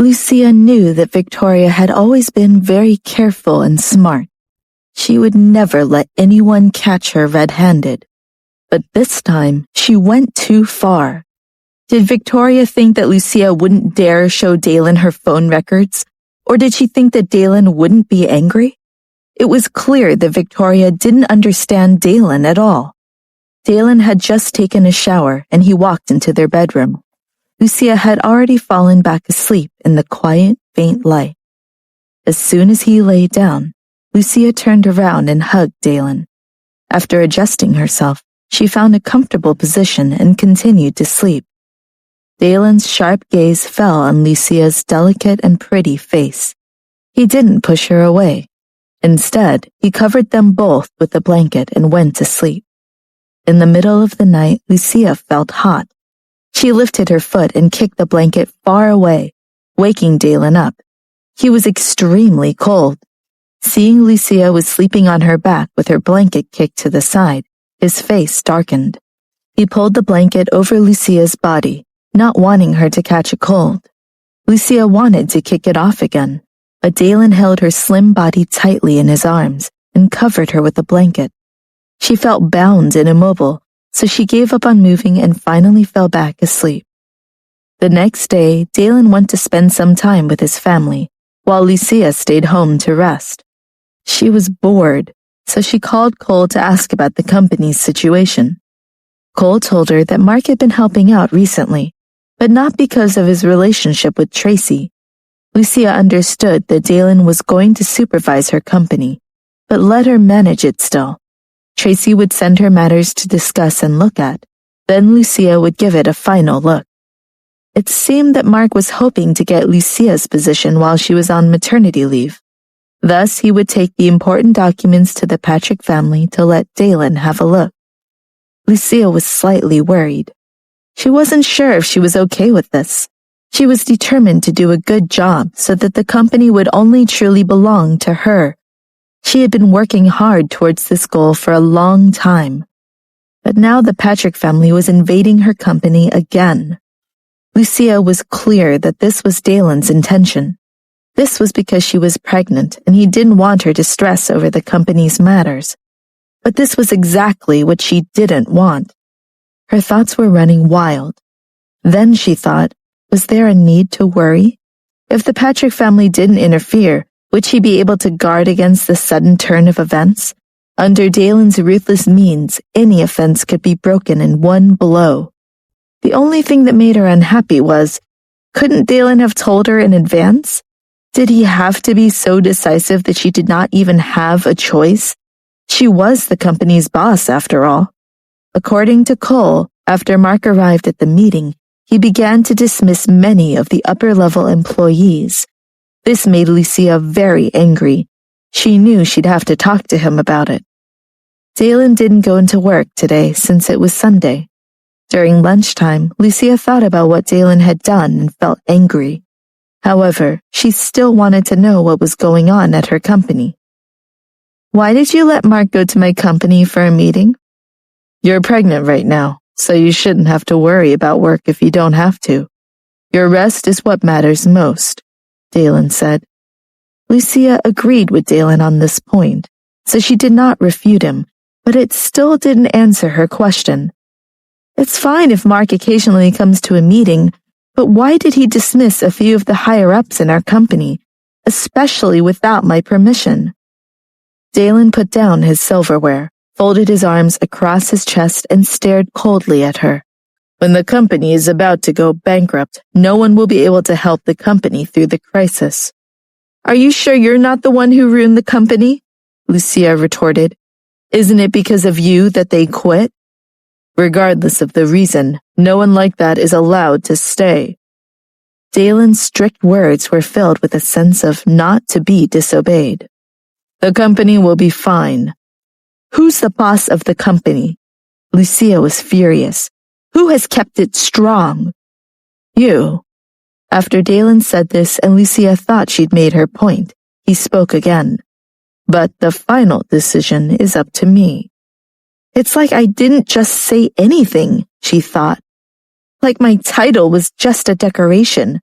Lucia knew that Victoria had always been very careful and smart. She would never let anyone catch her red-handed. But this time, she went too far. Did Victoria think that Lucia wouldn't dare show Dalen her phone records? Or did she think that Dalen wouldn't be angry? It was clear that Victoria didn't understand Dalen at all. Dalen had just taken a shower and he walked into their bedroom. Lucia had already fallen back asleep in the quiet, faint light. As soon as he lay down, Lucia turned around and hugged Dalen. After adjusting herself, she found a comfortable position and continued to sleep. Dalen's sharp gaze fell on Lucia's delicate and pretty face. He didn't push her away. Instead, he covered them both with a blanket and went to sleep. In the middle of the night, Lucia felt hot. She lifted her foot and kicked the blanket far away, waking Dalen up. He was extremely cold. Seeing Lucia was sleeping on her back with her blanket kicked to the side, his face darkened. He pulled the blanket over Lucia's body, not wanting her to catch a cold. Lucia wanted to kick it off again, but Dalen held her slim body tightly in his arms and covered her with the blanket. She felt bound and immobile, so she gave up on moving and finally fell back asleep. The next day, Dalen went to spend some time with his family, while Lucia stayed home to rest. She was bored, so she called Cole to ask about the company's situation. Cole told her that Mark had been helping out recently, but not because of his relationship with Tracy. Lucia understood that Dalen was going to supervise her company, but let her manage it still. Tracy would send her matters to discuss and look at, then Lucia would give it a final look. It seemed that Mark was hoping to get Lucia's position while she was on maternity leave. Thus, he would take the important documents to the Patrick family to let Dalen have a look. Lucia was slightly worried. She wasn't sure if she was okay with this. She was determined to do a good job so that the company would only truly belong to her. She had been working hard towards this goal for a long time. But now the Patrick family was invading her company again. Lucia was clear that this was Dalen's intention. This was because she was pregnant and he didn't want her to stress over the company's matters. But this was exactly what she didn't want. Her thoughts were running wild. Then she thought, was there a need to worry? If the Patrick family didn't interfere, would she be able to guard against the sudden turn of events? Under Dalen's ruthless means, any offense could be broken in one blow. The only thing that made her unhappy was, couldn't Dalen have told her in advance? Did he have to be so decisive that she did not even have a choice? She was the company's boss, after all. According to Cole, after Mark arrived at the meeting, he began to dismiss many of the upper-level employees. This made Lucia very angry. She knew she'd have to talk to him about it. Dalen didn't go into work today since it was Sunday. During lunchtime, Lucia thought about what Dalen had done and felt angry. However, she still wanted to know what was going on at her company. Why did you let Mark go to my company for a meeting? You're pregnant right now, so you shouldn't have to worry about work if you don't have to. Your rest is what matters most, Dalen said. Lucia agreed with Dalen on this point, so she did not refute him, but it still didn't answer her question. It's fine if Mark occasionally comes to a meeting, but why did he dismiss a few of the higher-ups in our company, especially without my permission? Dalen put down his silverware, folded his arms across his chest, and stared coldly at her. When the company is about to go bankrupt, no one will be able to help the company through the crisis. Are you sure you're not the one who ruined the company? Lucia retorted. Isn't it because of you that they quit? Regardless of the reason, no one like that is allowed to stay. Dalen's strict words were filled with a sense of not to be disobeyed. The company will be fine. Who's the boss of the company? Lucia was furious. Who has kept it strong? You. After Dalen said this and Lucia thought she'd made her point, he spoke again. But the final decision is up to me. It's like I didn't just say anything, she thought. Like my title was just a decoration.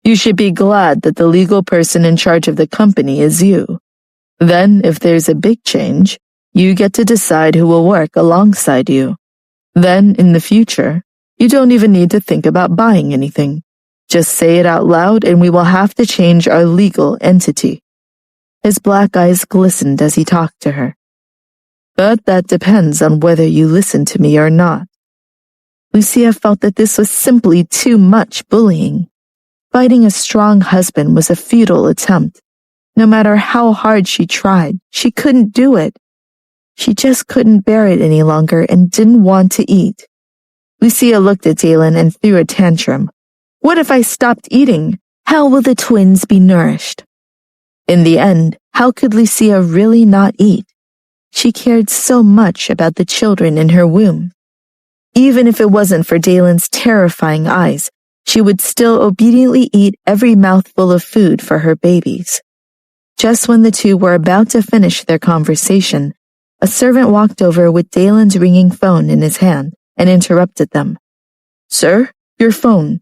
You should be glad that the legal person in charge of the company is you. Then, if there's a big change, you get to decide who will work alongside you. Then, in the future, you don't even need to think about buying anything. Just say it out loud and we will have to change our legal entity." His black eyes glistened as he talked to her. "But that depends on whether you listen to me or not." Lucia felt that this was simply too much bullying. Fighting a strong husband was a futile attempt. No matter how hard she tried, she couldn't do it. She just couldn't bear it any longer and didn't want to eat. Lucia looked at Dalen and threw a tantrum. What if I stopped eating? How will the twins be nourished? In the end, how could Lucia really not eat? She cared so much about the children in her womb. Even if it wasn't for Dalen's terrifying eyes, she would still obediently eat every mouthful of food for her babies. Just when the two were about to finish their conversation, a servant walked over with Dalen's ringing phone in his hand and interrupted them. "Sir, your phone."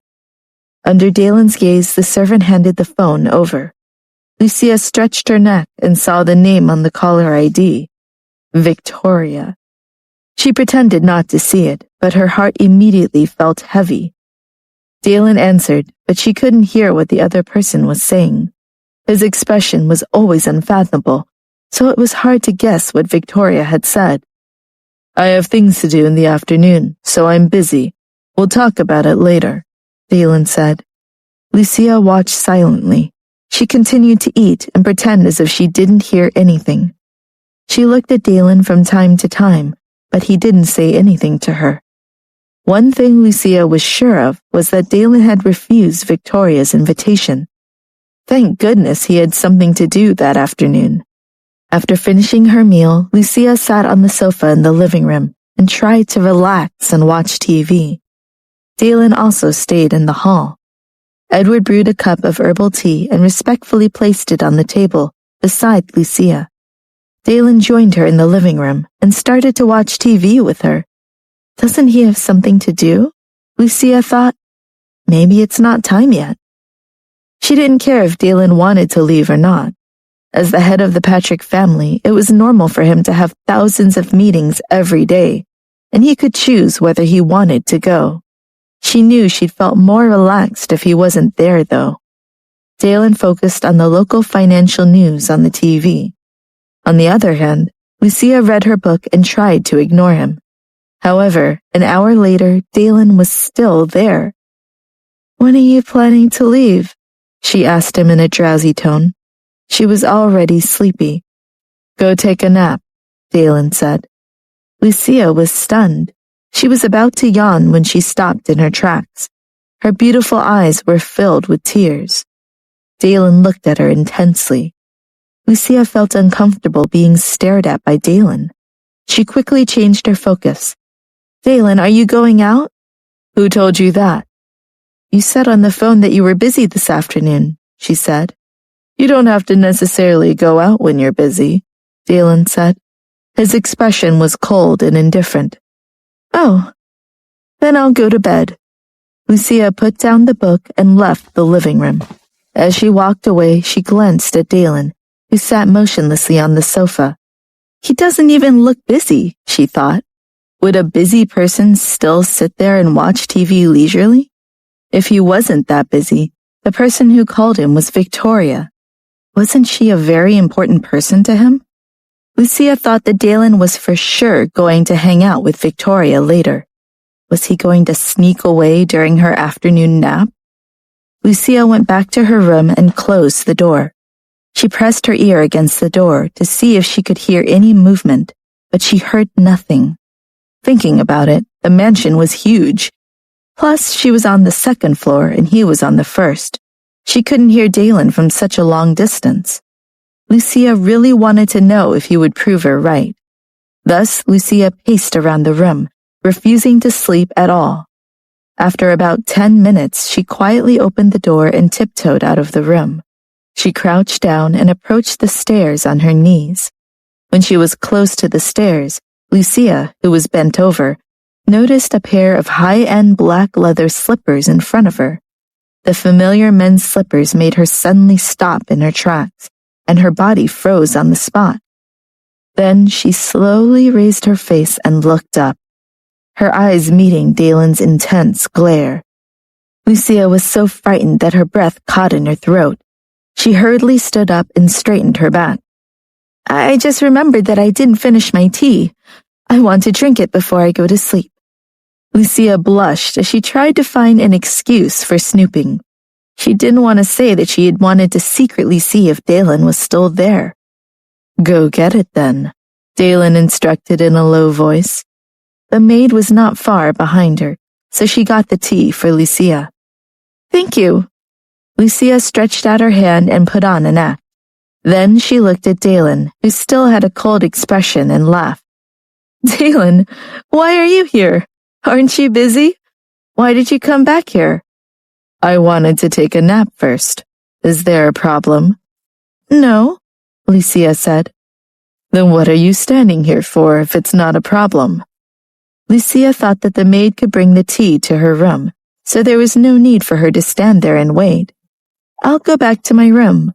Under Dalen's gaze, the servant handed the phone over. Lucia stretched her neck and saw the name on the caller ID. Victoria. She pretended not to see it, but her heart immediately felt heavy. Dalen answered, but she couldn't hear what the other person was saying. His expression was always unfathomable, so it was hard to guess what Victoria had said. "I have things to do in the afternoon, so I'm busy. We'll talk about it later," Dalen said. Lucia watched silently. She continued to eat and pretend as if she didn't hear anything. She looked at Dalen from time to time, but he didn't say anything to her. One thing Lucia was sure of was that Dalen had refused Victoria's invitation. Thank goodness he had something to do that afternoon. After finishing her meal, Lucia sat on the sofa in the living room and tried to relax and watch TV. Dalen also stayed in the hall. Edward brewed a cup of herbal tea and respectfully placed it on the table beside Lucia. Dalen joined her in the living room and started to watch TV with her. Doesn't he have something to do? Lucia thought. Maybe it's not time yet. She didn't care if Dalen wanted to leave or not. As the head of the Patrick family, it was normal for him to have thousands of meetings every day, and he could choose whether he wanted to go. She knew she'd felt more relaxed if he wasn't there, though. Dalen focused on the local financial news on the TV. On the other hand, Lucia read her book and tried to ignore him. However, an hour later, Dalen was still there. "When are you planning to leave?" she asked him in a drowsy tone. She was already sleepy. "Go take a nap," Dalen said. Lucia was stunned. She was about to yawn when she stopped in her tracks. Her beautiful eyes were filled with tears. Dalen looked at her intensely. Lucia felt uncomfortable being stared at by Dalen. She quickly changed her focus. "Dalen, are you going out?" "Who told you that?" "You said on the phone that you were busy this afternoon," she said. "You don't have to necessarily go out when you're busy," Dalen said. His expression was cold and indifferent. "Oh, then I'll go to bed." Lucia put down the book and left the living room. As she walked away, she glanced at Dalen, who sat motionlessly on the sofa. He doesn't even look busy, she thought. Would a busy person still sit there and watch TV leisurely? If he wasn't that busy, the person who called him was Victoria. Wasn't she a very important person to him? Lucia thought that Dalen was for sure going to hang out with Victoria later. Was he going to sneak away during her afternoon nap? Lucia went back to her room and closed the door. She pressed her ear against the door to see if she could hear any movement, but she heard nothing. Thinking about it, the mansion was huge. Plus, she was on the second floor and he was on the first. She couldn't hear Dalen from such a long distance. Lucia really wanted to know if he would prove her right. Thus, Lucia paced around the room, refusing to sleep at all. After about 10 minutes, she quietly opened the door and tiptoed out of the room. She crouched down and approached the stairs on her knees. When she was close to the stairs, Lucia, who was bent over, noticed a pair of high-end black leather slippers in front of her. The familiar men's slippers made her suddenly stop in her tracks, and her body froze on the spot. Then she slowly raised her face and looked up, her eyes meeting Dalen's intense glare. Lucia was so frightened that her breath caught in her throat. She hurriedly stood up and straightened her back. I just remembered that I didn't finish my tea. I want to drink it before I go to sleep. Lucia blushed as she tried to find an excuse for snooping. She didn't want to say that she had wanted to secretly see if Dalen was still there. Go get it then, Dalen instructed in a low voice. The maid was not far behind her, so she got the tea for Lucia. Thank you. Lucia stretched out her hand and put on an act. Then she looked at Dalen, who still had a cold expression, and laughed. Dalen, why are you here? Aren't you busy? Why did you come back here? I wanted to take a nap first. Is there a problem? No, Lucia said. Then what are you standing here for if it's not a problem? Lucia thought that the maid could bring the tea to her room, so there was no need for her to stand there and wait. I'll go back to my room.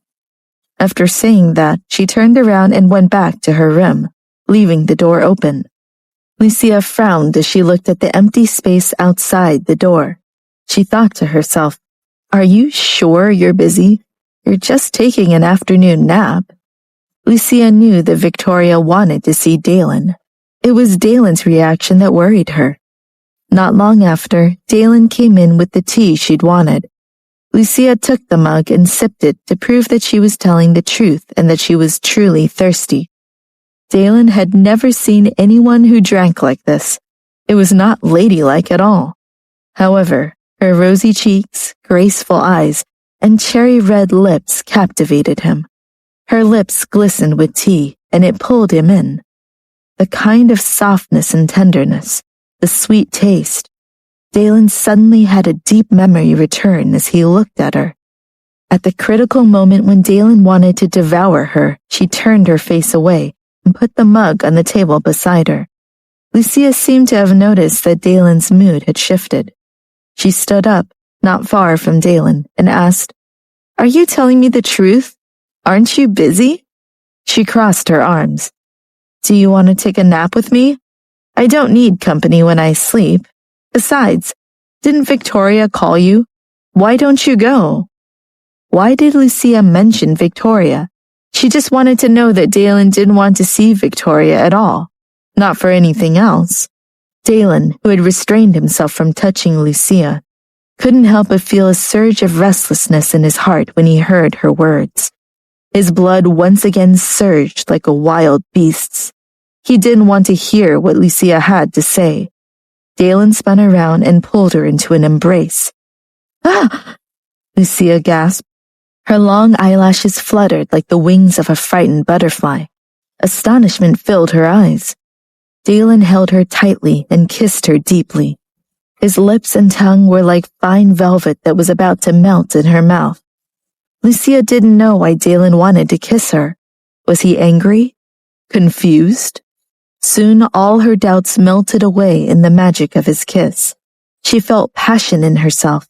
After saying that, she turned around and went back to her room, leaving the door open. Lucia frowned as she looked at the empty space outside the door. She thought to herself, Are you sure you're busy? You're just taking an afternoon nap. Lucia knew that Victoria wanted to see Dalen. It was Dalen's reaction that worried her. Not long after, Dalen came in with the tea she'd wanted. Lucia took the mug and sipped it to prove that she was telling the truth and that she was truly thirsty. Dalen had never seen anyone who drank like this. It was not ladylike at all. However, her rosy cheeks, graceful eyes, and cherry-red lips captivated him. Her lips glistened with tea, and it pulled him in. The kind of softness and tenderness, the sweet taste. Dalen suddenly had a deep memory return as he looked at her. At the critical moment when Dalen wanted to devour her, she turned her face away and put the mug on the table beside her. Lucia seemed to have noticed that Dalen's mood had shifted. She stood up, not far from Dalen, and asked, Are you telling me the truth? Aren't you busy? She crossed her arms. Do you want to take a nap with me? I don't need company when I sleep. Besides, didn't Victoria call you? Why don't you go? Why did Lucia mention Victoria? She just wanted to know that Dalen didn't want to see Victoria at all. Not for anything else. Dalen, who had restrained himself from touching Lucia, couldn't help but feel a surge of restlessness in his heart when he heard her words. His blood once again surged like a wild beast's. He didn't want to hear what Lucia had to say. Dalen spun around and pulled her into an embrace. Ah! Lucia gasped. Her long eyelashes fluttered like the wings of a frightened butterfly. Astonishment filled her eyes. Dalen held her tightly and kissed her deeply. His lips and tongue were like fine velvet that was about to melt in her mouth. Lucia didn't know why Dalen wanted to kiss her. Was he angry? Confused? Soon all her doubts melted away in the magic of his kiss. She felt passion in herself.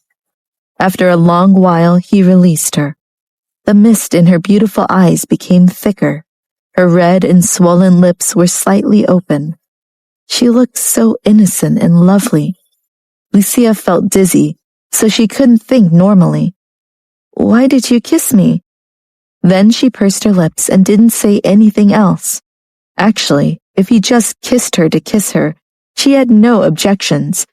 After a long while, he released her. The mist in her beautiful eyes became thicker. Her red and swollen lips were slightly open. She looked so innocent and lovely. Lucia felt dizzy, so she couldn't think normally. Why did you kiss me? Then she pursed her lips and didn't say anything else. Actually, if he just kissed her to kiss her, she had no objections.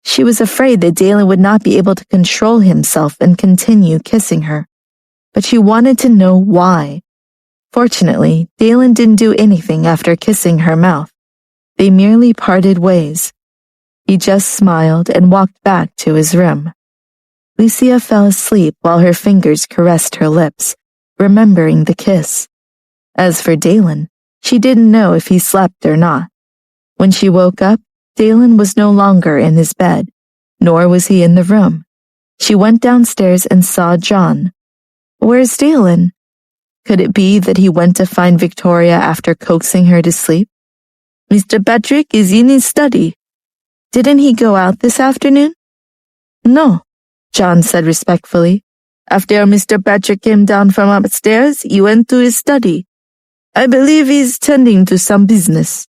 She was afraid that Dalen would not be able to control himself and continue kissing her. But she wanted to know why. Fortunately, Dalen didn't do anything after kissing her mouth. They merely parted ways. He just smiled and walked back to his room. Lucia fell asleep while her fingers caressed her lips, remembering the kiss. As for Dalen, she didn't know if he slept or not. When she woke up, Dalen was no longer in his bed, nor was he in the room. She went downstairs and saw John. Where's Dalen? Could it be that he went to find Victoria after coaxing her to sleep? Mr. Patrick is in his study. Didn't he go out this afternoon? No. John said respectfully. After Mr. Patrick came down from upstairs, he went to his study. I believe he's tending to some business.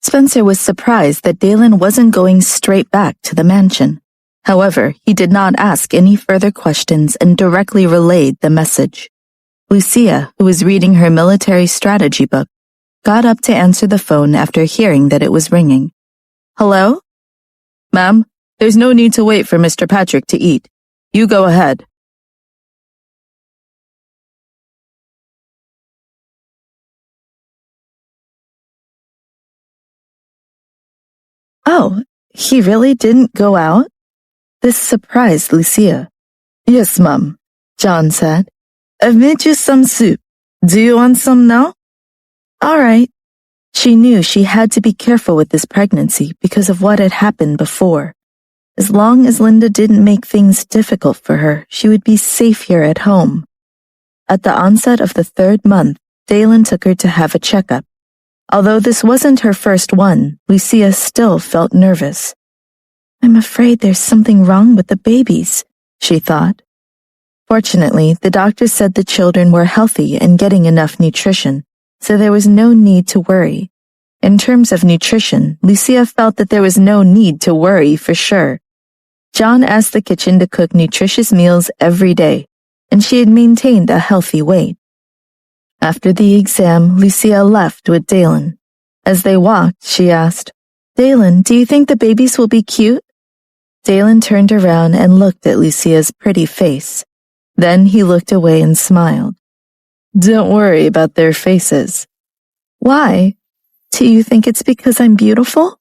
Spencer was surprised that Dalen wasn't going straight back to the mansion. However, he did not ask any further questions and directly relayed the message. Lucia, who was reading her military strategy book, got up to answer the phone after hearing that it was ringing. Hello? Ma'am, there's no need to wait for Mr. Patrick to eat. You go ahead. Oh, he really didn't go out? This surprised Lucia. Yes, Mum, John said. I've made you some soup. Do you want some now? All right. She knew she had to be careful with this pregnancy because of what had happened before. As long as Linda didn't make things difficult for her, she would be safe here at home. At the onset of the 3rd month, Dalen took her to have a checkup. Although this wasn't her first one, Lucia still felt nervous. I'm afraid there's something wrong with the babies, she thought. Fortunately, the doctor said the children were healthy and getting enough nutrition, so there was no need to worry. In terms of nutrition, Lucia felt that there was no need to worry for sure. John asked the kitchen to cook nutritious meals every day, and she had maintained a healthy weight. After the exam, Lucia left with Dalen. As they walked, she asked, Dalen, do you think the babies will be cute? Dalen turned around and looked at Lucia's pretty face. Then he looked away and smiled. Don't worry about their faces. Why? Do you think it's because I'm beautiful?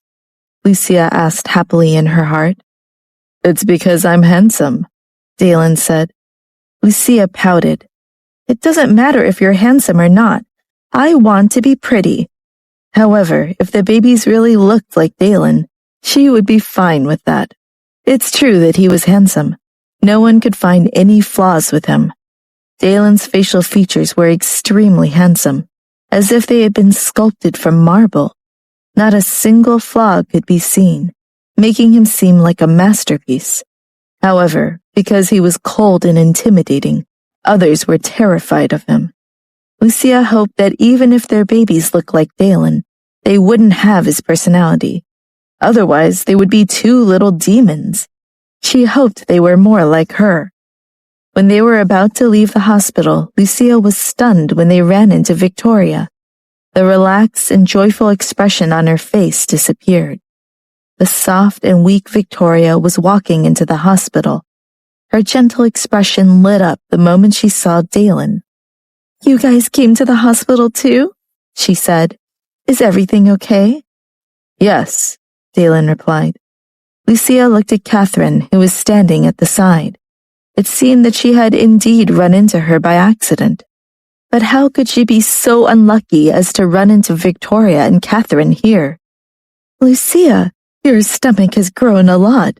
Lucia asked happily in her heart. It's because I'm handsome, Dalen said. Lucia pouted. It doesn't matter if you're handsome or not. I want to be pretty. However, if the babies really looked like Dalen, she would be fine with that. It's true that he was handsome. No one could find any flaws with him. Dalen's facial features were extremely handsome, as if they had been sculpted from marble. Not a single flaw could be seen, making him seem like a masterpiece. However, because he was cold and intimidating, others were terrified of him. Lucia hoped that even if their babies looked like Dalen, they wouldn't have his personality. Otherwise, they would be 2 little demons. She hoped they were more like her. When they were about to leave the hospital, Lucia was stunned when they ran into Victoria. The relaxed and joyful expression on her face disappeared. The soft and weak Victoria was walking into the hospital. Her gentle expression lit up the moment she saw Dalen. You guys came to the hospital too? She said. Is everything okay? Yes, Dalen replied. Lucia looked at Catherine, who was standing at the side. It seemed that she had indeed run into her by accident. But how could she be so unlucky as to run into Victoria and Catherine here? Lucia, your stomach has grown a lot.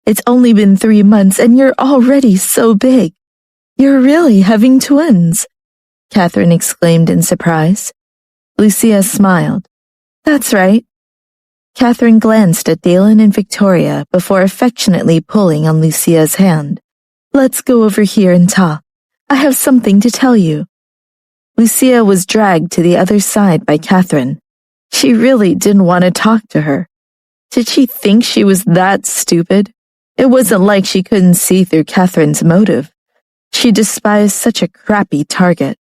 It's only been 3 months and you're already so big. You're really having twins, Catherine exclaimed in surprise. Lucia smiled. That's right. Catherine glanced at Dalen and Victoria before affectionately pulling on Lucia's hand. Let's go over here and talk. I have something to tell you. Lucia was dragged to the other side by Catherine. She really didn't want to talk to her. Did she think she was that stupid? It wasn't like she couldn't see through Catherine's motive. She despised such a crappy target.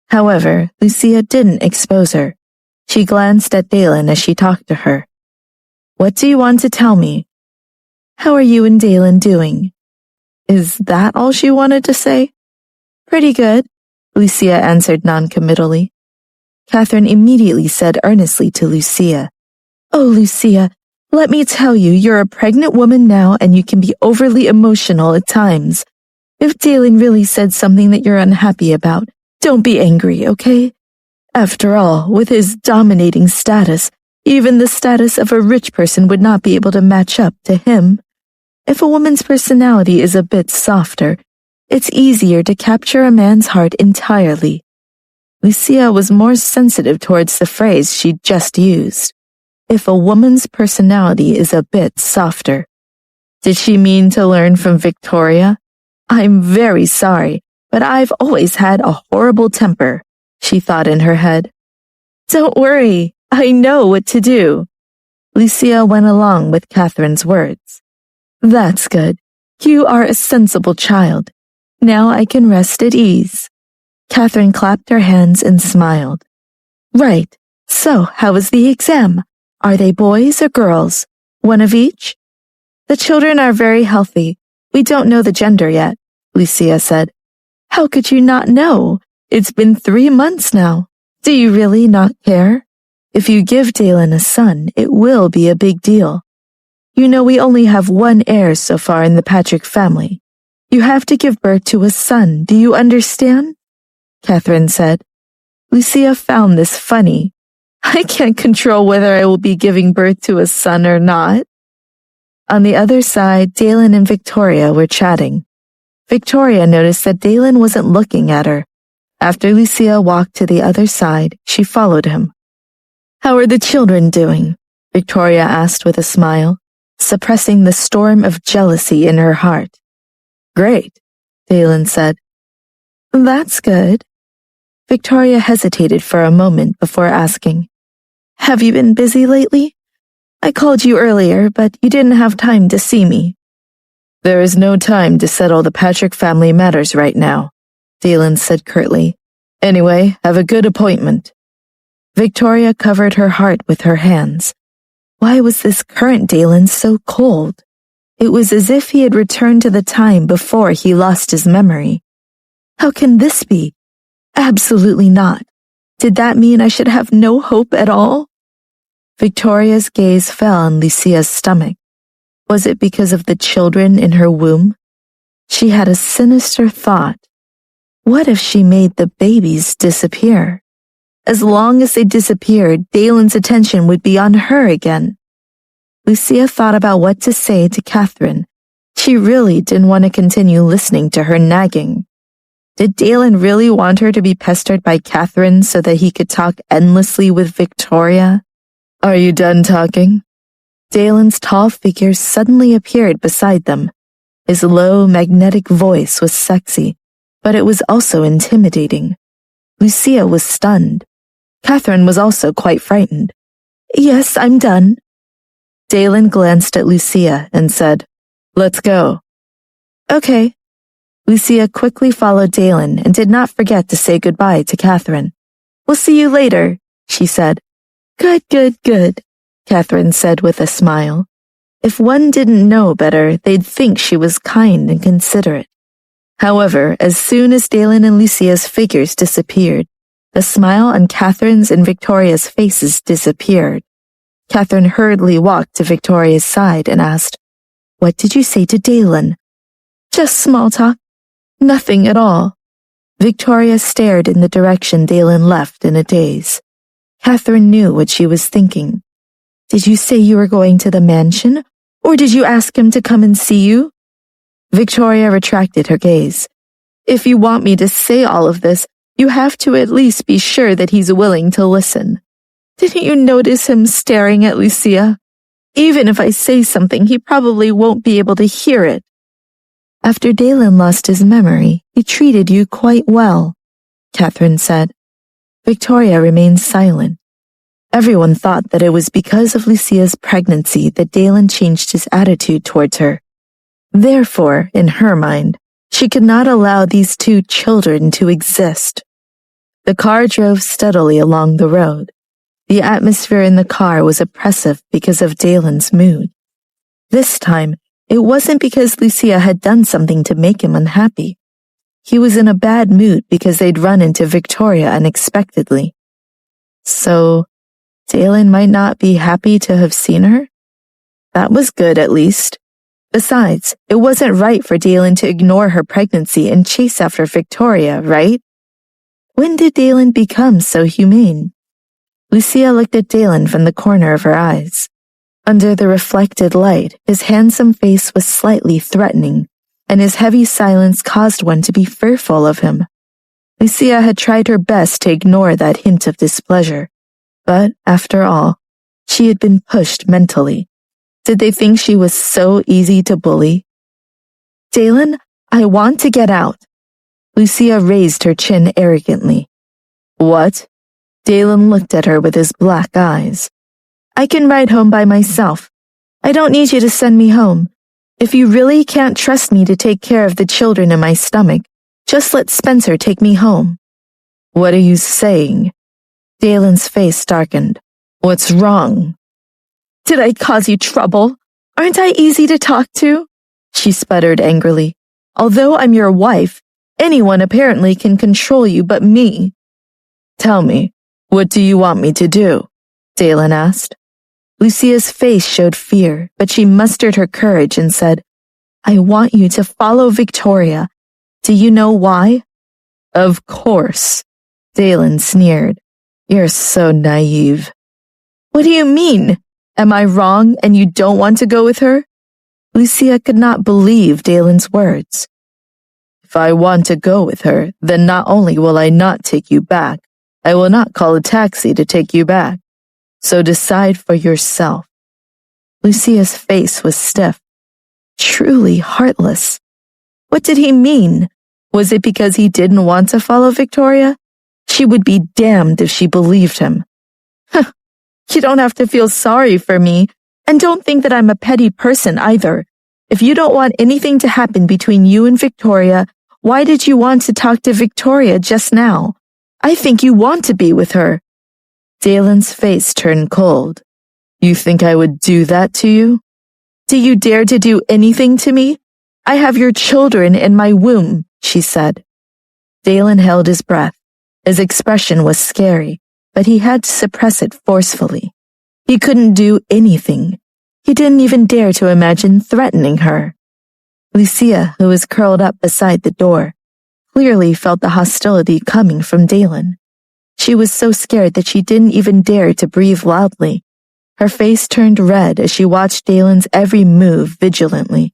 However, Lucia didn't expose her. She glanced at Dalen as she talked to her. What do you want to tell me? How are you and Dalen doing? Is that all she wanted to say? Pretty good, Lucia answered noncommittally. Catherine immediately said earnestly to Lucia, Oh, Lucia, let me tell you, you're a pregnant woman now and you can be overly emotional at times. If Dalen really said something that you're unhappy about, don't be angry, okay? After all, with his dominating status, even the status of a rich person would not be able to match up to him. If a woman's personality is a bit softer, it's easier to capture a man's heart entirely. Lucia was more sensitive towards the phrase she'd just used. if a woman's personality is a bit softer. Did she mean to learn from Victoria? I'm very sorry, but I've always had a horrible temper, she thought in her head. Don't worry, I know what to do. Lucia went along with Catherine's words. That's good. You are a sensible child. Now I can rest at ease. Catherine clapped her hands and smiled. Right. So, how was the exam? Are they boys or girls? One of each? The children are very healthy. We don't know the gender yet, Lucia said. How could you not know? It's been 3 months now. Do you really not care? If you give Dalen a son, it will be a big deal. You know we only have one heir so far in the Patrick family. You have to give birth to a son, do you understand? Catherine said. Lucia found this funny. I can't control whether I will be giving birth to a son or not. On the other side, Dalen and Victoria were chatting. Victoria noticed that Dalen wasn't looking at her. After Lucia walked to the other side, she followed him. How are the children doing? Victoria asked with a smile, suppressing the storm of jealousy in her heart. Great, Dalen said. That's good. Victoria hesitated for a moment before asking, Have you been busy lately? I called you earlier, but you didn't have time to see me. There is no time to settle the Patrick family matters right now, Dalen said curtly. Anyway, have a good appointment. Victoria covered her heart with her hands. Why was this current Dalen so cold? It was as if he had returned to the time before he lost his memory. How can this be? Absolutely not. Did that mean I should have no hope at all? Victoria's gaze fell on Lucia's stomach. Was it because of the children in her womb? She had a sinister thought. What if she made the babies disappear? As long as they disappeared, Dalen's attention would be on her again. Lucia thought about what to say to Catherine. She really didn't want to continue listening to her nagging. Did Dalen really want her to be pestered by Catherine so that he could talk endlessly with Victoria? Are you done talking? Dalen's tall figure suddenly appeared beside them. His low, magnetic voice was sexy, but it was also intimidating. Lucia was stunned. Catherine was also quite frightened. Yes, I'm done. Dalen glanced at Lucia and said, Let's go. Okay. Lucia quickly followed Dalen and did not forget to say goodbye to Catherine. We'll see you later, she said. Good, Catherine said with a smile. If one didn't know better, they'd think she was kind and considerate. However, as soon as Dalen and Lucia's figures disappeared, the smile on Catherine's and Victoria's faces disappeared. Catherine hurriedly walked to Victoria's side and asked, What did you say to Dalen? Just small talk. Nothing at all. Victoria stared in the direction Dalen left in a daze. Catherine knew what she was thinking. Did you say you were going to the mansion, or did you ask him to come and see you? Victoria retracted her gaze. If you want me to say all of this, you have to at least be sure that he's willing to listen. Didn't you notice him staring at Lucia? Even if I say something, he probably won't be able to hear it. After Dalen lost his memory, he treated you quite well, Catherine said. Victoria remained silent. Everyone thought that it was because of Lucia's pregnancy that Dalen changed his attitude towards her. Therefore, in her mind, she could not allow these two children to exist. The car drove steadily along the road. The atmosphere in the car was oppressive because of Dalen's mood. This time, it wasn't because Lucia had done something to make him unhappy. He was in a bad mood because they'd run into Victoria unexpectedly. So, Dalen might not be happy to have seen her? That was good, at least. Besides, it wasn't right for Dalen to ignore her pregnancy and chase after Victoria, right? When did Dalen become so humane? Lucia looked at Dalen from the corner of her eyes. Under the reflected light, his handsome face was slightly threatening, and his heavy silence caused one to be fearful of him. Lucia had tried her best to ignore that hint of displeasure, but, after all, She had been pushed mentally. Did they think she was so easy to bully? Dalen, I want to get out. Lucia raised her chin arrogantly. What? Dalen looked at her with his black eyes. I can ride home by myself. I don't need you to send me home. If you really can't trust me to take care of the children in my stomach, just let Spencer take me home. What are you saying? Dalen's face darkened. What's wrong? Did I cause you trouble? Aren't I easy to talk to? She sputtered angrily. Although I'm your wife, anyone apparently can control you but me. Tell me, what do you want me to do? Dalen asked. Lucia's face showed fear, but she mustered her courage and said, I want you to follow Victoria. Do you know why? Of course. Dalen sneered. You're so naive. What do you mean? Am I wrong and you don't want to go with her? Lucia could not believe Dalen's words. If I want to go with her, then not only will I not take you back, I will not call a taxi to take you back. So decide for yourself. Lucia's face was stiff. Truly heartless. What did he mean? Was it because he didn't want to follow Victoria? She would be damned if she believed him. You don't have to feel sorry for me, and don't think that I'm a petty person either. If you don't want anything to happen between you and Victoria, why did you want to talk to Victoria just now? I think you want to be with her. Dalen's face turned cold. You think I would do that to you? Do you dare to do anything to me? I have your children in my womb, she said. Dalen held his breath. His expression was scary, but he had to suppress it forcefully. He couldn't do anything. He didn't even dare to imagine threatening her. Lucia, who was curled up beside the door, clearly felt the hostility coming from Dalen. She was so scared that she didn't even dare to breathe loudly. Her face turned red as she watched Dalen's every move vigilantly.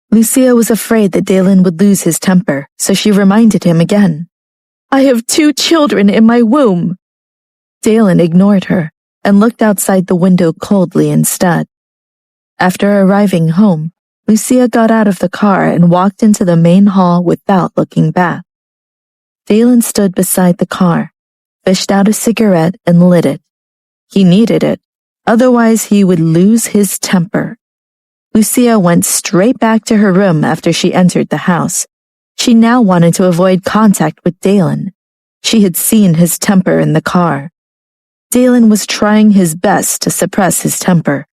Lucia was afraid that Dalen would lose his temper, so she reminded him again. I have 2 children in my womb. Dalen ignored her and looked outside the window coldly instead. After arriving home, Lucia got out of the car and walked into the main hall without looking back. Dalen stood beside the car, fished out a cigarette and lit it. He needed it, otherwise he would lose his temper. Lucia went straight back to her room after she entered the house. She now wanted to avoid contact with Dalen. She had seen his temper in the car. Dalen was trying his best to suppress his temper.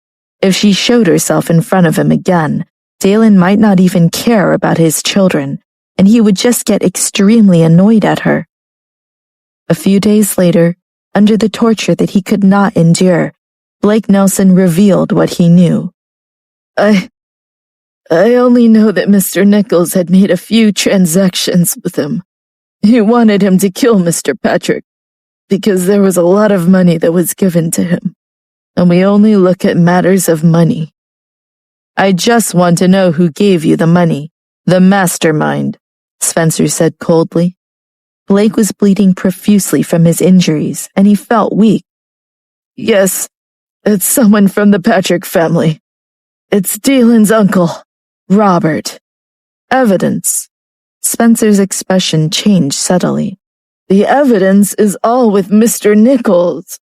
If she showed herself in front of him again, Dalen might not even care about his children, and he would just get extremely annoyed at her. A few days later, under the torture that he could not endure, Blake Nelson revealed what he knew. I only know that Mr. Nichols had made a few transactions with him. He wanted him to kill Mr. Patrick because there was a lot of money that was given to him, and we only look at matters of money. I just want to know who gave you the money, the mastermind, Spencer said coldly. Blake was bleeding profusely from his injuries, and he felt weak. Yes, it's someone from the Patrick family. It's Dalen's uncle, Robert. Evidence. Spencer's expression changed subtly. The evidence is all with Mr. Nichols,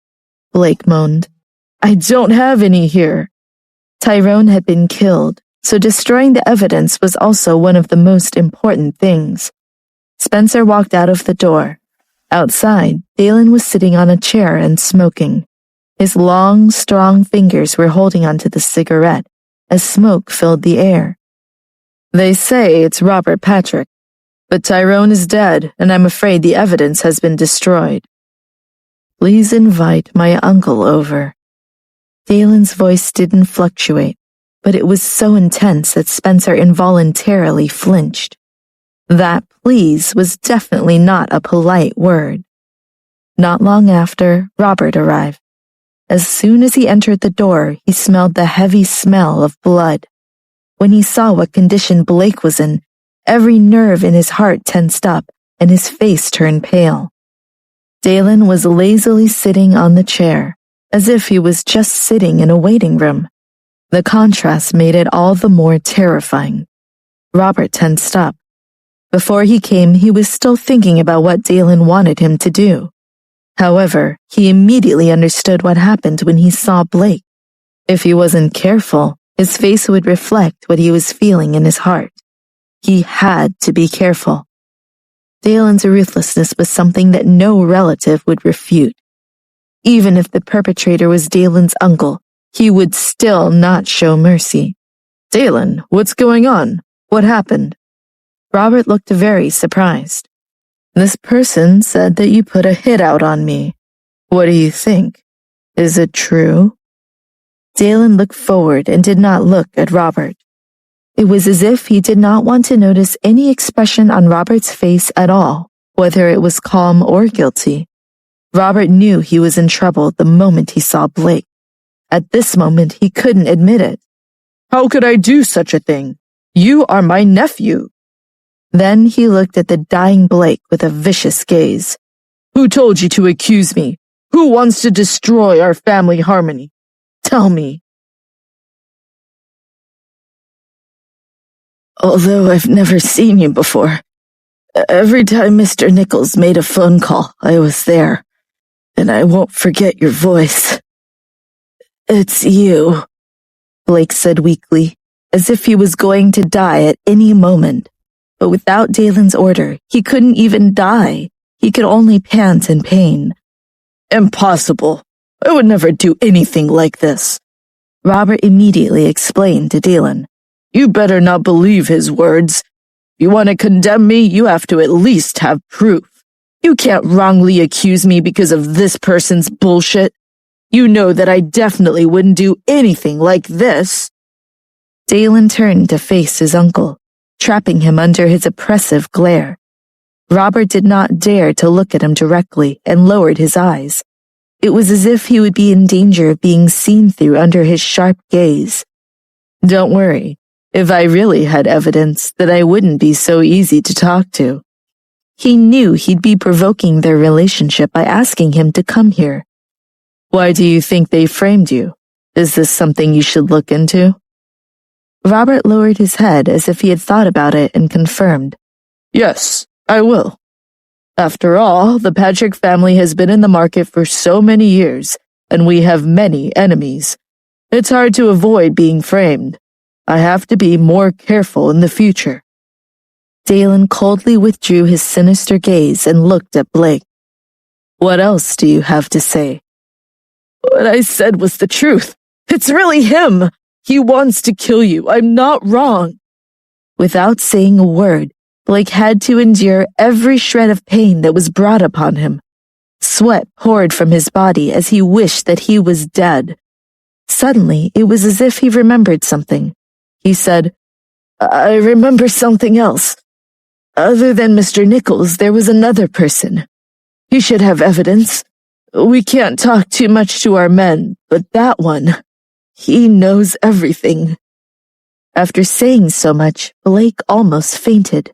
Blake moaned. I don't have any here. Tyrone had been killed, so destroying the evidence was also one of the most important things. Spencer walked out of the door. Outside, Dalen was sitting on a chair and smoking. His long, strong fingers were holding onto the cigarette as smoke filled the air. They say it's Robert Patrick, but Tyrone is dead, and I'm afraid the evidence has been destroyed. Please invite my uncle over. Dalen's voice didn't fluctuate, but it was so intense that Spencer involuntarily flinched. That please was definitely not a polite word. Not long after, Robert arrived. As soon as he entered the door, he smelled the heavy smell of blood. When he saw what condition Blake was in, every nerve in his heart tensed up and his face turned pale. Dalen was lazily sitting on the chair, as if he was just sitting in a waiting room. The contrast made it all the more terrifying. Robert tensed up. Before he came, he was still thinking about what Dalen wanted him to do. However, he immediately understood what happened when he saw Blake. If he wasn't careful, his face would reflect what he was feeling in his heart. He had to be careful. Dalen's ruthlessness was something that no relative would refute. Even if the perpetrator was Dalen's uncle, he would still not show mercy. "Dalen, what's going on? What happened?" Robert looked very surprised. "This person said that you put a hit out on me. What do you think? Is it true?" Dalen looked forward and did not look at Robert. It was as if he did not want to notice any expression on Robert's face at all, whether it was calm or guilty. Robert knew he was in trouble the moment he saw Blake. At this moment, he couldn't admit it. "How could I do such a thing? You are my nephew." Then he looked at the dying Blake with a vicious gaze. "Who told you to accuse me? Who wants to destroy our family harmony? Tell me." "Although I've never seen you before, every time Mr. Nichols made a phone call, I was there, and I won't forget your voice." "It's you," Blake said weakly, as if he was going to die at any moment. But without Dalen's order, he couldn't even die. He could only pant in pain. "Impossible. I would never do anything like this." Robert immediately explained to Dalen. "You better not believe his words. If you want to condemn me, you have to at least have proof. You can't wrongly accuse me because of this person's bullshit. You know that I definitely wouldn't do anything like this." Dalen turned to face his uncle, trapping him under his oppressive glare. Robert did not dare to look at him directly and lowered his eyes. It was as if he would be in danger of being seen through under his sharp gaze. "Don't worry. If I really had evidence, then I wouldn't be so easy to talk to." He knew he'd be provoking their relationship by asking him to come here. "Why do you think they framed you? Is this something you should look into?" Robert lowered his head as if he had thought about it and confirmed. "Yes, I will. After all, the Patrick family has been in the market for so many years, and we have many enemies. It's hard to avoid being framed. I have to be more careful in the future." Dalen coldly withdrew his sinister gaze and looked at Blake. "What else do you have to say?" "What I said was the truth. It's really him. He wants to kill you. I'm not wrong." Without saying a word, Blake had to endure every shred of pain that was brought upon him. Sweat poured from his body as he wished that he was dead. Suddenly, it was as if he remembered something. He said, "I remember something else. Other than Mr. Nichols, there was another person. He should have evidence. We can't talk too much to our men, but that one, he knows everything." After saying so much, Blake almost fainted.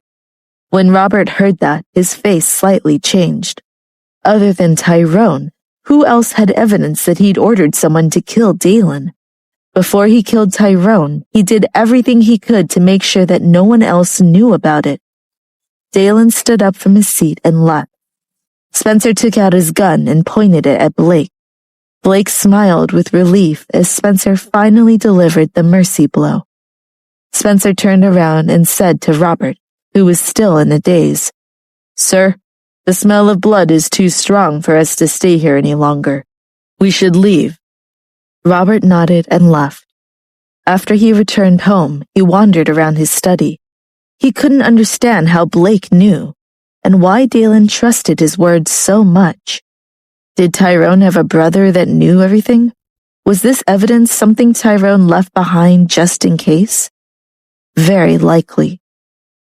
When Robert heard that, his face slightly changed. Other than Tyrone, who else had evidence that he'd ordered someone to kill Dalen? Before he killed Tyrone, he did everything he could to make sure that no one else knew about it. Dalen stood up from his seat and left. Spencer took out his gun and pointed it at Blake. Blake smiled with relief as Spencer finally delivered the mercy blow. Spencer turned around and said to Robert, who was still in a daze, "Sir, the smell of blood is too strong for us to stay here any longer. We should leave." Robert nodded and left. After he returned home, he wandered around his study. He couldn't understand how Blake knew, and why Dalen trusted his words so much. Did Tyrone have a brother that knew everything? Was this evidence something Tyrone left behind just in case? Very likely.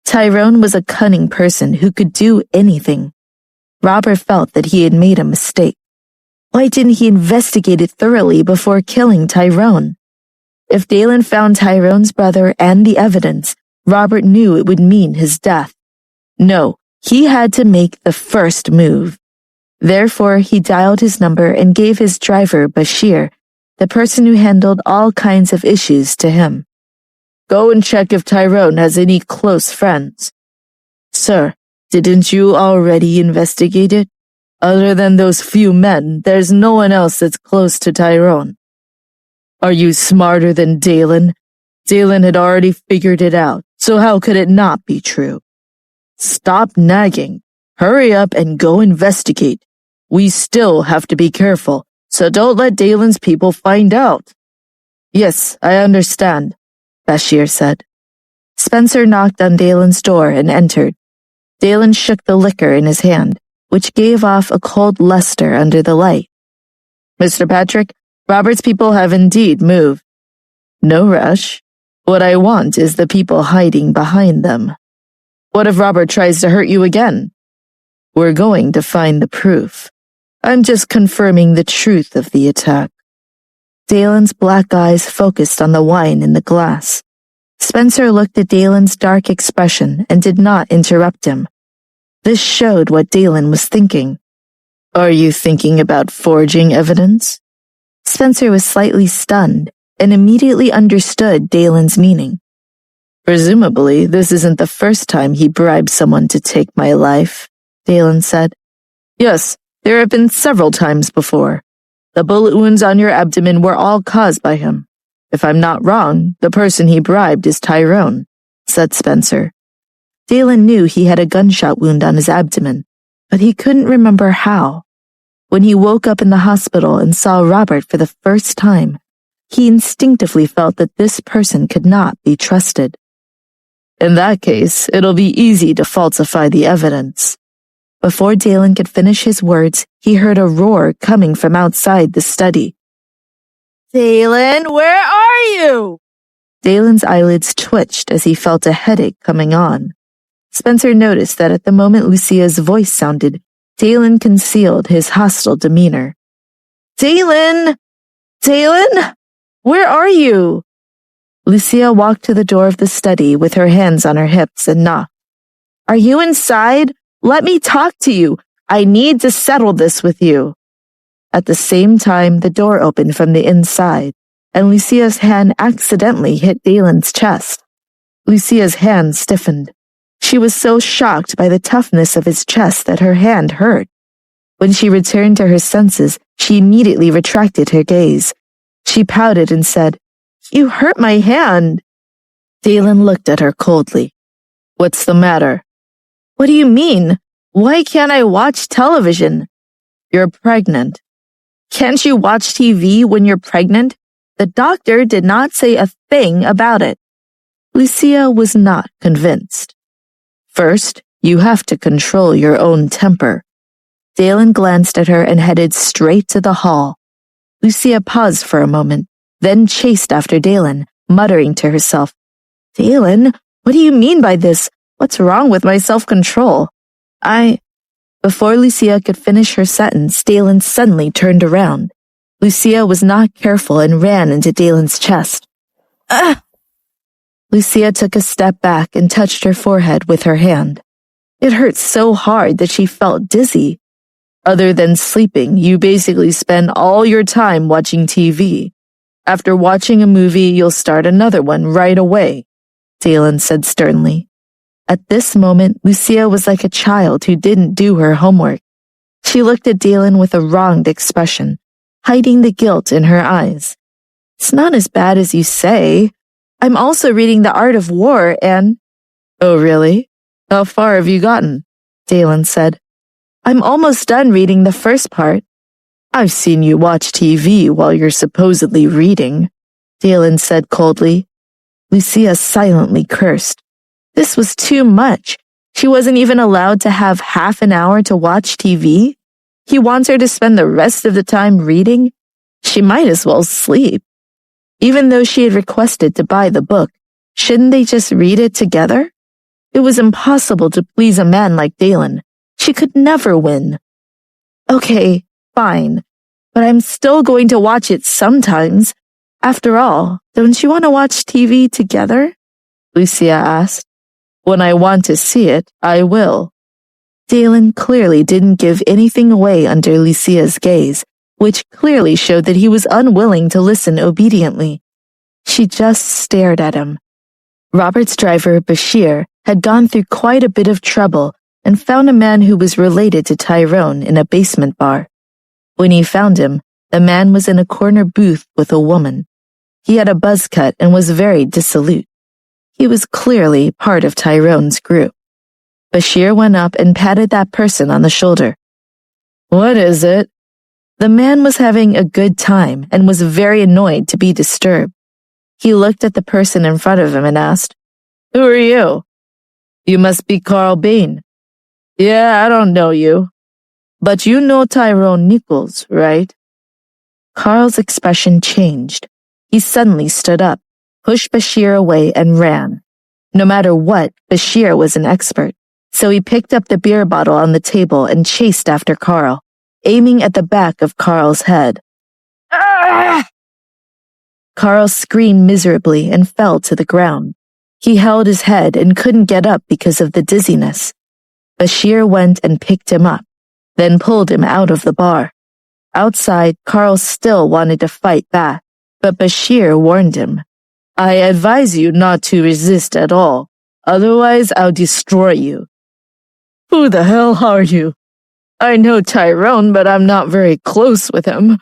Tyrone was a cunning person who could do anything. Robert felt that he had made a mistake. Why didn't he investigate it thoroughly before killing Tyrone? If Dalen found Tyrone's brother and the evidence, Robert knew it would mean his death. No, he had to make the first move. Therefore, he dialed his number and gave his driver, Bashir, the person who handled all kinds of issues, to him. Go and check if Tyrone has any close friends. Sir, didn't you already investigate it? Other than those few men, there's no one else that's close to Tyrone. Are you smarter than Dalen? Dalen had already figured it out, so how could it not be true? Stop nagging. Hurry up and go investigate. We still have to be careful, so don't let Dalen's people find out. Yes, I understand, Bashir said. Spencer knocked on Dalen's door and entered. Dalen shook the liquor in his hand, which gave off a cold luster under the light. Mr. Patrick, Robert's people have indeed moved. No rush. What I want is the people hiding behind them. What if Robert tries to hurt you again? We're going to find the proof. I'm just confirming the truth of the attack. Dalen's black eyes focused on the wine in the glass. Spencer looked at Dalen's dark expression and did not interrupt him. This showed what Dalen was thinking. Are you thinking about forging evidence? Spencer was slightly stunned and immediately understood Dalen's meaning. Presumably, this isn't the first time he bribed someone to take my life, Dalen said. Yes, there have been several times before. The bullet wounds on your abdomen were all caused by him. If I'm not wrong, the person he bribed is Tyrone, said Spencer. Dalen knew he had a gunshot wound on his abdomen, but he couldn't remember how. When he woke up in the hospital and saw Robert for the first time, he instinctively felt that this person could not be trusted. In that case, it'll be easy to falsify the evidence. Before Dalen could finish his words, he heard a roar coming from outside the study. Dalen, where are you? Dalen's eyelids twitched as he felt a headache coming on. Spencer noticed that at the moment Lucia's voice sounded, Dalen concealed his hostile demeanor. Dalen! Dalen? Where are you? Lucia walked to the door of the study with her hands on her hips and knocked. Are you inside? Let me talk to you. I need to settle this with you. At the same time, the door opened from the inside, and Lucia's hand accidentally hit Dalen's chest. Lucia's hand stiffened. She was so shocked by the toughness of his chest that her hand hurt. When she returned to her senses, she immediately retracted her gaze. She pouted and said, You hurt my hand. Dalen looked at her coldly. What's the matter? What do you mean? Why can't I watch television? You're pregnant. Can't you watch TV when you're pregnant? The doctor did not say a thing about it. Lucia was not convinced. First, you have to control your own temper. Dalen glanced at her and headed straight to the hall. Lucia paused for a moment, then chased after Dalen, muttering to herself, Dalen, what do you mean by this? What's wrong with my self-control? Before Lucia could finish her sentence, Dalen suddenly turned around. Lucia was not careful and ran into Dalen's chest. Ah! Lucia took a step back and touched her forehead with her hand. It hurt so hard that she felt dizzy. Other than sleeping, you basically spend all your time watching TV. After watching a movie, you'll start another one right away, Dalen said sternly. At this moment, Lucia was like a child who didn't do her homework. She looked at Dalen with a wronged expression, hiding the guilt in her eyes. It's not as bad as you say. I'm also reading The Art of War and... Oh, really? How far have you gotten? Dalen said. I'm almost done reading the first part. I've seen you watch TV while you're supposedly reading, Dalen said coldly. Lucia silently cursed. This was too much. She wasn't even allowed to have half an hour to watch TV. He wants her to spend the rest of the time reading. She might as well sleep. Even though she had requested to buy the book, shouldn't they just read it together? It was impossible to please a man like Dalen. She could never win. Okay, fine, but I'm still going to watch it sometimes. After all, don't you want to watch TV together? Lucia asked. When I want to see it, I will. Dalen clearly didn't give anything away under Lucia's gaze, which clearly showed that he was unwilling to listen obediently. She just stared at him. Robert's driver, Bashir, had gone through quite a bit of trouble and found a man who was related to Tyrone in a basement bar. When he found him, the man was in a corner booth with a woman. He had a buzz cut and was very dissolute. He was clearly part of Tyrone's group. Bashir went up and patted that person on the shoulder. "What is it?" The man was having a good time and was very annoyed to be disturbed. He looked at the person in front of him and asked, "Who are you?" "You must be Carl Bain." "Yeah, I don't know you. But you know Tyrone Nichols, right?" Carl's expression changed. He suddenly stood up, pushed Bashir away, and ran. No matter what, Bashir was an expert, so he picked up the beer bottle on the table and chased after Carl, aiming at the back of Carl's head. "Ah!" Carl screamed miserably and fell to the ground. He held his head and couldn't get up because of the dizziness. Bashir went and picked him up, then pulled him out of the bar. Outside, Carl still wanted to fight back, but Bashir warned him. "I advise you not to resist at all, otherwise I'll destroy you." "Who the hell are you?" "I know Tyrone, but I'm not very close with him.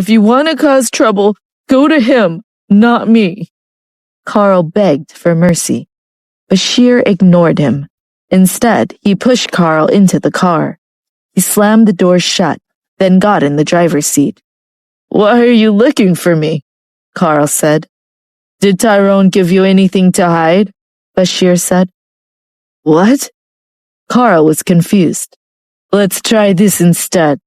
If you want to cause trouble, go to him, not me." Carl begged for mercy. Bashir ignored him. Instead, he pushed Carl into the car. He slammed the door shut, then got in the driver's seat. "Why are you looking for me?" Carl said. "Did Tyrone give you anything to hide?" Bashir said. "What?" Carl was confused. "Let's try this instead,"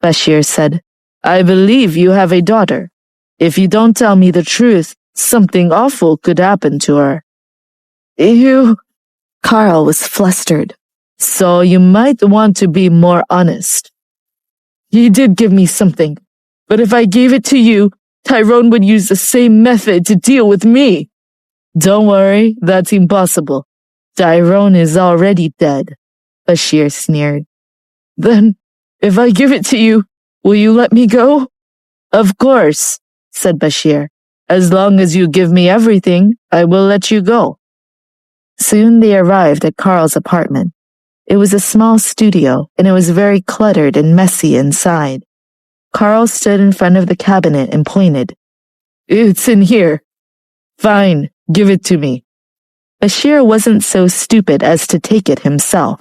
Bashir said. "I believe you have a daughter. If you don't tell me the truth, something awful could happen to her." "You..." Carl was flustered. "So you might want to be more honest." "He did give me something, but if I gave it to you, Tyrone would use the same method to deal with me." "Don't worry, that's impossible. Tyrone is already dead," Bashir sneered. "Then, if I give it to you, will you let me go?" "Of course," said Bashir. "As long as you give me everything, I will let you go." Soon they arrived at Carl's apartment. It was a small studio, and it was very cluttered and messy inside. Carl stood in front of the cabinet and pointed. "It's in here." "Fine, give it to me." Bashir wasn't so stupid as to take it himself.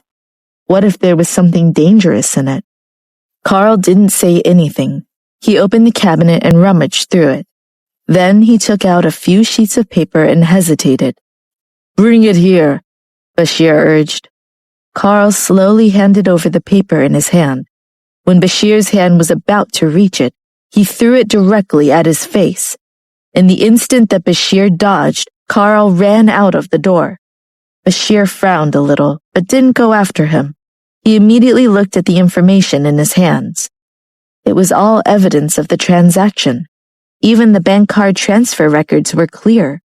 What if there was something dangerous in it? Carl didn't say anything. He opened the cabinet and rummaged through it. Then he took out a few sheets of paper and hesitated. "Bring it here," Bashir urged. Carl slowly handed over the paper in his hand. When Bashir's hand was about to reach it, he threw it directly at his face. In the instant that Bashir dodged, Carl ran out of the door. Bashir frowned a little, but didn't go after him. He immediately looked at the information in his hands. It was all evidence of the transaction. Even the bank card transfer records were clear.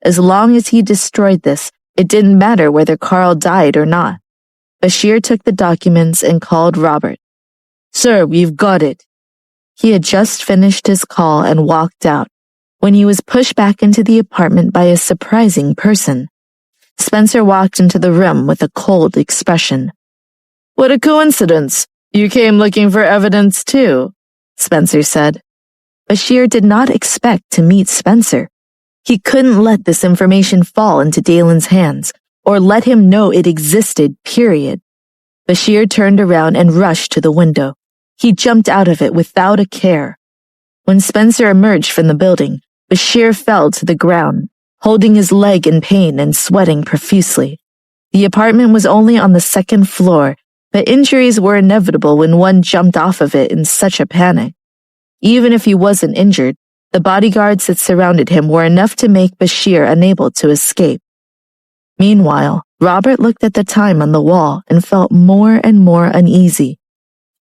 As long as he destroyed this, it didn't matter whether Carl died or not. Bashir took the documents and called Robert. "Sir, we've got it." He had just finished his call and walked out when he was pushed back into the apartment by a surprising person. Spencer walked into the room with a cold expression. "What a coincidence. You came looking for evidence too," Spencer said. Bashir did not expect to meet Spencer. He couldn't let this information fall into Dalen's hands, or let him know it existed, period. Bashir turned around and rushed to the window. He jumped out of it without a care. When Spencer emerged from the building, Bashir fell to the ground, holding his leg in pain and sweating profusely. The apartment was only on the second floor, but injuries were inevitable when one jumped off of it in such a panic. Even if he wasn't injured, the bodyguards that surrounded him were enough to make Bashir unable to escape. Meanwhile, Robert looked at the time on the wall and felt more and more uneasy.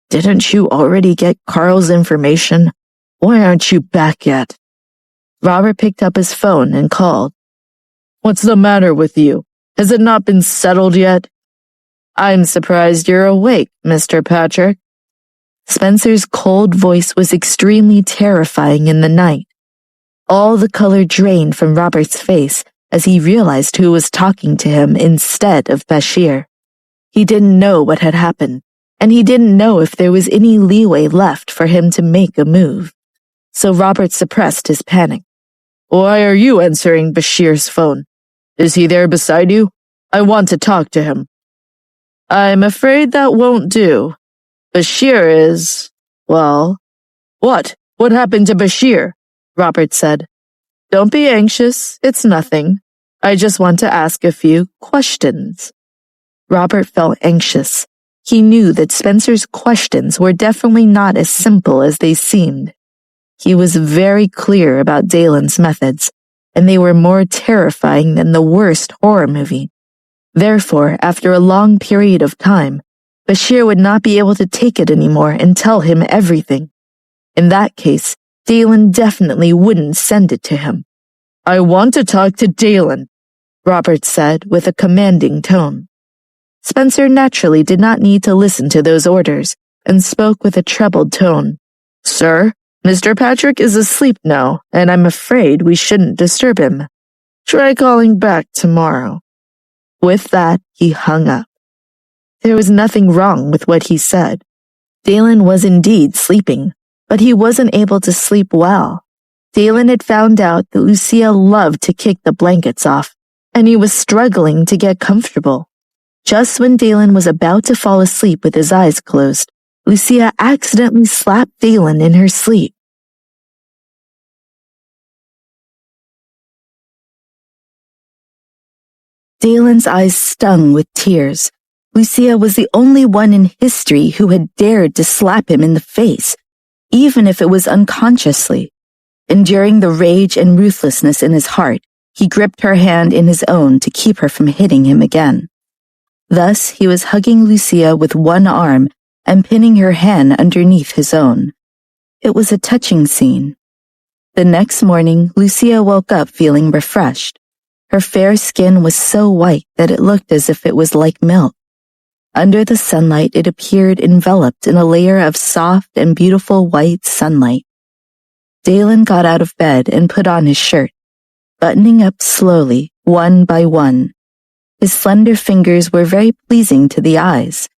"Didn't you already get Carl's information? Why aren't you back yet?" Robert picked up his phone and called. "What's the matter with you? Has it not been settled yet?" I'm surprised you're awake, Mr. Patrick. Spencer's cold voice was extremely terrifying in the night. All the color drained from Robert's face as he realized who was talking to him instead of Bashir. He didn't know what had happened, and he didn't know if there was any leeway left for him to make a move. So Robert suppressed his panic. Why are you answering Bashir's phone? Is he there beside you? I want to talk to him. I'm afraid that won't do. Bashir is, well... What? What happened to Bashir? Robert said. Don't be anxious. It's nothing. I just want to ask a few questions. Robert felt anxious. He knew that Spencer's questions were definitely not as simple as they seemed. He was very clear about Dalen's methods, and they were more terrifying than the worst horror movie. Therefore, after a long period of time, Bashir would not be able to take it anymore and tell him everything. In that case, Dalen definitely wouldn't send it to him. I want to talk to Dalen, Robert said with a commanding tone. Spencer naturally did not need to listen to those orders and spoke with a troubled tone. Sir, Mr. Patrick is asleep now, and I'm afraid we shouldn't disturb him. Try calling back tomorrow. With that, he hung up. There was nothing wrong with what he said. Dalen was indeed sleeping, but he wasn't able to sleep well. Dalen had found out that Lucia loved to kick the blankets off, and he was struggling to get comfortable. Just when Dalen was about to fall asleep with his eyes closed, Lucia accidentally slapped Dalen in her sleep. Dalen's eyes stung with tears. Lucia was the only one in history who had dared to slap him in the face, even if it was unconsciously. Enduring the rage and ruthlessness in his heart, he gripped her hand in his own to keep her from hitting him again. Thus, he was hugging Lucia with one arm and pinning her hand underneath his own. It was a touching scene. The next morning, Lucia woke up feeling refreshed. Her fair skin was so white that it looked as if it was like milk. Under the sunlight, it appeared enveloped in a layer of soft and beautiful white sunlight. Dalen got out of bed and put on his shirt, buttoning up slowly, one by one. His slender fingers were very pleasing to the eyes.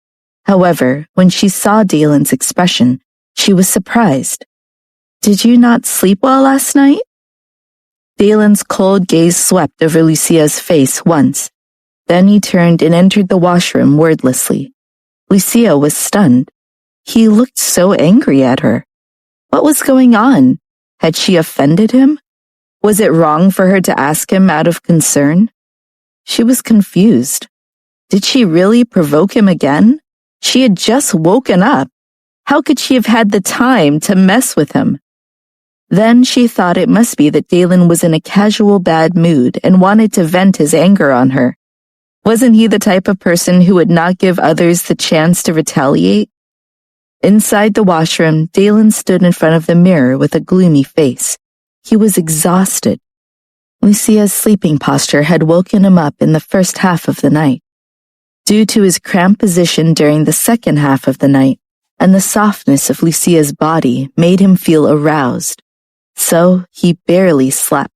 However, when she saw Dalen's expression, she was surprised. Did you not sleep well last night? Dalen's cold gaze swept over Lucia's face once. Then he turned and entered the washroom wordlessly. Lucia was stunned. He looked so angry at her. What was going on? Had she offended him? Was it wrong for her to ask him out of concern? She was confused. Did she really provoke him again? She had just woken up. How could she have had the time to mess with him? Then she thought it must be that Dalen was in a casual bad mood and wanted to vent his anger on her. Wasn't he the type of person who would not give others the chance to retaliate? Inside the washroom, Dalen stood in front of the mirror with a gloomy face. He was exhausted. Lucia's sleeping posture had woken him up in the first half of the night. Due to his cramped position during the second half of the night, and the softness of Lucia's body made him feel aroused. So he barely slept.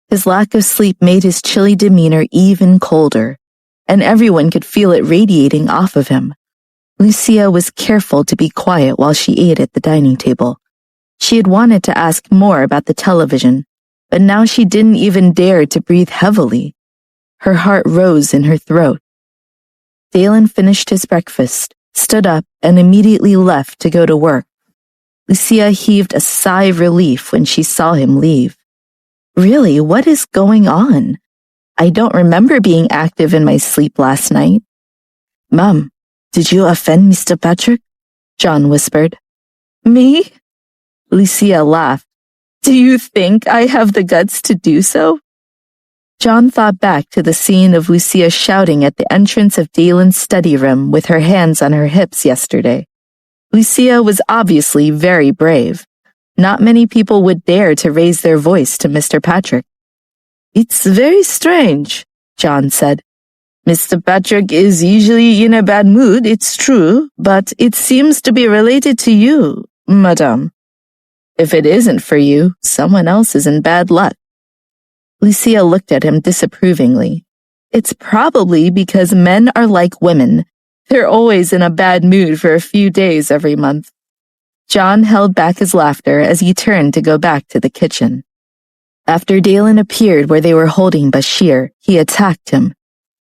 His lack of sleep made his chilly demeanor even colder, and everyone could feel it radiating off of him. Lucia was careful to be quiet while she ate at the dining table. She had wanted to ask more about the television, but now she didn't even dare to breathe heavily. Her heart rose in her throat. Dalen finished his breakfast, stood up, and immediately left to go to work. Lucia heaved a sigh of relief when she saw him leave. Really, what is going on? I don't remember being active in my sleep last night. Mom, did you offend Mr. Patrick? John whispered. Me? Lucia laughed. Do you think I have the guts to do so? John thought back to the scene of Lucia shouting at the entrance of Dalen's study room with her hands on her hips yesterday. Lucia was obviously very brave. Not many people would dare to raise their voice to Mr. Patrick. It's very strange, John said. Mr. Patrick is usually in a bad mood, it's true, but it seems to be related to you, madame. If it isn't for you, someone else is in bad luck. Lucia looked at him disapprovingly. It's probably because men are like women. They're always in a bad mood for a few days every month. John held back his laughter as he turned to go back to the kitchen. After Dalen appeared where they were holding Bashir, he attacked him,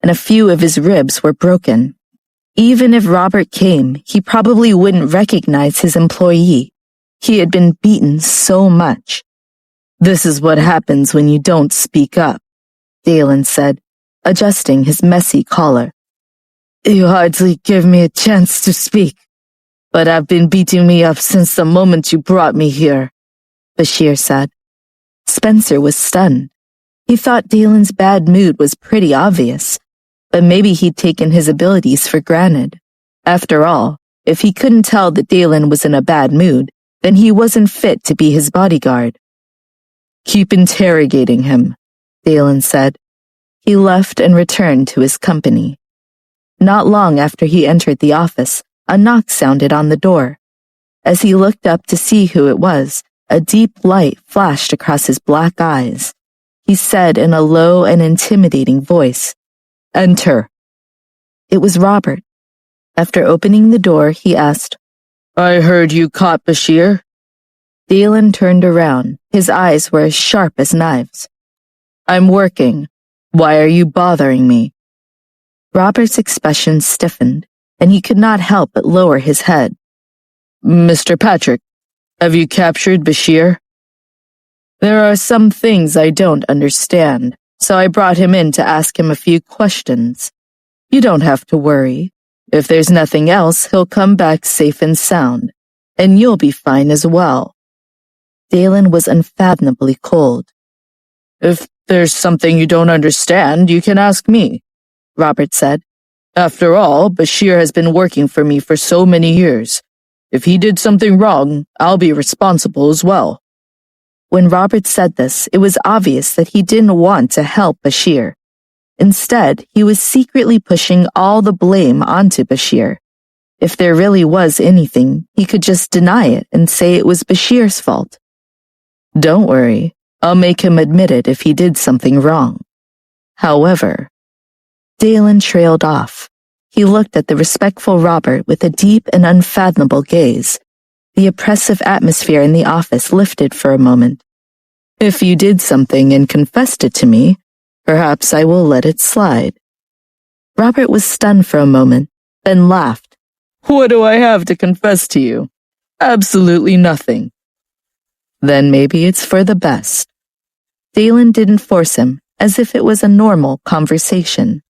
and a few of his ribs were broken. Even if Robert came, he probably wouldn't recognize his employee. He had been beaten so much. This is what happens when you don't speak up, Dalen said, adjusting his messy collar. You hardly give me a chance to speak, but I've been beating me up since the moment you brought me here, Bashir said. Spencer was stunned. He thought Dalen's bad mood was pretty obvious, but maybe he'd taken his abilities for granted. After all, if he couldn't tell that Dalen was in a bad mood, then he wasn't fit to be his bodyguard. Keep interrogating him, Dalen said. He left and returned to his company. Not long after he entered the office, a knock sounded on the door. As he looked up to see who it was, a deep light flashed across his black eyes. He said in a low and intimidating voice, "Enter." It was Robert. After opening the door, he asked, "I heard you caught Bashir?" Dalen turned around. His eyes were as sharp as knives. "I'm working. Why are you bothering me?" Robert's expression stiffened, and he could not help but lower his head. "Mr. Patrick, have you captured Bashir?" "There are some things I don't understand, so I brought him in to ask him a few questions. You don't have to worry. If there's nothing else, he'll come back safe and sound, and you'll be fine as well." Dalen was unfathomably cold. "If there's something you don't understand, you can ask me," Robert said. "After all, Bashir has been working for me for so many years. If he did something wrong, I'll be responsible as well." When Robert said this, it was obvious that he didn't want to help Bashir. Instead, he was secretly pushing all the blame onto Bashir. If there really was anything, he could just deny it and say it was Bashir's fault. "Don't worry, I'll make him admit it if he did something wrong." However, Dalen trailed off. He looked at the respectful Robert with a deep and unfathomable gaze. The oppressive atmosphere in the office lifted for a moment. "If you did something and confessed it to me, perhaps I will let it slide." Robert was stunned for a moment, then laughed. "What do I have to confess to you? Absolutely nothing." "Then maybe it's for the best." Dalen didn't force him, as if it was a normal conversation.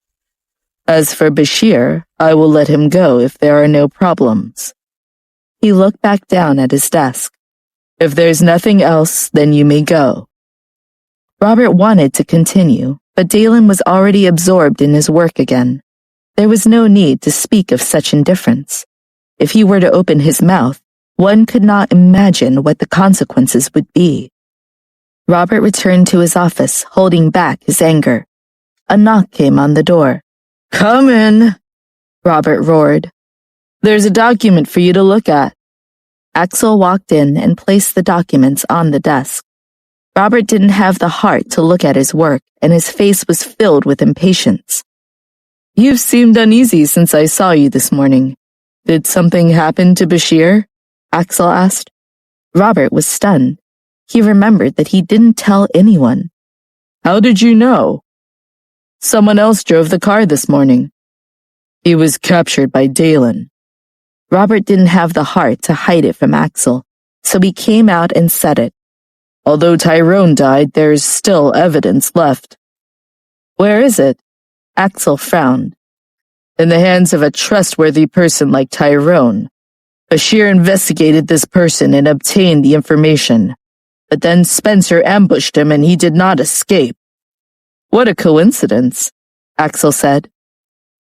"As for Bashir, I will let him go if there are no problems." He looked back down at his desk. "If there's nothing else, then you may go." Robert wanted to continue, but Dalen was already absorbed in his work again. There was no need to speak of such indifference. If he were to open his mouth, one could not imagine what the consequences would be. Robert returned to his office, holding back his anger. A knock came on the door. "Come in," Robert roared. "There's a document for you to look at." Axel walked in and placed the documents on the desk. Robert didn't have the heart to look at his work, and his face was filled with impatience. "You've seemed uneasy since I saw you this morning. Did something happen to Bashir?" Axel asked. Robert was stunned. He remembered that he didn't tell anyone. "How did you know?" "Someone else drove the car this morning." "He was captured by Dalen." Robert didn't have the heart to hide it from Axel, so he came out and said it. "Although Tyrone died, there's still evidence left." "Where is it?" Axel frowned. "In the hands of a trustworthy person like Tyrone. Bashir investigated this person and obtained the information. But then Spencer ambushed him and he did not escape." "What a coincidence," Axel said.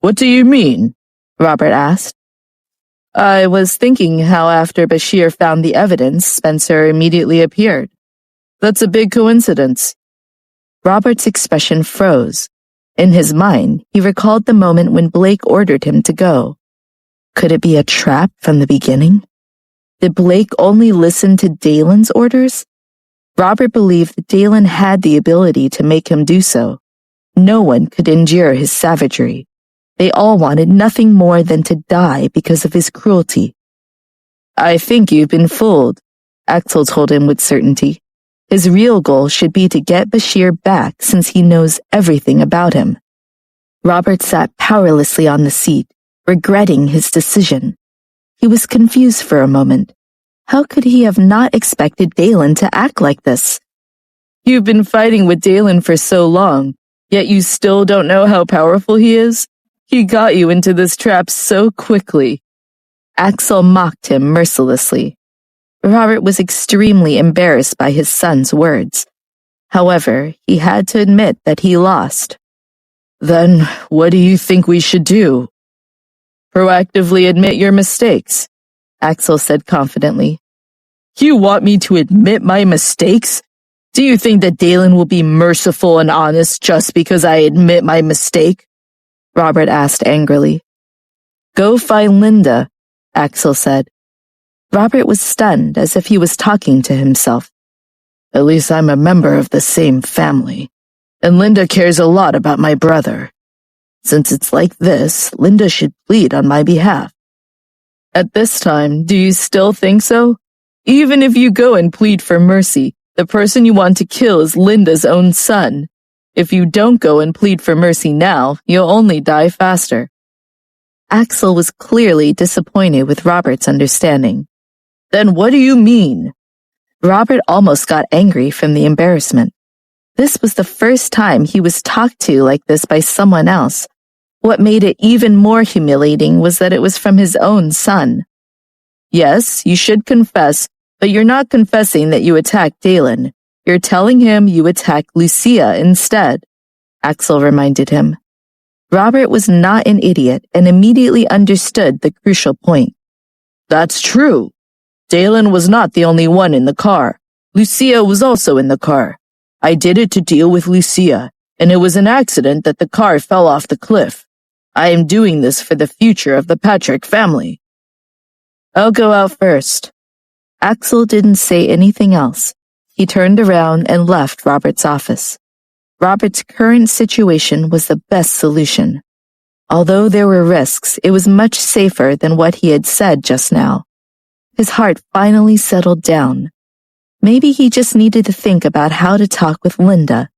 "What do you mean?" Robert asked. "I was thinking how after Bashir found the evidence, Spencer immediately appeared. That's a big coincidence." Robert's expression froze. In his mind, he recalled the moment when Blake ordered him to go. Could it be a trap from the beginning? Did Blake only listen to Dalen's orders? Robert believed that Dalen had the ability to make him do so. No one could endure his savagery. They all wanted nothing more than to die because of his cruelty. I think you've been fooled, Axel told him with certainty. His real goal should be to get Bashir back since he knows everything about him. Robert sat powerlessly on the seat, regretting his decision. He was confused for a moment. How could he have not expected Dalen to act like this? You've been fighting with Dalen for so long, yet you still don't know how powerful he is? He got you into this trap so quickly. Axel mocked him mercilessly. Robert was extremely embarrassed by his son's words. However, he had to admit that he lost. Then, what do you think we should do? Proactively admit your mistakes, Axel said confidently. You want me to admit my mistakes? Do you think that Dalen will be merciful and honest just because I admit my mistake? Robert asked angrily. Go find Linda, Axel said. Robert was stunned, as if he was talking to himself. At least I'm a member of the same family, and Linda cares a lot about my brother. Since it's like this, Linda should plead on my behalf. At this time, do you still think so? Even if you go and plead for mercy, the person you want to kill is Linda's own son. If you don't go and plead for mercy now, you'll only die faster. Axel was clearly disappointed with Robert's understanding. Then what do you mean? Robert almost got angry from the embarrassment. This was the first time he was talked to like this by someone else. What made it even more humiliating was that it was from his own son. Yes, you should confess, but you're not confessing that you attacked Dalen. You're telling him you attacked Lucia instead, Axel reminded him. Robert was not an idiot and immediately understood the crucial point. That's true. Dalen was not the only one in the car. Lucia was also in the car. I did it to deal with Lucia, and it was an accident that the car fell off the cliff. I am doing this for the future of the Patrick family. I'll go out first. Axel didn't say anything else. He turned around and left Robert's office. Robert's current situation was the best solution. Although there were risks, it was much safer than what he had said just now. His heart finally settled down. Maybe he just needed to think about how to talk with Linda.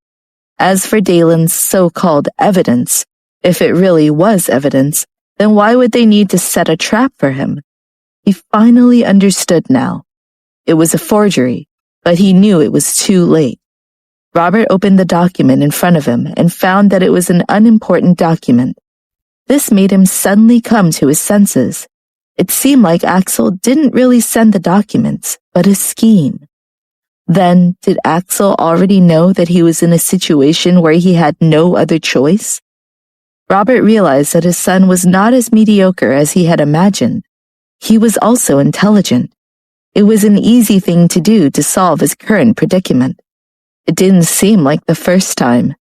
As for Dalen's so-called evidence, if it really was evidence, then why would they need to set a trap for him? He finally understood now. It was a forgery, but he knew it was too late. Robert opened the document in front of him and found that it was an unimportant document. This made him suddenly come to his senses. It seemed like Axel didn't really send the documents, but a scheme. Then, did Axel already know that he was in a situation where he had no other choice? Robert realized that his son was not as mediocre as he had imagined. He was also intelligent. It was an easy thing to do to solve his current predicament. It didn't seem like the first time.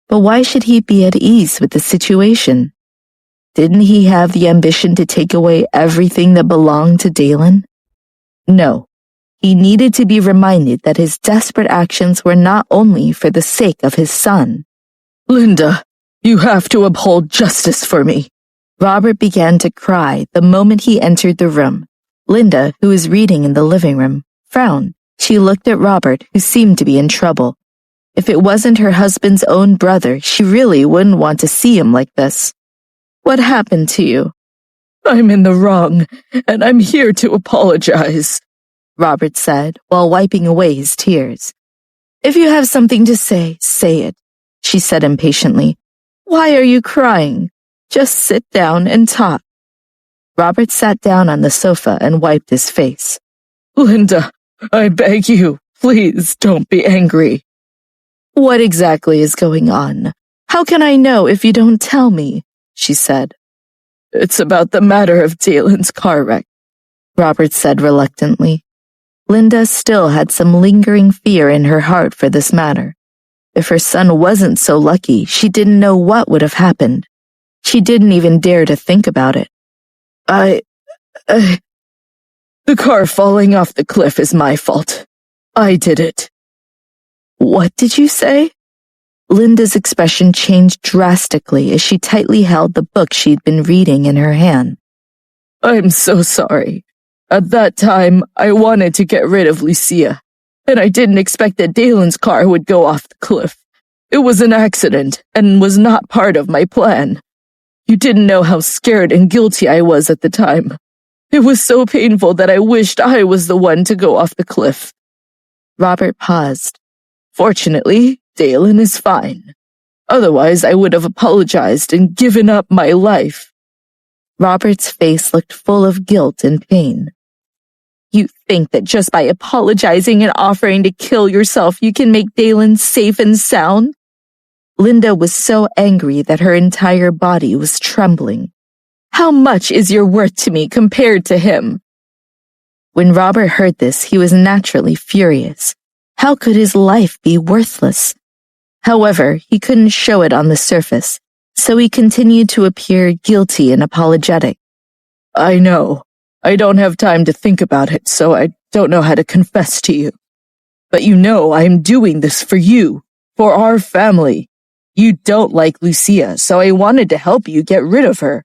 But why should he be at ease with the situation? Didn't he have the ambition to take away everything that belonged to Dalen? No. He needed to be reminded that his desperate actions were not only for the sake of his son. Linda, you have to uphold justice for me. Robert began to cry the moment he entered the room. Linda, who was reading in the living room, frowned. She looked at Robert, who seemed to be in trouble. If it wasn't her husband's own brother, she really wouldn't want to see him like this. What happened to you? I'm in the wrong, and I'm here to apologize, Robert said, while wiping away his tears. If you have something to say it, she said impatiently. Why are you crying? Just sit down and talk. Robert sat down on the sofa and wiped his face. Linda, I beg you, please don't be angry. What exactly is going on? How can I know if you don't tell me? She said. It's about the matter of Dalen's car wreck, Robert said reluctantly. Linda still had some lingering fear in her heart for this matter. If her son wasn't so lucky, she didn't know what would have happened. She didn't even dare to think about it. The car falling off the cliff is my fault. I did it. What did you say? Linda's expression changed drastically as she tightly held the book she'd been reading in her hand. I'm so sorry. At that time, I wanted to get rid of Lucia, and I didn't expect that Dalen's car would go off the cliff. It was an accident and was not part of my plan. You didn't know how scared and guilty I was at the time. It was so painful that I wished I was the one to go off the cliff. Robert paused. Fortunately, Dalen is fine. Otherwise, I would have apologized and given up my life. Robert's face looked full of guilt and pain. You think that just by apologizing and offering to kill yourself, you can make Dalen safe and sound? Linda was so angry that her entire body was trembling. How much is your worth to me compared to him? When Robert heard this, he was naturally furious. How could his life be worthless? However, he couldn't show it on the surface, so he continued to appear guilty and apologetic. I know. I don't have time to think about it, so I don't know how to confess to you. But you know I'm doing this for you, for our family. You don't like Lucia, so I wanted to help you get rid of her.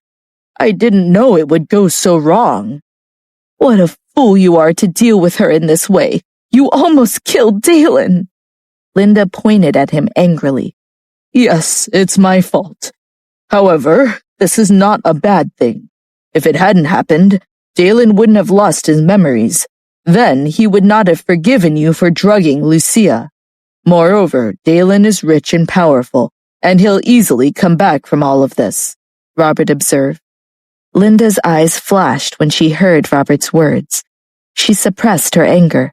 I didn't know it would go so wrong. What a fool you are to deal with her in this way. You almost killed Dalen. Linda pointed at him angrily. Yes, it's my fault. However, this is not a bad thing. If it hadn't happened, Dalen wouldn't have lost his memories. Then he would not have forgiven you for drugging Lucia. Moreover, Dalen is rich and powerful, and he'll easily come back from all of this, Robert observed. Linda's eyes flashed when she heard Robert's words. She suppressed her anger.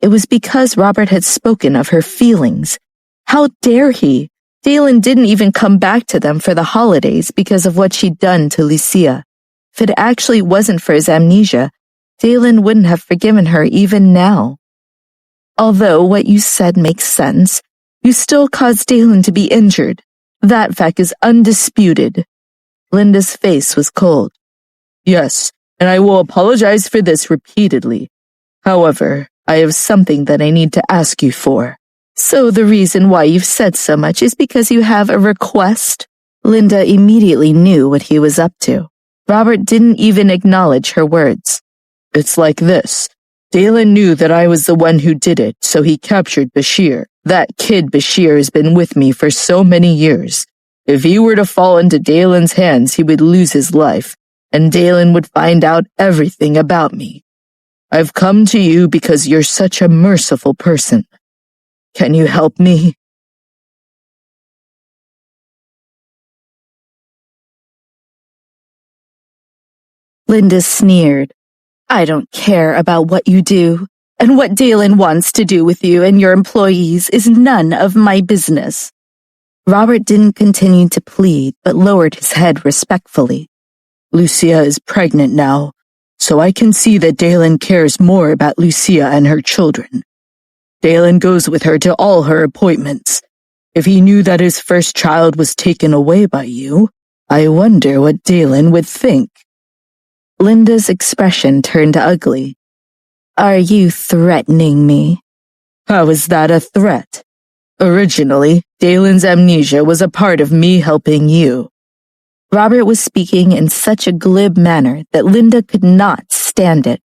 It was because Robert had spoken of her feelings. How dare he? Dalen didn't even come back to them for the holidays because of what she'd done to Lucia. If it actually wasn't for his amnesia, Dalen wouldn't have forgiven her even now. Although what you said makes sense, you still caused Dalen to be injured. That fact is undisputed. Linda's face was cold. Yes, and I will apologize for this repeatedly. However, I have something that I need to ask you for. So the reason why you've said so much is because you have a request? Linda immediately knew what he was up to. Robert didn't even acknowledge her words. It's like this. Dalen knew that I was the one who did it, so he captured Bashir. That kid Bashir has been with me for so many years. If he were to fall into Dalen's hands, he would lose his life, and Dalen would find out everything about me. I've come to you because you're such a merciful person. Can you help me? Linda sneered. I don't care about what you do, and what Dalen wants to do with you and your employees is none of my business. Robert didn't continue to plead, but lowered his head respectfully. Lucia is pregnant now, so I can see that Dalen cares more about Lucia and her children. Dalen goes with her to all her appointments. If he knew that his first child was taken away by you, I wonder what Dalen would think. Linda's expression turned ugly. Are you threatening me? How is that a threat? Originally, Dalen's amnesia was a part of me helping you. Robert was speaking in such a glib manner that Linda could not stand it.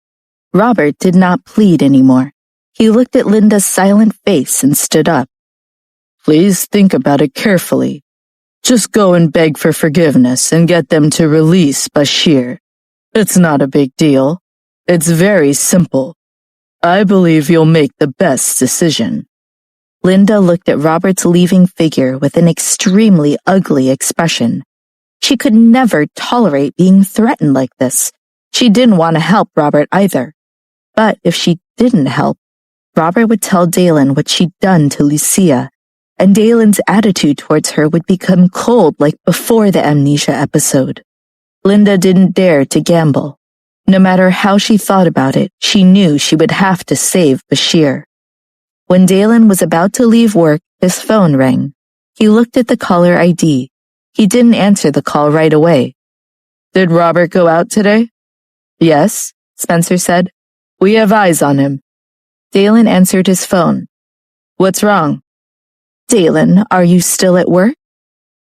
Robert did not plead anymore. He looked at Linda's silent face and stood up. Please think about it carefully. Just go and beg for forgiveness and get them to release Bashir. It's not a big deal. It's very simple. I believe you'll make the best decision. Linda looked at Robert's leaving figure with an extremely ugly expression. She could never tolerate being threatened like this. She didn't want to help Robert either. But if she didn't help, Robert would tell Dalen what she'd done to Lucia, and Dalen's attitude towards her would become cold like before the amnesia episode. Linda didn't dare to gamble. No matter how she thought about it, she knew she would have to save Bashir. When Dalen was about to leave work, His phone rang. He looked at the caller ID. He didn't answer the call right away. "Did Robert go out today?" "Yes," Spencer said. "We have eyes on him." Dalen answered his phone. "What's wrong?" "Dalen, are you still at work?"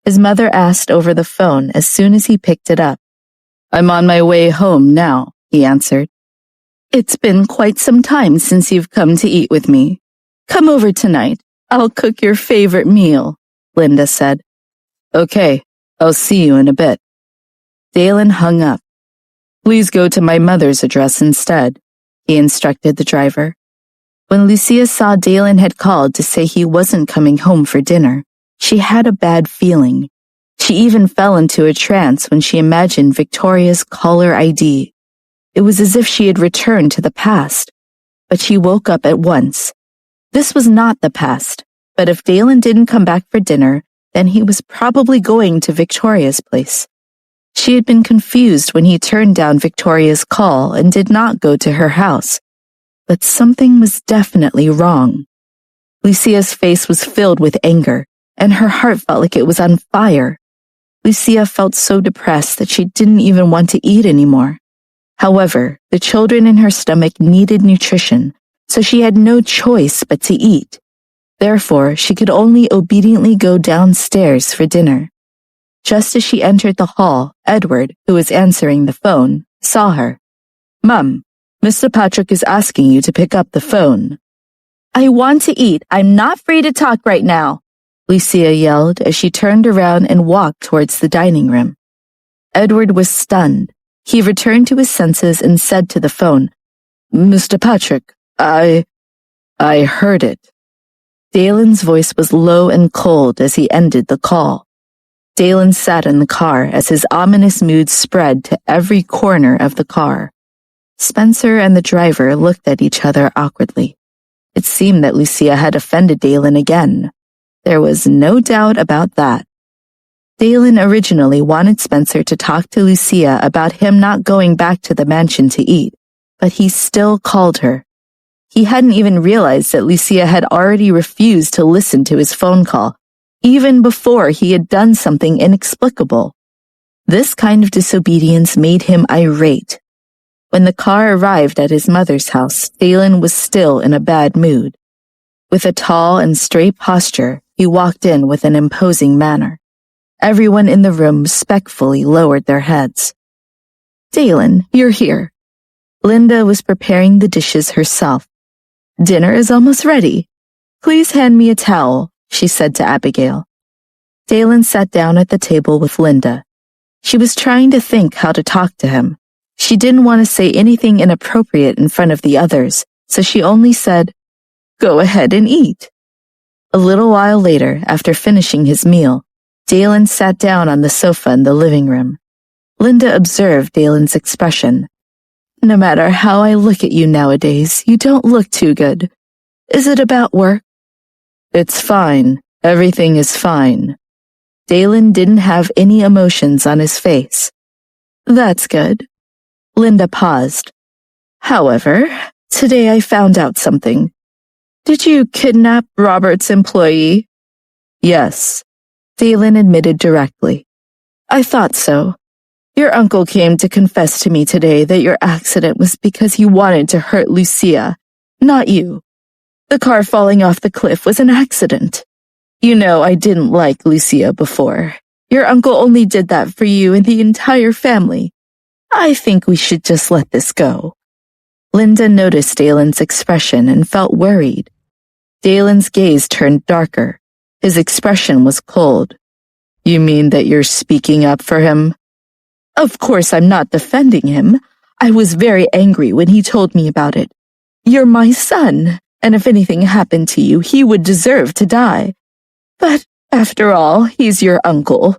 His mother asked over the phone as soon as he picked it up. "I'm on my way home now," he answered. "It's been quite some time since you've come to eat with me. Come over tonight. I'll cook your favorite meal," Linda said. "Okay, I'll see you in a bit." Dalen hung up. "Please go to my mother's address instead," he instructed the driver. When Lucia saw Dalen had called to say he wasn't coming home for dinner, she had a bad feeling. She even fell into a trance when she imagined Victoria's caller ID. It was as if she had returned to the past, but she woke up at once. This was not the past, but if Dalen didn't come back for dinner, then he was probably going to Victoria's place. She had been confused when he turned down Victoria's call and did not go to her house. But something was definitely wrong. Lucia's face was filled with anger, and her heart felt like it was on fire. Lucia felt so depressed that she didn't even want to eat anymore. However, the children in her stomach needed nutrition, so she had no choice but to eat. Therefore, she could only obediently go downstairs for dinner. Just as she entered the hall, Edward, who was answering the phone, saw her. "Mum, Mr. Patrick is asking you to pick up the phone." "I want to eat. I'm not free to talk right now," Lucia yelled as she turned around and walked towards the dining room. Edward was stunned. He returned to his senses and said to the phone, "Mr. Patrick, I heard it." Dalen's voice was low and cold as he ended the call. Dalen sat in the car as his ominous mood spread to every corner of the car. Spencer and the driver looked at each other awkwardly. It seemed that Lucia had offended Dalen again. There was no doubt about that. Dalen originally wanted Spencer to talk to Lucia about him not going back to the mansion to eat, but he still called her. He hadn't even realized that Lucia had already refused to listen to his phone call, even before he had done something inexplicable. This kind of disobedience made him irate. When the car arrived at his mother's house, Dalen was still in a bad mood. With a tall and straight posture, he walked in with an imposing manner. Everyone in the room respectfully lowered their heads. "Dalen, you're here." Linda was preparing the dishes herself. "Dinner is almost ready. Please hand me a towel," she said to Abigail. Dalen sat down at the table with Linda. She was trying to think how to talk to him. She didn't want to say anything inappropriate in front of the others, so she only said, "Go ahead and eat." A little while later, after finishing his meal, Dalen sat down on the sofa in the living room. Linda observed Dalen's expression. "No matter how I look at you nowadays, you don't look too good. Is it about work?" "It's fine. Everything is fine." Dalen didn't have any emotions on his face. "That's good." Linda paused. "However, today I found out something. Did you kidnap Robert's employee?" "Yes," Dalen admitted directly. "I thought so. Your uncle came to confess to me today that your accident was because he wanted to hurt Lucia, not you. The car falling off the cliff was an accident. You know I didn't like Lucia before. Your uncle only did that for you and the entire family. I think we should just let this go." Linda noticed Dalen's expression and felt worried. Dalen's gaze turned darker. His expression was cold. "You mean that you're speaking up for him?" "Of course I'm not defending him. I was very angry when he told me about it. You're my son, and if anything happened to you, he would deserve to die. But after all, he's your uncle,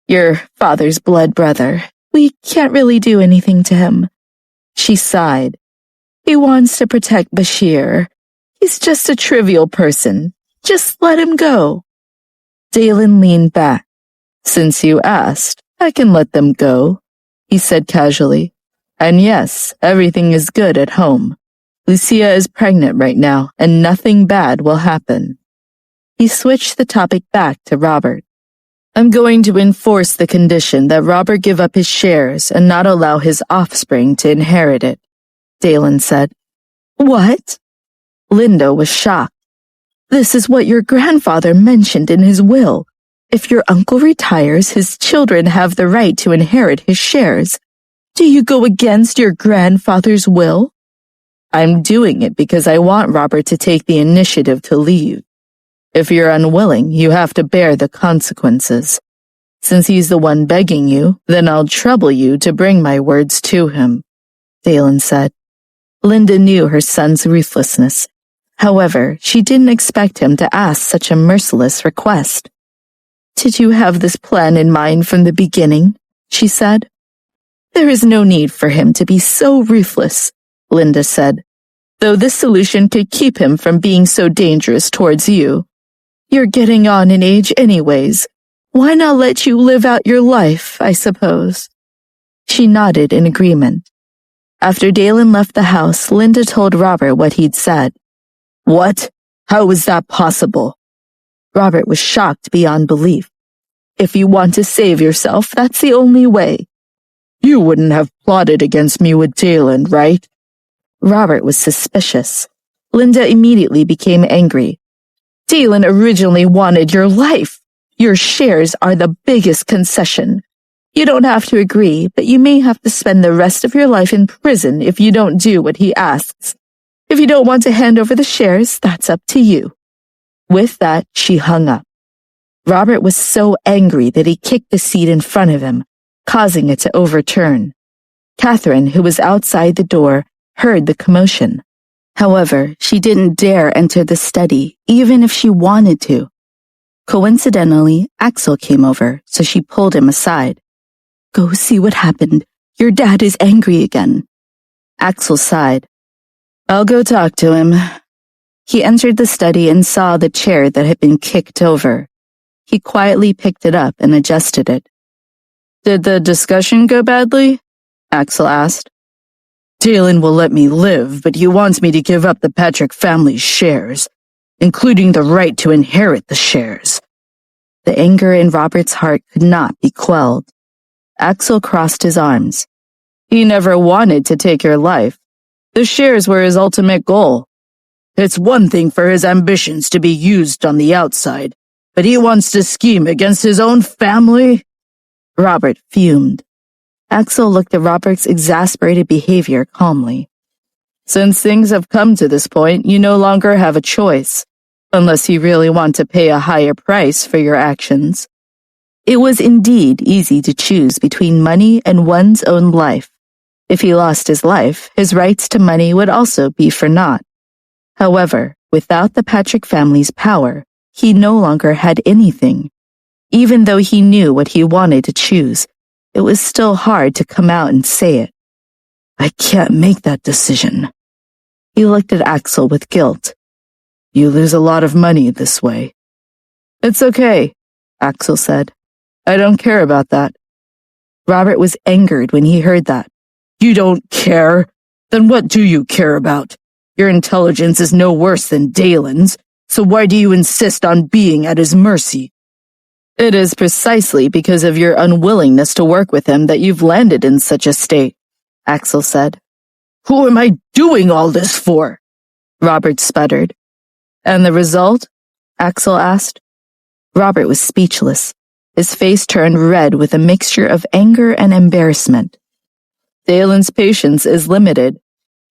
your father's blood brother. We can't really do anything to him." She sighed. "He wants to protect Bashir. He's just a trivial person. Just let him go." Dalen leaned back. "Since you asked, I can let them go," he said casually. "And yes, everything is good at home. Lucia is pregnant right now, and nothing bad will happen." He switched the topic back to Robert. I'm going to enforce the condition that Robert give up his shares and not allow his offspring to inherit it, Dalen said. What? Linda was shocked. This is what your grandfather mentioned in his will. If your uncle retires, his children have the right to inherit his shares. Do you go against your grandfather's will? I'm doing it because I want Robert to take the initiative to leave. If you're unwilling, you have to bear the consequences. Since he's the one begging you, then I'll trouble you to bring my words to him, Dalen said. Linda knew her son's ruthlessness. However, she didn't expect him to ask such a merciless request. Did you have this plan in mind from the beginning? She said. There is no need for him to be so ruthless, Linda said, though this solution could keep him from being so dangerous towards you. You're getting on in age anyways. Why not let you live out your life, I suppose? She nodded in agreement. After Dalen left the house, Linda told Robert what he'd said. What? How was that possible? Robert was shocked beyond belief. If you want to save yourself, that's the only way. You wouldn't have plotted against me with Dalen, right? Robert was suspicious. Linda immediately became angry. Dalen originally wanted your life. Your shares are the biggest concession. You don't have to agree, but you may have to spend the rest of your life in prison if you don't do what he asks. If you don't want to hand over the shares, that's up to you. With that, she hung up. Robert was so angry that he kicked the seat in front of him, causing it to overturn. Catherine, who was outside the door, heard the commotion. However, she didn't dare enter the study, even if she wanted to. Coincidentally, Axel came over, so she pulled him aside. Go see what happened. Your dad is angry again. Axel sighed. I'll go talk to him. He entered the study and saw the chair that had been kicked over. He quietly picked it up and adjusted it. Did the discussion go badly? Axel asked. Dalen will let me live, but he wants me to give up the Patrick family's shares, including the right to inherit the shares. The anger in Robert's heart could not be quelled. Axel crossed his arms. He never wanted to take your life. The shares were his ultimate goal. It's one thing for his ambitions to be used on the outside, but he wants to scheme against his own family? Robert fumed. Axel looked at Robert's exasperated behavior calmly. Since things have come to this point, you no longer have a choice, unless you really want to pay a higher price for your actions. It was indeed easy to choose between money and one's own life. If he lost his life, his rights to money would also be for naught. However, without the Patrick family's power, he no longer had anything. Even though he knew what he wanted to choose, it was still hard to come out and say it. I can't make that decision. He looked at Axel with guilt. You lose a lot of money this way. It's okay, Axel said. I don't care about that. Robert was angered when he heard that. You don't care? Then what do you care about? Your intelligence is no worse than Dalen's, so why do you insist on being at his mercy? It is precisely because of your unwillingness to work with him that you've landed in such a state, Axel said. Who am I doing all this for? Robert sputtered. And the result? Axel asked. Robert was speechless. His face turned red with a mixture of anger and embarrassment. Dalen's patience is limited.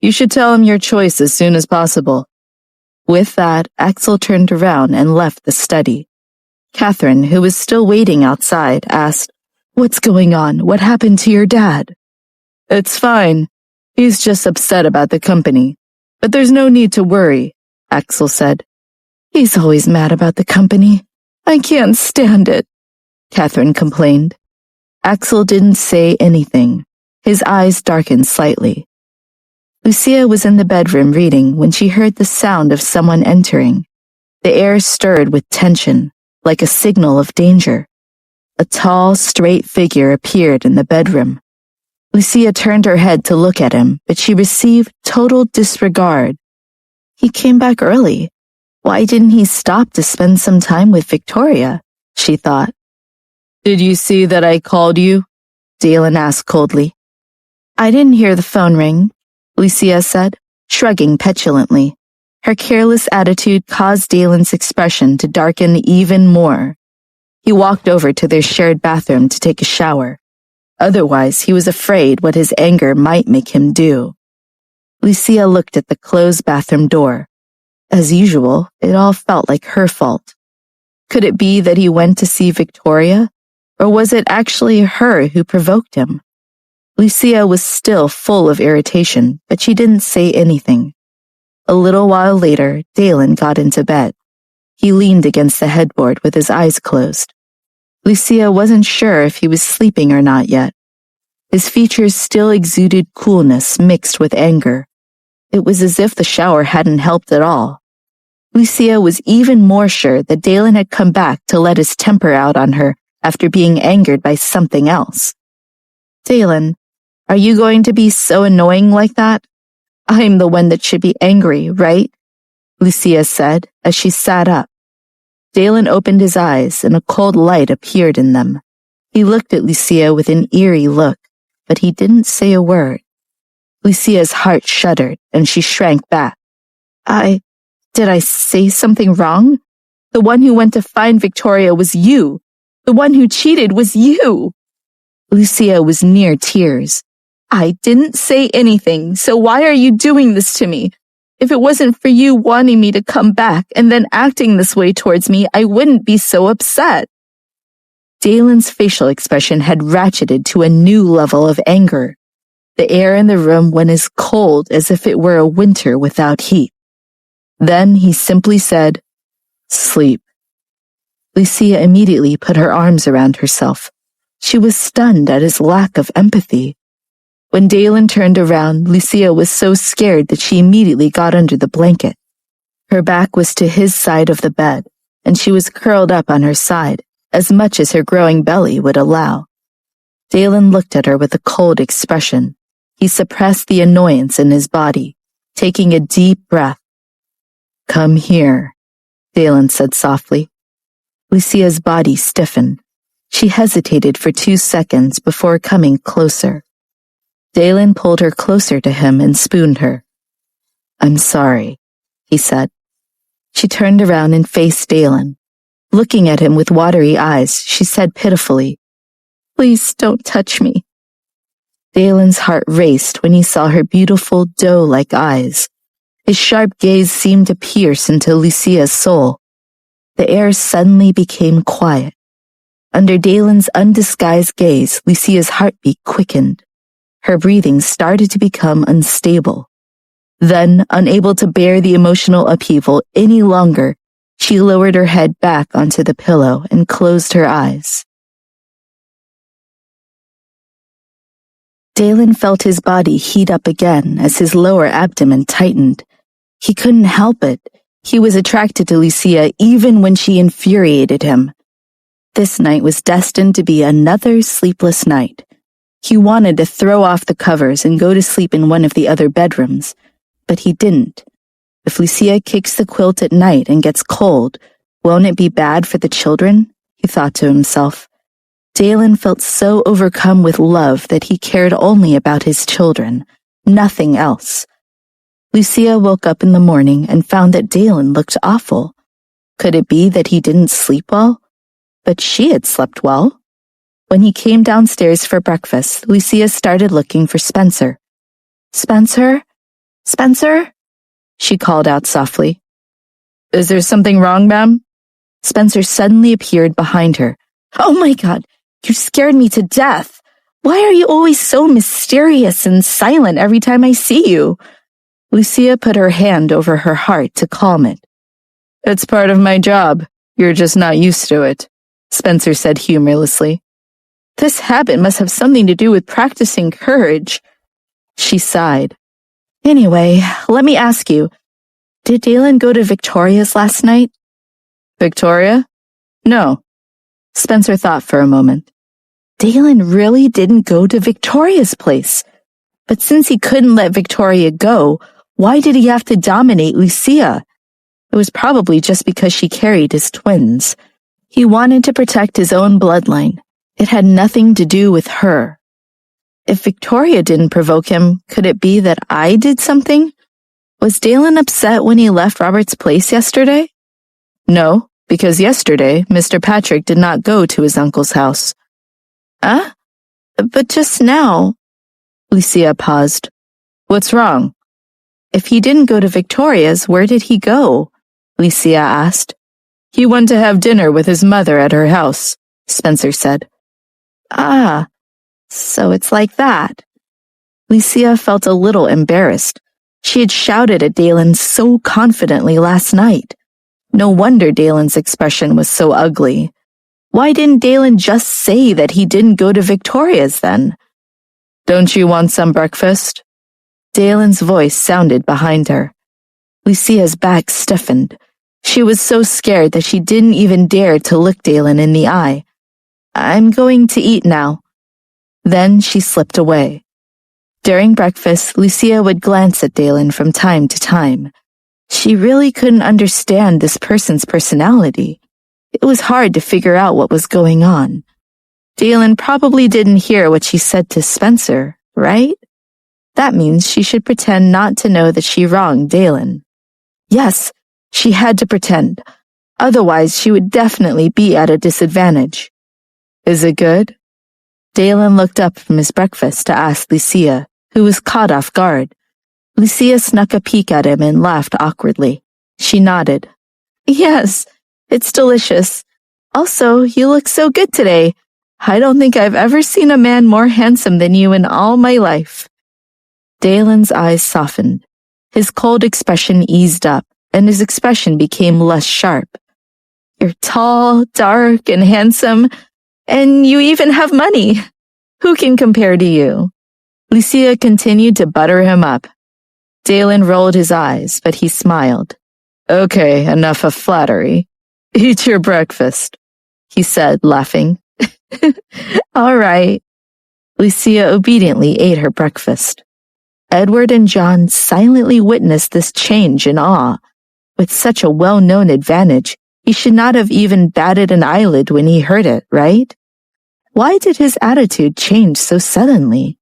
You should tell him your choice as soon as possible. With that, Axel turned around and left the study. Catherine, who was still waiting outside, asked, What's going on? What happened to your dad? It's fine. He's just upset about the company. But there's no need to worry, Axel said. He's always mad about the company. I can't stand it, Catherine complained. Axel didn't say anything. His eyes darkened slightly. Lucia was in the bedroom reading when she heard the sound of someone entering. The air stirred with tension, like a signal of danger. A tall, straight figure appeared in the bedroom. Lucia turned her head to look at him, but she received total disregard. He came back early. Why didn't he stop to spend some time with Victoria? She thought. Did you see that I called you? Dalen asked coldly. I didn't hear the phone ring, Lucia said, shrugging petulantly. Her careless attitude caused Dalen's expression to darken even more. He walked over to their shared bathroom to take a shower. Otherwise, he was afraid what his anger might make him do. Lucia looked at the closed bathroom door. As usual, it all felt like her fault. Could it be that he went to see Victoria? Or was it actually her who provoked him? Lucia was still full of irritation, but she didn't say anything. A little while later, Dalen got into bed. He leaned against the headboard with his eyes closed. Lucia wasn't sure if he was sleeping or not yet. His features still exuded coolness mixed with anger. It was as if the shower hadn't helped at all. Lucia was even more sure that Dalen had come back to let his temper out on her after being angered by something else. Dalen, are you going to be so annoying like that? I'm the one that should be angry, right? Lucia said as she sat up. Dalen opened his eyes and a cold light appeared in them. He looked at Lucia with an eerie look, but he didn't say a word. Lucia's heart shuddered and she shrank back. Did I say something wrong? The one who went to find Victoria was you. The one who cheated was you. Lucia was near tears. I didn't say anything, so why are you doing this to me? If it wasn't for you wanting me to come back and then acting this way towards me, I wouldn't be so upset. Dalen's facial expression had ratcheted to a new level of anger. The air in the room went as cold as if it were a winter without heat. Then he simply said, "Sleep." Lucia immediately put her arms around herself. She was stunned at his lack of empathy. When Dalen turned around, Lucia was so scared that she immediately got under the blanket. Her back was to his side of the bed, and she was curled up on her side, as much as her growing belly would allow. Dalen looked at her with a cold expression. He suppressed the annoyance in his body, taking a deep breath. "Come here," Dalen said softly. Lucia's body stiffened. She hesitated for 2 seconds before coming closer. Dalen pulled her closer to him and spooned her. "I'm sorry," he said. She turned around and faced Dalen. Looking at him with watery eyes, she said pitifully, "Please don't touch me." Dalen's heart raced when he saw her beautiful doe-like eyes. His sharp gaze seemed to pierce into Lucia's soul. The air suddenly became quiet. Under Dalen's undisguised gaze, Lucia's heartbeat quickened. Her breathing started to become unstable. Then, unable to bear the emotional upheaval any longer, she lowered her head back onto the pillow and closed her eyes. Dalen felt his body heat up again as his lower abdomen tightened. He couldn't help it. He was attracted to Lucia even when she infuriated him. This night was destined to be another sleepless night. He wanted to throw off the covers and go to sleep in one of the other bedrooms, but he didn't. If Lucia kicks the quilt at night and gets cold, won't it be bad for the children? He thought to himself. Dalen felt so overcome with love that he cared only about his children, nothing else. Lucia woke up in the morning and found that Dalen looked awful. Could it be that he didn't sleep well? But she had slept well. When he came downstairs for breakfast, Lucia started looking for Spencer. "Spencer? Spencer?" she called out softly. "Is there something wrong, ma'am?" Spencer suddenly appeared behind her. "Oh my God, you scared me to death. Why are you always so mysterious and silent every time I see you?" Lucia put her hand over her heart to calm it. "It's part of my job. You're just not used to it," Spencer said humorlessly. "This habit must have something to do with practicing courage." She sighed. "Anyway, let me ask you, did Dalen go to Victoria's last night?" "Victoria? No." Spencer thought for a moment. Dalen really didn't go to Victoria's place. But since he couldn't let Victoria go, why did he have to dominate Lucia? It was probably just because she carried his twins. He wanted to protect his own bloodline. It had nothing to do with her. If Victoria didn't provoke him, could it be that I did something? Was Dalen upset when he left Robert's place yesterday? No, because yesterday Mr. Patrick did not go to his uncle's house. Huh? But just now. Lucia paused. What's wrong? If he didn't go to Victoria's, where did he go? Lucia asked. He went to have dinner with his mother at her house, Spencer said. Ah, so it's like that. Lucia felt a little embarrassed. She had shouted at Dalen so confidently last night. No wonder Dalen's expression was so ugly. Why didn't Dalen just say that he didn't go to Victoria's then? Don't you want some breakfast? Dalen's voice sounded behind her. Lucia's back stiffened. She was so scared that she didn't even dare to look Dalen in the eye. I'm going to eat now. Then she slipped away. During breakfast, Lucia would glance at Dalen from time to time. She really couldn't understand this person's personality. It was hard to figure out what was going on. Dalen probably didn't hear what she said to Spencer, right? That means she should pretend not to know that she wronged Dalen. Yes, she had to pretend. Otherwise, she would definitely be at a disadvantage. Is it good? Dalen looked up from his breakfast to ask Lucia, who was caught off guard. Lucia snuck a peek at him and laughed awkwardly. She nodded. Yes, it's delicious. Also, you look so good today. I don't think I've ever seen a man more handsome than you in all my life. Dalen's eyes softened. His cold expression eased up, and his expression became less sharp. You're tall, dark, and handsome, and you even have money. Who can compare to you? Lucia continued to butter him up. Dalen rolled his eyes, but he smiled. Okay, enough of flattery. Eat your breakfast, he said, laughing. All right. Lucia obediently ate her breakfast. Edward and John silently witnessed this change in awe. With such a well-known advantage, he should not have even batted an eyelid when he heard it, right? Why did his attitude change so suddenly?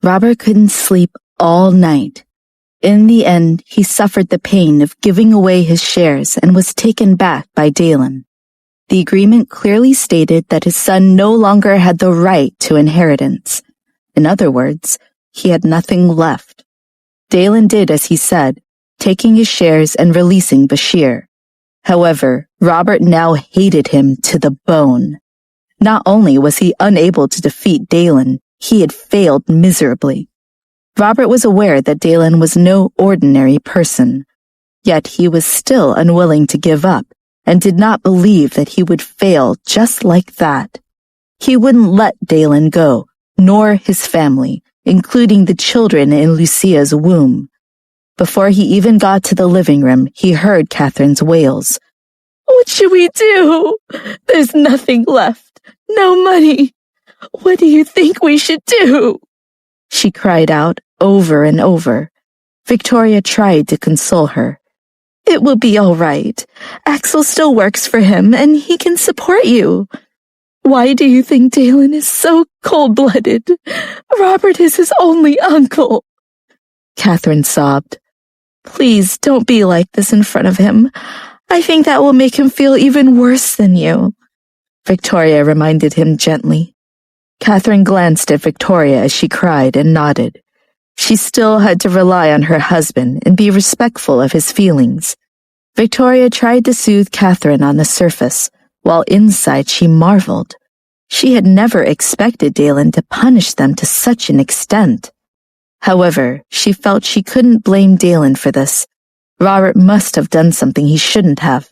Robert couldn't sleep all night. In the end, he suffered the pain of giving away his shares and was taken back by Dalen. The agreement clearly stated that his son no longer had the right to inheritance. In other words, he had nothing left. Dalen did as he said, taking his shares and releasing Bashir. However, Robert now hated him to the bone. Not only was he unable to defeat Dalen, he had failed miserably. Robert was aware that Dalen was no ordinary person, yet he was still unwilling to give up and did not believe that he would fail just like that. He wouldn't let Dalen go, nor his family, including the children in Lucia's womb. Before he even got to the living room, he heard Catherine's wails. What should we do? There's nothing left. No money. What do you think we should do? She cried out over and over. Victoria tried to console her. It will be all right. Axel still works for him, and he can support you. Why do you think Dalen is so cold-blooded? Robert is his only uncle. Catherine sobbed. Please don't be like this in front of him. I think that will make him feel even worse than you. Victoria reminded him gently. Catherine glanced at Victoria as she cried and nodded. She still had to rely on her husband and be respectful of his feelings. Victoria tried to soothe Catherine on the surface, while inside she marveled. She had never expected Dalen to punish them to such an extent. However, she felt she couldn't blame Dalen for this. Robert must have done something he shouldn't have.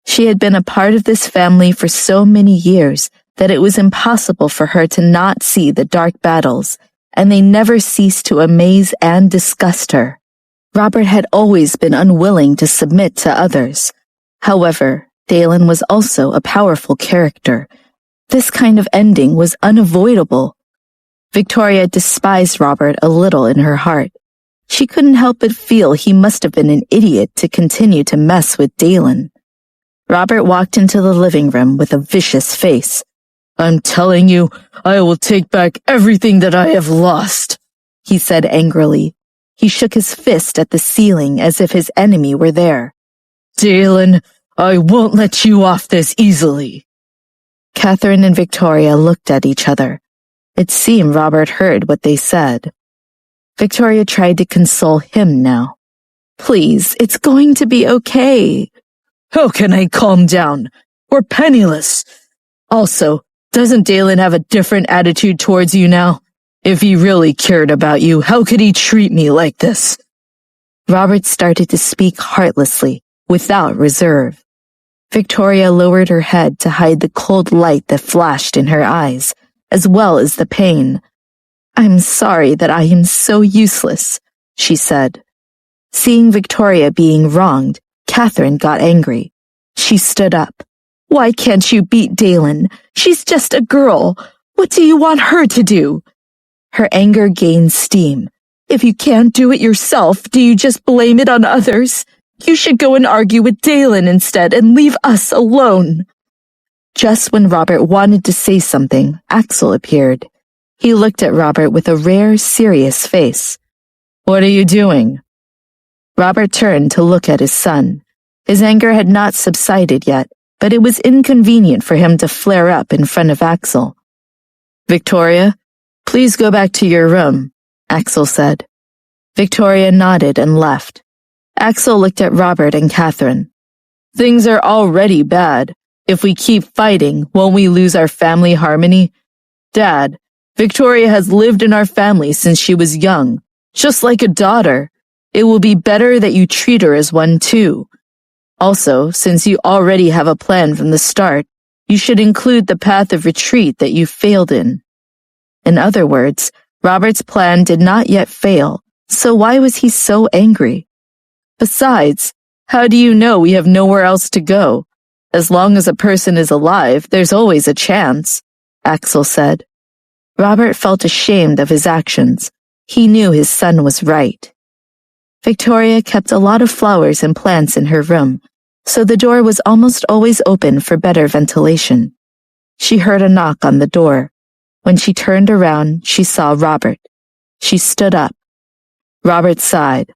She had been a part of this family for so many years that it was impossible for her to not see the dark battles, and they never ceased to amaze and disgust her. Robert had always been unwilling to submit to others. However, Dalen was also a powerful character. This kind of ending was unavoidable. Victoria despised Robert a little in her heart. She couldn't help but feel he must have been an idiot to continue to mess with Dalen. Robert walked into the living room with a vicious face. "I'm telling you, I will take back everything that I have lost," he said angrily. He shook his fist at the ceiling as if his enemy were there. "Dalen, I won't let you off this easily." Catherine and Victoria looked at each other. It seemed Robert heard what they said. Victoria tried to console him now. "Please, it's going to be okay." "How can I calm down? We're penniless. Also, doesn't Dalen have a different attitude towards you now? If he really cared about you, how could he treat me like this?" Robert started to speak heartlessly, without reserve. Victoria lowered her head to hide the cold light that flashed in her eyes, as well as the pain. "I'm sorry that I am so useless," she said. Seeing Victoria being wronged, Catherine got angry. She stood up. "Why can't you beat Dalen? She's just a girl. What do you want her to do?" Her anger gained steam. "If you can't do it yourself, do you just blame it on others? You should go and argue with Dalen instead and leave us alone." Just when Robert wanted to say something, Axel appeared. He looked at Robert with a rare, serious face. "What are you doing?" Robert turned to look at his son. His anger had not subsided yet, but it was inconvenient for him to flare up in front of Axel. "Victoria, please go back to your room," Axel said. Victoria nodded and left. Axel looked at Robert and Catherine. "Things are already bad. If we keep fighting, won't we lose our family harmony? Dad, Victoria has lived in our family since she was young, just like a daughter. It will be better that you treat her as one too. Also, since you already have a plan from the start, you should include the path of retreat that you failed in." In other words, Robert's plan did not yet fail, so why was he so angry? Besides, how do you know we have nowhere else to go? As long as a person is alive, there's always a chance, Axel said. Robert felt ashamed of his actions. He knew his son was right. Victoria kept a lot of flowers and plants in her room, so the door was almost always open for better ventilation. She heard a knock on the door. When she turned around, she saw Robert. She stood up. Robert sighed.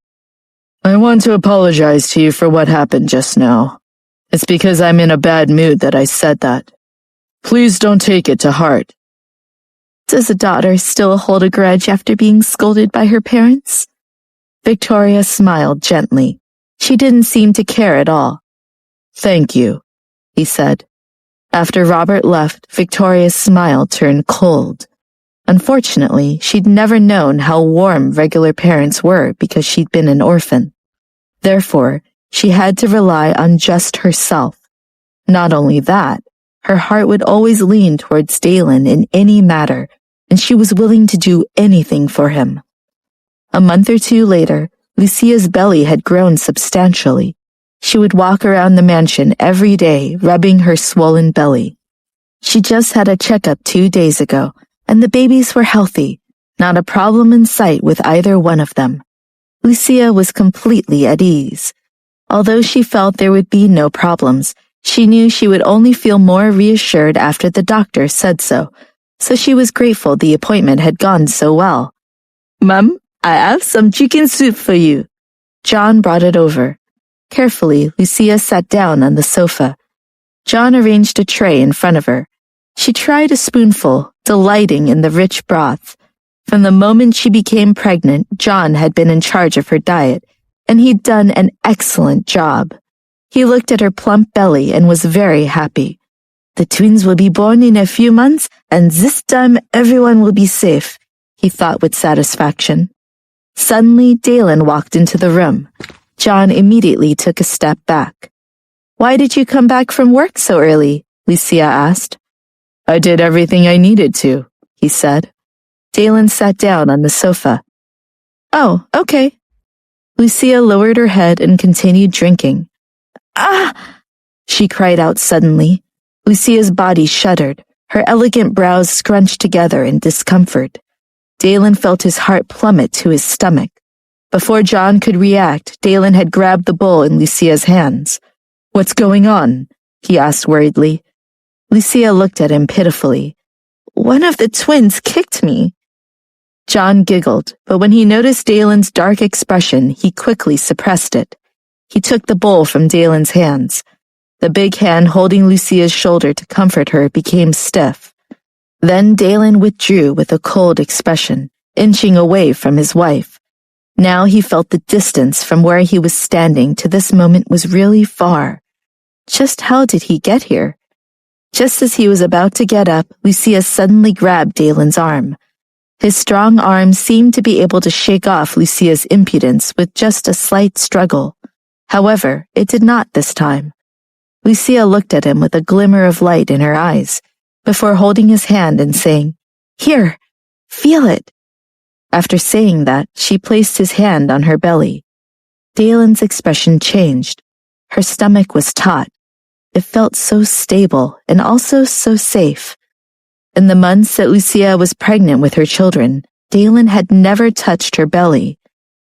"I want to apologize to you for what happened just now. It's because I'm in a bad mood that I said that. Please don't take it to heart." Does a daughter still hold a grudge after being scolded by her parents? Victoria smiled gently. She didn't seem to care at all. "Thank you," he said. After Robert left, Victoria's smile turned cold. Unfortunately, she'd never known how warm regular parents were because she'd been an orphan. Therefore, she had to rely on just herself. Not only that, her heart would always lean towards Dalen in any matter, and she was willing to do anything for him. A month or two later, Lucia's belly had grown substantially. She would walk around the mansion every day, rubbing her swollen belly. She just had a checkup 2 days ago, and the babies were healthy, not a problem in sight with either one of them. Lucia was completely at ease. Although she felt there would be no problems, she knew she would only feel more reassured after the doctor said so she was grateful the appointment had gone so well. "Mum, I have some chicken soup for you." John brought it over. Carefully, Lucia sat down on the sofa. John arranged a tray in front of her. She tried a spoonful, delighting in the rich broth. From the moment she became pregnant, John had been in charge of her diet, and he'd done an excellent job. He looked at her plump belly and was very happy. "The twins will be born in a few months, and this time everyone will be safe," he thought with satisfaction. Suddenly, Dalen walked into the room. John immediately took a step back. "Why did you come back from work so early?" Lucia asked. "I did everything I needed to," he said. Dalen sat down on the sofa. "Oh, okay." Lucia lowered her head and continued drinking. "Ah!" she cried out suddenly. Lucia's body shuddered, her elegant brows scrunched together in discomfort. Dalen felt his heart plummet to his stomach. Before John could react, Dalen had grabbed the bowl in Lucia's hands. "What's going on?" he asked worriedly. Lucia looked at him pitifully. "One of the twins kicked me." John giggled, but when he noticed Dalen's dark expression, he quickly suppressed it. He took the bowl from Dalen's hands. The big hand holding Lucia's shoulder to comfort her became stiff. Then Dalen withdrew with a cold expression, inching away from his wife. Now he felt the distance from where he was standing to this moment was really far. Just how did he get here? Just as he was about to get up, Lucia suddenly grabbed Dalen's arm. His strong arm seemed to be able to shake off Lucia's impudence with just a slight struggle. However, it did not this time. Lucia looked at him with a glimmer of light in her eyes, before holding his hand and saying, "Here, feel it." After saying that, she placed his hand on her belly. Dalen's expression changed. Her stomach was taut. It felt so stable and also so safe. In the months that Lucia was pregnant with her children, Dalen had never touched her belly.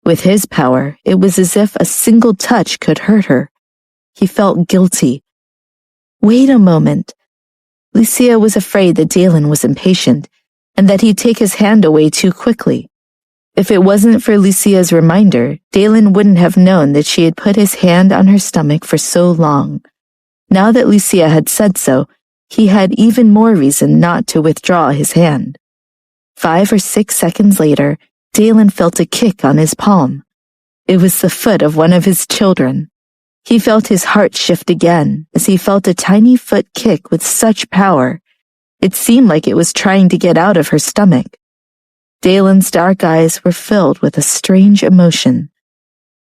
With his power, it was as if a single touch could hurt her. He felt guilty. Wait a moment. Lucia was afraid that Dalen was impatient and that he'd take his hand away too quickly. If it wasn't for Lucia's reminder, Dalen wouldn't have known that she had put his hand on her stomach for so long. Now that Lucia had said so, he had even more reason not to withdraw his hand. 5 or 6 seconds later, Dalen felt a kick on his palm. It was the foot of one of his children. He felt his heart shift again as he felt a tiny foot kick with such power. It seemed like it was trying to get out of her stomach. Dalen's dark eyes were filled with a strange emotion.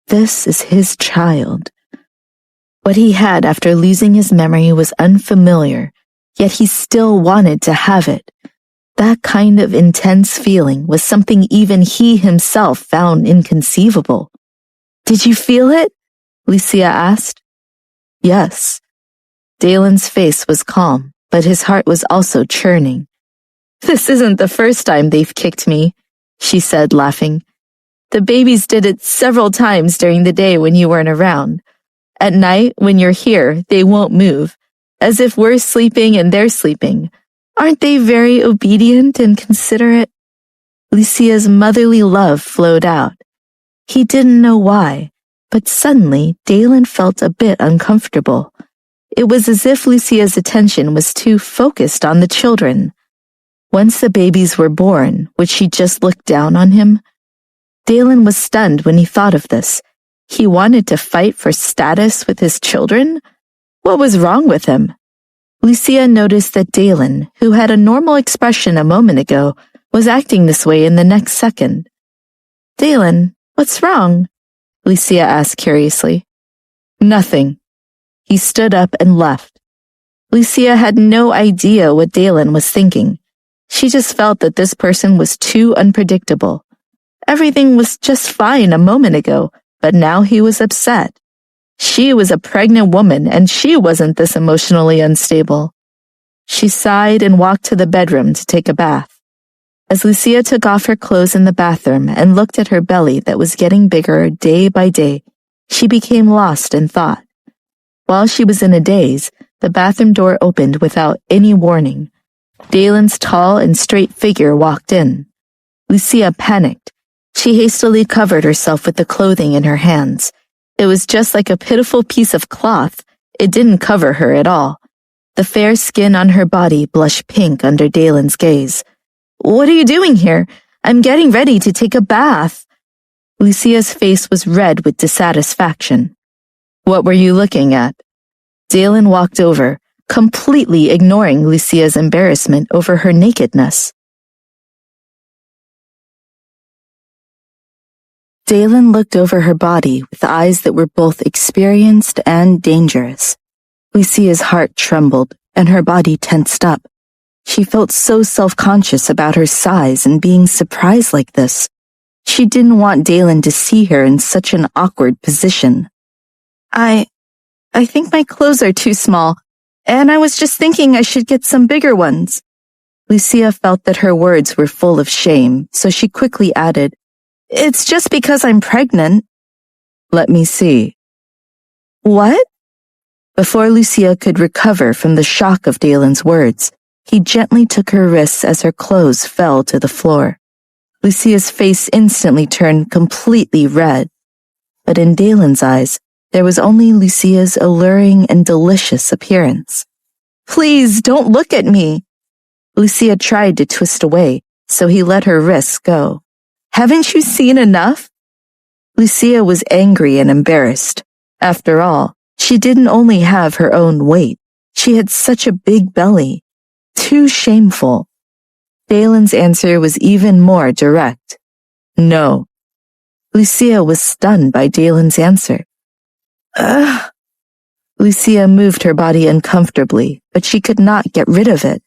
This is his child. What he had after losing his memory was unfamiliar, yet he still wanted to have it. That kind of intense feeling was something even he himself found inconceivable. "Did you feel it?" Lucia asked. "Yes." Dalen's face was calm, but his heart was also churning. "This isn't the first time they've kicked me," she said, laughing. "The babies did it several times during the day when you weren't around. At night, when you're here, they won't move, as if we're sleeping and they're sleeping. Aren't they very obedient and considerate?" Lucia's motherly love flowed out. He didn't know why, but suddenly Dalen felt a bit uncomfortable. It was as if Lucia's attention was too focused on the children. Once the babies were born, would she just look down on him? Dalen was stunned when he thought of this. He wanted to fight for status with his children? What was wrong with him? Lucia noticed that Dalen, who had a normal expression a moment ago, was acting this way in the next second. "Dalen, what's wrong?" Lucia asked curiously. "Nothing." He stood up and left. Lucia had no idea what Dalen was thinking. She just felt that this person was too unpredictable. Everything was just fine a moment ago, but now he was upset. She was a pregnant woman, and she wasn't this emotionally unstable. She sighed and walked to the bedroom to take a bath. As Lucia took off her clothes in the bathroom and looked at her belly that was getting bigger day by day, she became lost in thought. While she was in a daze, the bathroom door opened without any warning. Dalen's tall and straight figure walked in. Lucia panicked. She hastily covered herself with the clothing in her hands. It was just like a pitiful piece of cloth. It didn't cover her at all. The fair skin on her body blushed pink under Dalen's gaze. "What are you doing here? I'm getting ready to take a bath." Lucia's face was red with dissatisfaction. "What were you looking at?" Dalen walked over, completely ignoring Lucia's embarrassment over her nakedness. Dalen looked over her body with eyes that were both experienced and dangerous. Lucia's heart trembled and her body tensed up. She felt so self-conscious about her size and being surprised like this. She didn't want Dalen to see her in such an awkward position. I think my clothes are too small, and I was just thinking I should get some bigger ones." Lucia felt that her words were full of shame, so she quickly added, It's just because I'm pregnant. Let me see. What? Before Lucia could recover from the shock of Dalen's words, he gently took her wrists as her clothes fell to the floor. Lucia's face instantly turned completely red. But in Dalen's eyes, there was only Lucia's alluring and delicious appearance. Please, don't look at me. Lucia tried to twist away, so he let her wrists go. Haven't you seen enough? Lucia was angry and embarrassed. After all, she didn't only have her own weight. She had such a big belly. Too shameful. Dalen's answer was even more direct. No. Lucia was stunned by Dalen's answer. Ugh. Lucia moved her body uncomfortably, but she could not get rid of it.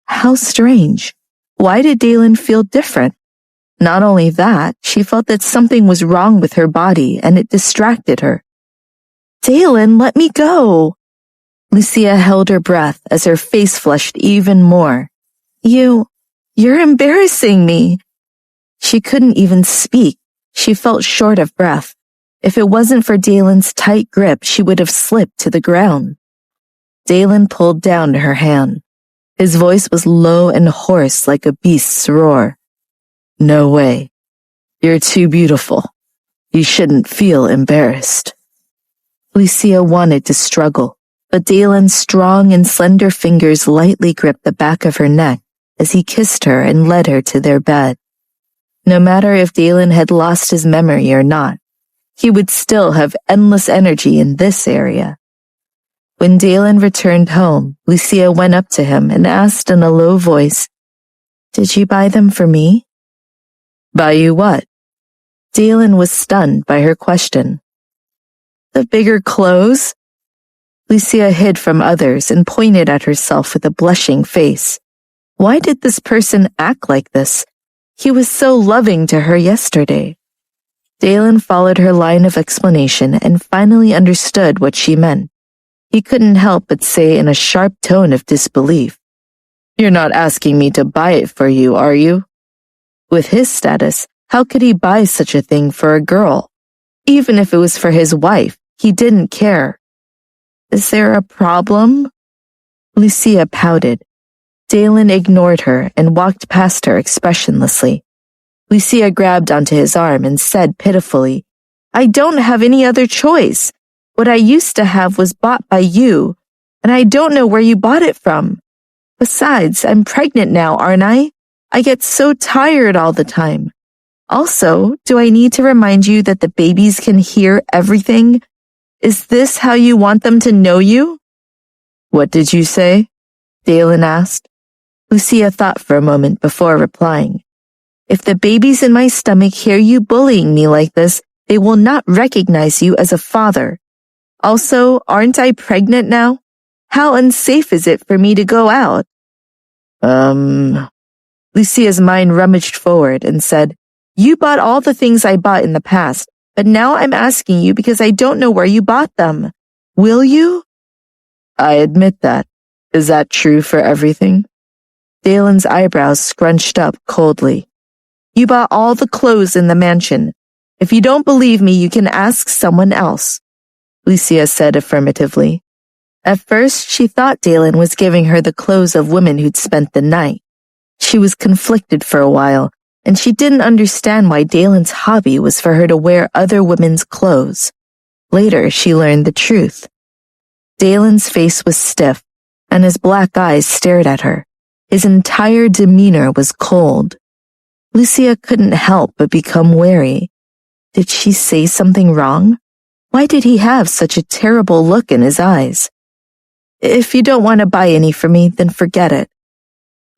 How strange. Why did Dalen feel different? Not only that, she felt that something was wrong with her body and it distracted her. Dalen, let me go. Lucia held her breath as her face flushed even more. You're embarrassing me. She couldn't even speak. She felt short of breath. If it wasn't for Dalen's tight grip, she would have slipped to the ground. Dalen pulled down to her hand. His voice was low and hoarse like a beast's roar. No way. You're too beautiful. You shouldn't feel embarrassed. Lucia wanted to struggle, but Dalen's strong and slender fingers lightly gripped the back of her neck as he kissed her and led her to their bed. No matter if Dalen had lost his memory or not, he would still have endless energy in this area. When Dalen returned home, Lucia went up to him and asked in a low voice, "Did you buy them for me?" "Buy you what?" Dalen was stunned by her question. The bigger clothes? Lucia hid from others and pointed at herself with a blushing face. Why did this person act like this? He was so loving to her yesterday. Dalen followed her line of explanation and finally understood what she meant. He couldn't help but say in a sharp tone of disbelief, "You're not asking me to buy it for you, are you?" With his status, how could he buy such a thing for a girl? Even if it was for his wife, he didn't care. Is there a problem? Lucia pouted. Dalen ignored her and walked past her expressionlessly. Lucia grabbed onto his arm and said pitifully, I don't have any other choice. What I used to have was bought by you, and I don't know where you bought it from. Besides, I'm pregnant now, aren't I? I get so tired all the time. Also, do I need to remind you that the babies can hear everything? Is this how you want them to know you? What did you say? Dalen asked. Lucia thought for a moment before replying. If the babies in my stomach hear you bullying me like this, they will not recognize you as a father. Also, aren't I pregnant now? How unsafe is it for me to go out? Lucia's mind rummaged forward and said, You bought all the things I bought in the past, but now I'm asking you because I don't know where you bought them. Will you? I admit that. Is that true for everything? Dalen's eyebrows scrunched up coldly. You bought all the clothes in the mansion. If you don't believe me, you can ask someone else, Lucia said affirmatively. At first, she thought Dalen was giving her the clothes of women who'd spent the night. She was conflicted for a while, and she didn't understand why Dalen's hobby was for her to wear other women's clothes. Later, she learned the truth. Dalen's face was stiff, and his black eyes stared at her. His entire demeanor was cold. Lucia couldn't help but become wary. Did she say something wrong? Why did he have such a terrible look in his eyes? If you don't want to buy any for me, then forget it.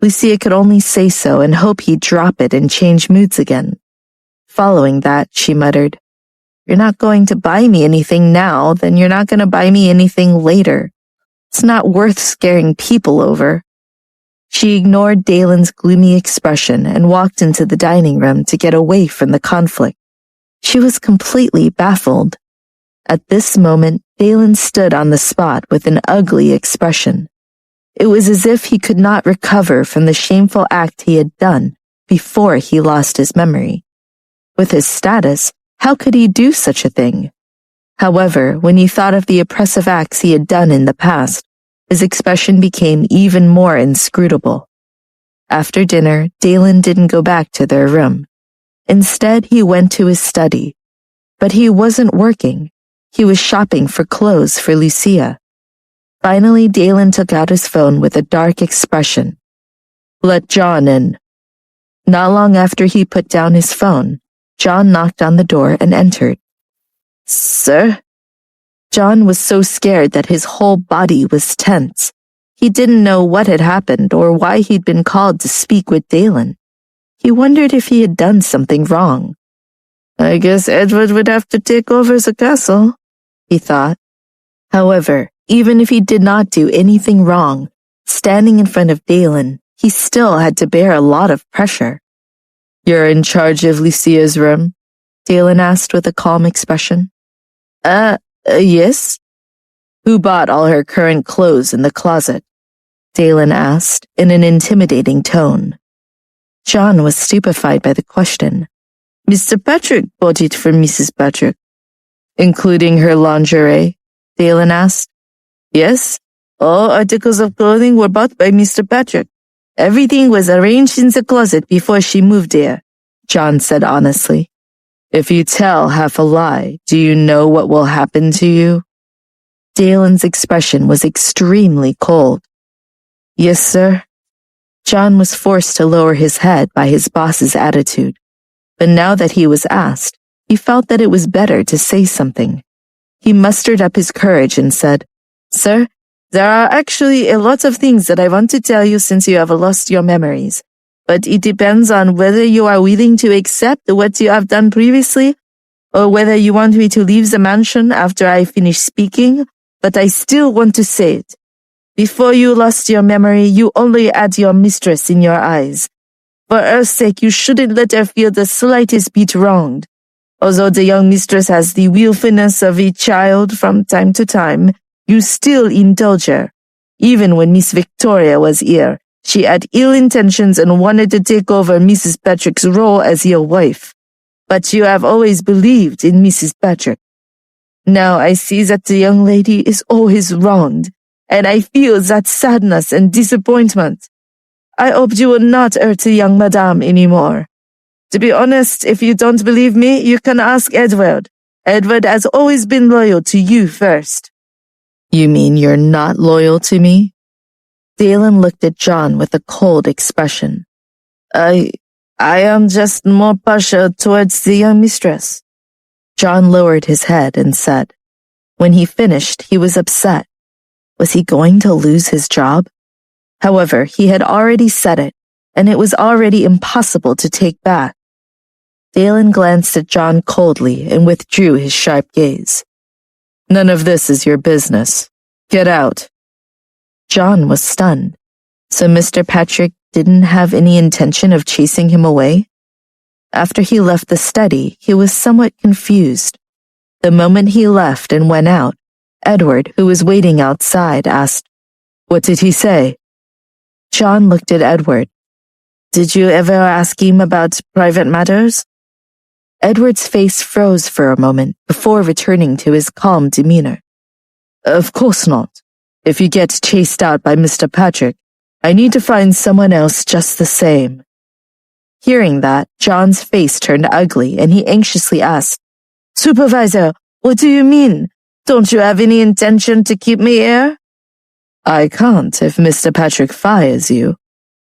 Lucia could only say so and hope he'd drop it and change moods again. Following that, she muttered, You're not going to buy me anything now, then you're not going to buy me anything later. It's not worth scaring people over. She ignored Dalen's gloomy expression and walked into the dining room to get away from the conflict. She was completely baffled. At this moment, Dalen stood on the spot with an ugly expression. It was as if he could not recover from the shameful act he had done before he lost his memory. With his status, how could he do such a thing? However, when he thought of the oppressive acts he had done in the past, his expression became even more inscrutable. After dinner, Dalen didn't go back to their room. Instead, he went to his study. But he wasn't working. He was shopping for clothes for Lucia. Finally, Dalen took out his phone with a dark expression. "Let John in." Not long after he put down his phone, John knocked on the door and entered. "Sir?" John was so scared that his whole body was tense. He didn't know what had happened or why he'd been called to speak with Dalen. He wondered if he had done something wrong. "I guess Edward would have to take over the castle," he thought. However, even if he did not do anything wrong, standing in front of Dalen, he still had to bear a lot of pressure. "You're in charge of Lucia's room?" Dalen asked with a calm expression. Yes." "Who bought all her current clothes in the closet?" Dalen asked in an intimidating tone. John was stupefied by the question. "Mr. Patrick bought it for Mrs. Patrick." "Including her lingerie?" Dalen asked. "Yes, all articles of clothing were bought by Mr. Patrick. Everything was arranged in the closet before she moved here," John said honestly. "If you tell half a lie, do you know what will happen to you?" Dalen's expression was extremely cold. "Yes, sir." John was forced to lower his head by his boss's attitude. But now that he was asked, he felt that it was better to say something. He mustered up his courage and said, "Sir, there are actually a lot of things that I want to tell you since you have lost your memories. But it depends on whether you are willing to accept what you have done previously, or whether you want me to leave the mansion after I finish speaking, but I still want to say it. Before you lost your memory, you only had your mistress in your eyes. For her sake, you shouldn't let her feel the slightest bit wronged. Although the young mistress has the willfulness of a child from time to time, you still indulge her. Even when Miss Victoria was here, she had ill intentions and wanted to take over Mrs. Patrick's role as your wife. But you have always believed in Mrs. Patrick. Now I see that the young lady is always wronged, and I feel that sadness and disappointment. I hope you will not hurt the young madame anymore. To be honest, if you don't believe me, you can ask Edward. Edward has always been loyal to you first." "You mean you're not loyal to me?" Dalen looked at John with a cold expression. I am just more partial towards the young mistress." John lowered his head and said. When he finished, he was upset. Was he going to lose his job? However, he had already said it, and it was already impossible to take back. Dalen glanced at John coldly and withdrew his sharp gaze. "None of this is your business. Get out." John was stunned. So Mr. Patrick didn't have any intention of chasing him away? After he left the study, he was somewhat confused. The moment he left and went out, Edward, who was waiting outside, asked, "What did he say?" John looked at Edward. "Did you ever ask him about private matters?" Edward's face froze for a moment before returning to his calm demeanor. "Of course not. If you get chased out by Mr. Patrick, I need to find someone else just the same." Hearing that, John's face turned ugly and he anxiously asked, "Supervisor, what do you mean? Don't you have any intention to keep me here?" "I can't if Mr. Patrick fires you,"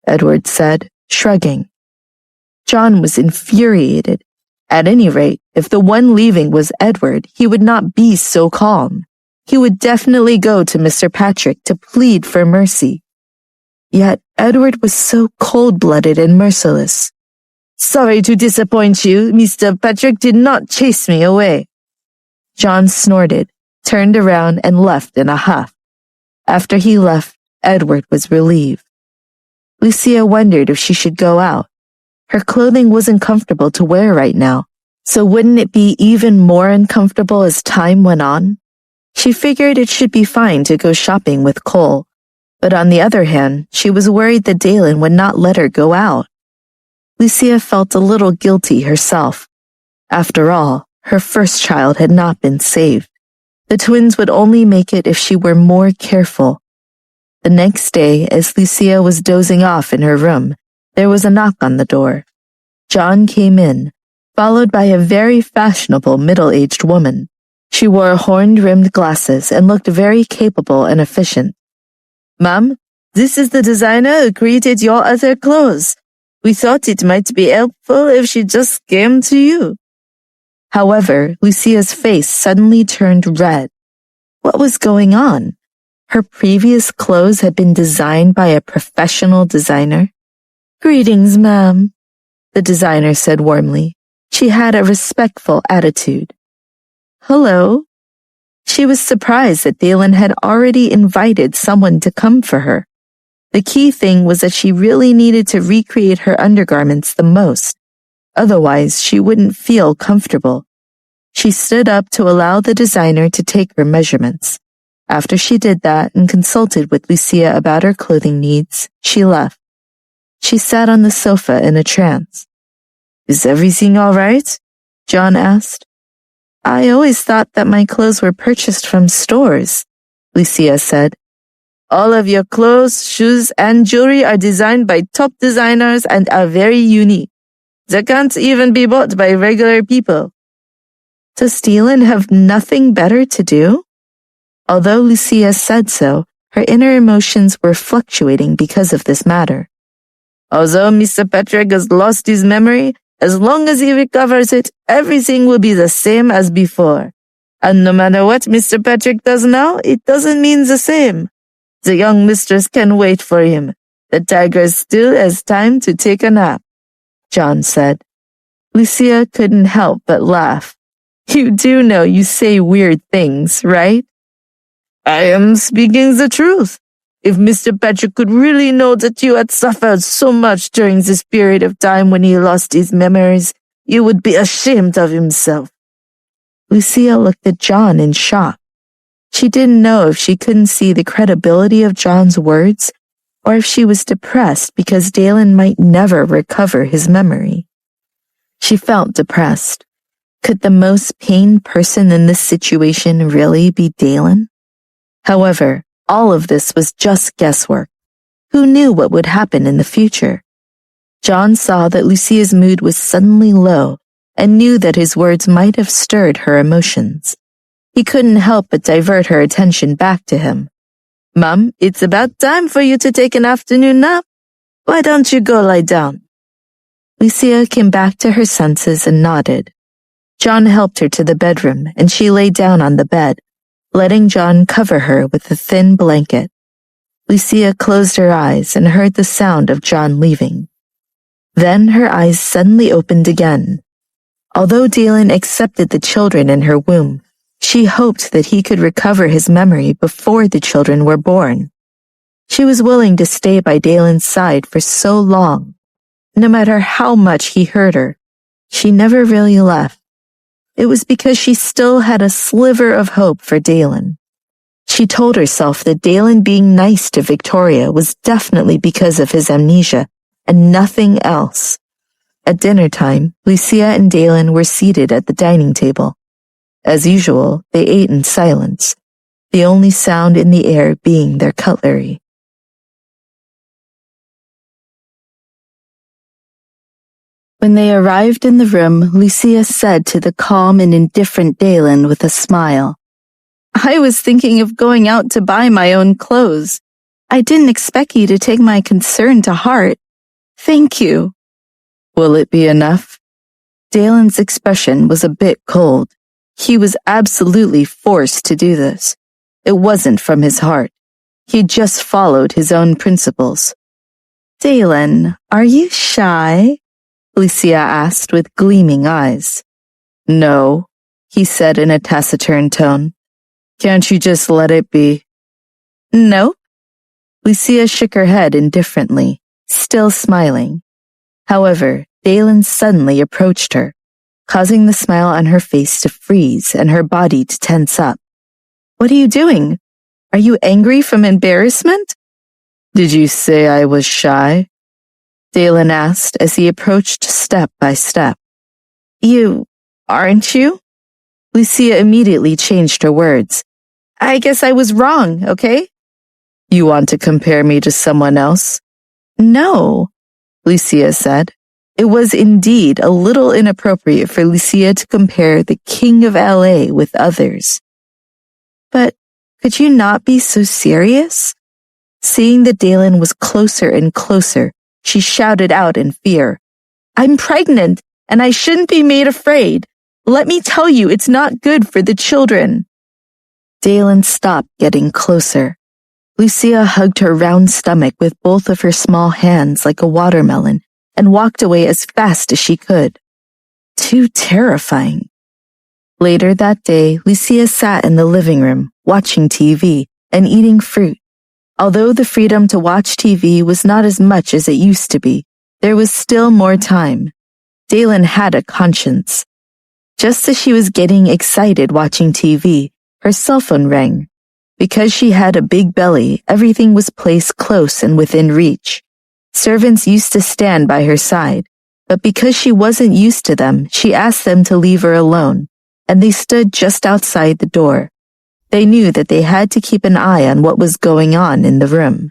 Edward said, shrugging. John was infuriated. At any rate, if the one leaving was Edward, he would not be so calm. He would definitely go to Mr. Patrick to plead for mercy. Yet Edward was so cold-blooded and merciless. "Sorry to disappoint you, Mr. Patrick did not chase me away." John snorted, turned around, and left in a huff. After he left, Edward was relieved. Lucia wondered if she should go out. Her clothing wasn't comfortable to wear right now, so wouldn't it be even more uncomfortable as time went on? She figured it should be fine to go shopping with Cole, but on the other hand, she was worried that Dalen would not let her go out. Lucia felt a little guilty herself. After all, her first child had not been saved. The twins would only make it if she were more careful. The next day, as Lucia was dozing off in her room, there was a knock on the door. John came in, followed by a very fashionable middle-aged woman. She wore horn-rimmed glasses and looked very capable and efficient. "Ma'am, this is the designer who created your other clothes. We thought it might be helpful if she just came to you." However, Lucia's face suddenly turned red. What was going on? Her previous clothes had been designed by a professional designer. "Greetings, ma'am," the designer said warmly. She had a respectful attitude. "Hello." She was surprised that Dalen had already invited someone to come for her. The key thing was that she really needed to recreate her undergarments the most. Otherwise, she wouldn't feel comfortable. She stood up to allow the designer to take her measurements. After she did that and consulted with Lucia about her clothing needs, she left. She sat on the sofa in a trance. "Is everything all right?" John asked. "I always thought that my clothes were purchased from stores," Lucia said. "All of your clothes, shoes, and jewelry are designed by top designers and are very unique. They can't even be bought by regular people." Does Dalen have nothing better to do? Although Lucia said so, her inner emotions were fluctuating because of this matter. "Although Mr. Patrick has lost his memory, as long as he recovers it, everything will be the same as before. And no matter what Mr. Patrick does now, it doesn't mean the same. The young mistress can wait for him. The tiger still has time to take a nap," John said. Lucia couldn't help but laugh. "You do know you say weird things, right?" "I am speaking the truth. If Mr. Patrick could really know that you had suffered so much during this period of time when he lost his memories, he would be ashamed of himself." Lucia looked at John in shock. She didn't know if she couldn't see the credibility of John's words or if she was depressed because Dalen might never recover his memory. She felt depressed. Could the most pained person in this situation really be Dalen? However, all of this was just guesswork. Who knew what would happen in the future? John saw that Lucia's mood was suddenly low and knew that his words might have stirred her emotions. He couldn't help but divert her attention back to him. "Mum, it's about time for you to take an afternoon nap. Why don't you go lie down?" Lucia came back to her senses and nodded. John helped her to the bedroom, and she lay down on the bed, letting John cover her with a thin blanket. Lucia closed her eyes and heard the sound of John leaving. Then her eyes suddenly opened again. Although Dalen accepted the children in her womb, she hoped that he could recover his memory before the children were born. She was willing to stay by Dalen's side for so long. No matter how much he hurt her, she never really left. It was because she still had a sliver of hope for Dalen. She told herself that Dalen being nice to Victoria was definitely because of his amnesia and nothing else. At dinner time, Lucia and Dalen were seated at the dining table. As usual, they ate in silence, the only sound in the air being their cutlery. When they arrived in the room, Lucia said to the calm and indifferent Dalen with a smile, "I was thinking of going out to buy my own clothes. I didn't expect you to take my concern to heart. Thank you." "Will it be enough?" Dalen's expression was a bit cold. He was absolutely forced to do this. It wasn't from his heart. He just followed his own principles. "Dalen, are you shy?" Lucia asked with gleaming eyes. "No," he said in a taciturn tone. "Can't you just let it be?" "No." Lucia shook her head indifferently, still smiling. However, Dalen suddenly approached her, causing the smile on her face to freeze and her body to tense up. "What are you doing? Are you angry from embarrassment?" "Did you say I was shy?" Dalen asked as he approached step by step. You aren't you? Lucia immediately changed her words. I guess I was wrong, okay? You want to compare me to someone else? No, Lucia said. It was indeed a little inappropriate for Lucia to compare the King of LA with others. But could you not be so serious? Seeing that Dalen was closer and closer, she shouted out in fear. I'm pregnant, and I shouldn't be made afraid. Let me tell you, it's not good for the children. Dalen stopped getting closer. Lucia hugged her round stomach with both of her small hands like a watermelon and walked away as fast as she could. Too terrifying. Later that day, Lucia sat in the living room, watching TV and eating fruit. Although the freedom to watch TV was not as much as it used to be, there was still more time. Dalen had a conscience. Just as she was getting excited watching TV, her cell phone rang. Because she had a big belly, everything was placed close and within reach. Servants used to stand by her side, but because she wasn't used to them, she asked them to leave her alone, and they stood just outside the door. They knew that they had to keep an eye on what was going on in the room.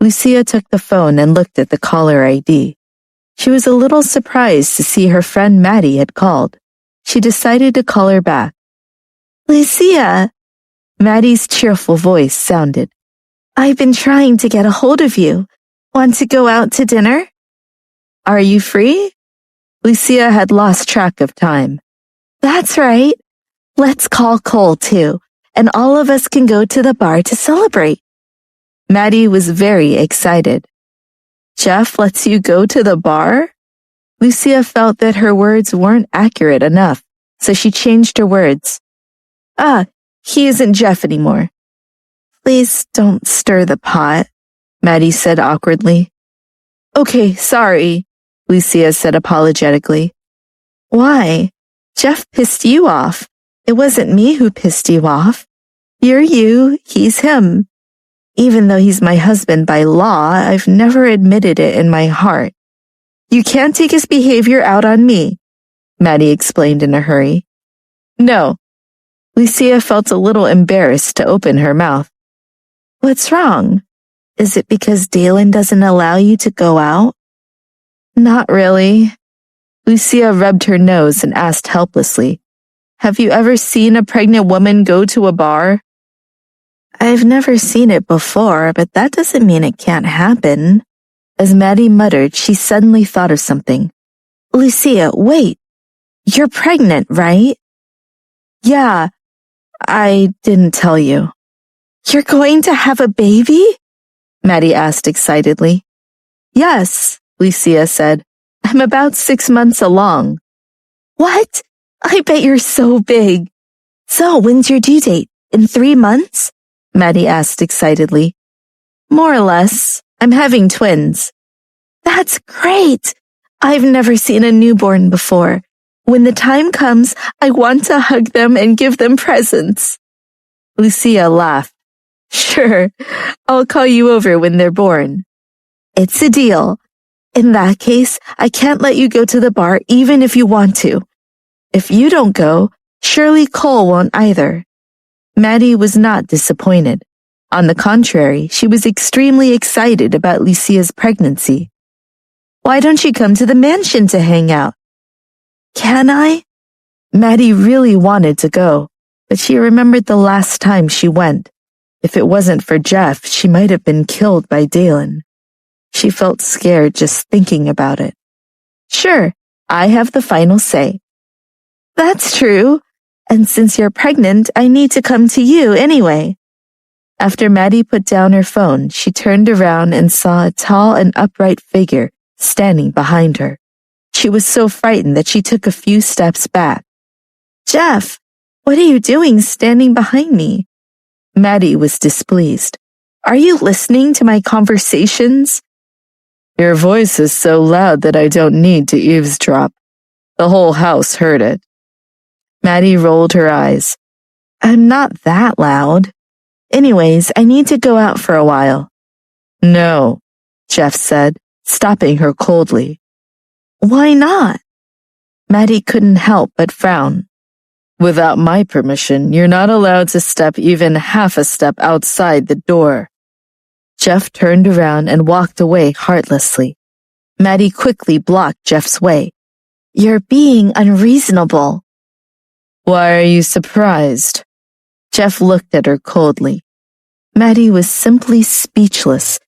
Lucia took the phone and looked at the caller ID. She was a little surprised to see her friend Maddie had called. She decided to call her back. Lucia, Maddie's cheerful voice sounded. I've been trying to get a hold of you. Want to go out to dinner? Are you free? Lucia had lost track of time. That's right. Let's call Cole too, and all of us can go to the bar to celebrate. Maddie was very excited. Jeff lets you go to the bar? Lucia felt that her words weren't accurate enough, so she changed her words. He isn't Jeff anymore. Please don't stir the pot, Maddie said awkwardly. Okay, sorry, Lucia said apologetically. Why? Jeff pissed you off. It wasn't me who pissed you off. You're you, he's him. Even though he's my husband by law, I've never admitted it in my heart. You can't take his behavior out on me, Maddie explained in a hurry. No. Lucia felt a little embarrassed to open her mouth. What's wrong? Is it because Dalen doesn't allow you to go out? Not really. Lucia rubbed her nose and asked helplessly, Have you ever seen a pregnant woman go to a bar? I've never seen it before, but that doesn't mean it can't happen. As Maddie muttered, she suddenly thought of something. Lucia, wait. You're pregnant, right? Yeah, I didn't tell you. You're going to have a baby? Maddie asked excitedly. Yes, Lucia said. I'm about 6 months along. What? I bet you're so big. So when's your due date? In 3 months? Maddie asked excitedly. More or less. I'm having twins. That's great. I've never seen a newborn before. When the time comes, I want to hug them and give them presents. Lucia laughed. Sure, I'll call you over when they're born. It's a deal. In that case, I can't let you go to the bar even if you want to. If you don't go, surely Cole won't either. Maddie was not disappointed. On the contrary, she was extremely excited about Lucia's pregnancy. Why don't you come to the mansion to hang out? Can I? Maddie really wanted to go, but she remembered the last time she went. If it wasn't for Jeff, she might have been killed by Dalen. She felt scared just thinking about it. Sure, I have the final say. That's true. And since you're pregnant, I need to come to you anyway. After Maddie put down her phone, she turned around and saw a tall and upright figure standing behind her. She was so frightened that she took a few steps back. Jeff, what are you doing standing behind me? Maddie was displeased. Are you listening to my conversations? Your voice is so loud that I don't need to eavesdrop. The whole house heard it. Maddie rolled her eyes. I'm not that loud. Anyways, I need to go out for a while. No, Jeff said, stopping her coldly. Why not? Maddie couldn't help but frown. Without my permission, you're not allowed to step even half a step outside the door. Jeff turned around and walked away heartlessly. Maddie quickly blocked Jeff's way. You're being unreasonable. Why are you surprised? Jeff looked at her coldly. Maddie was simply speechless.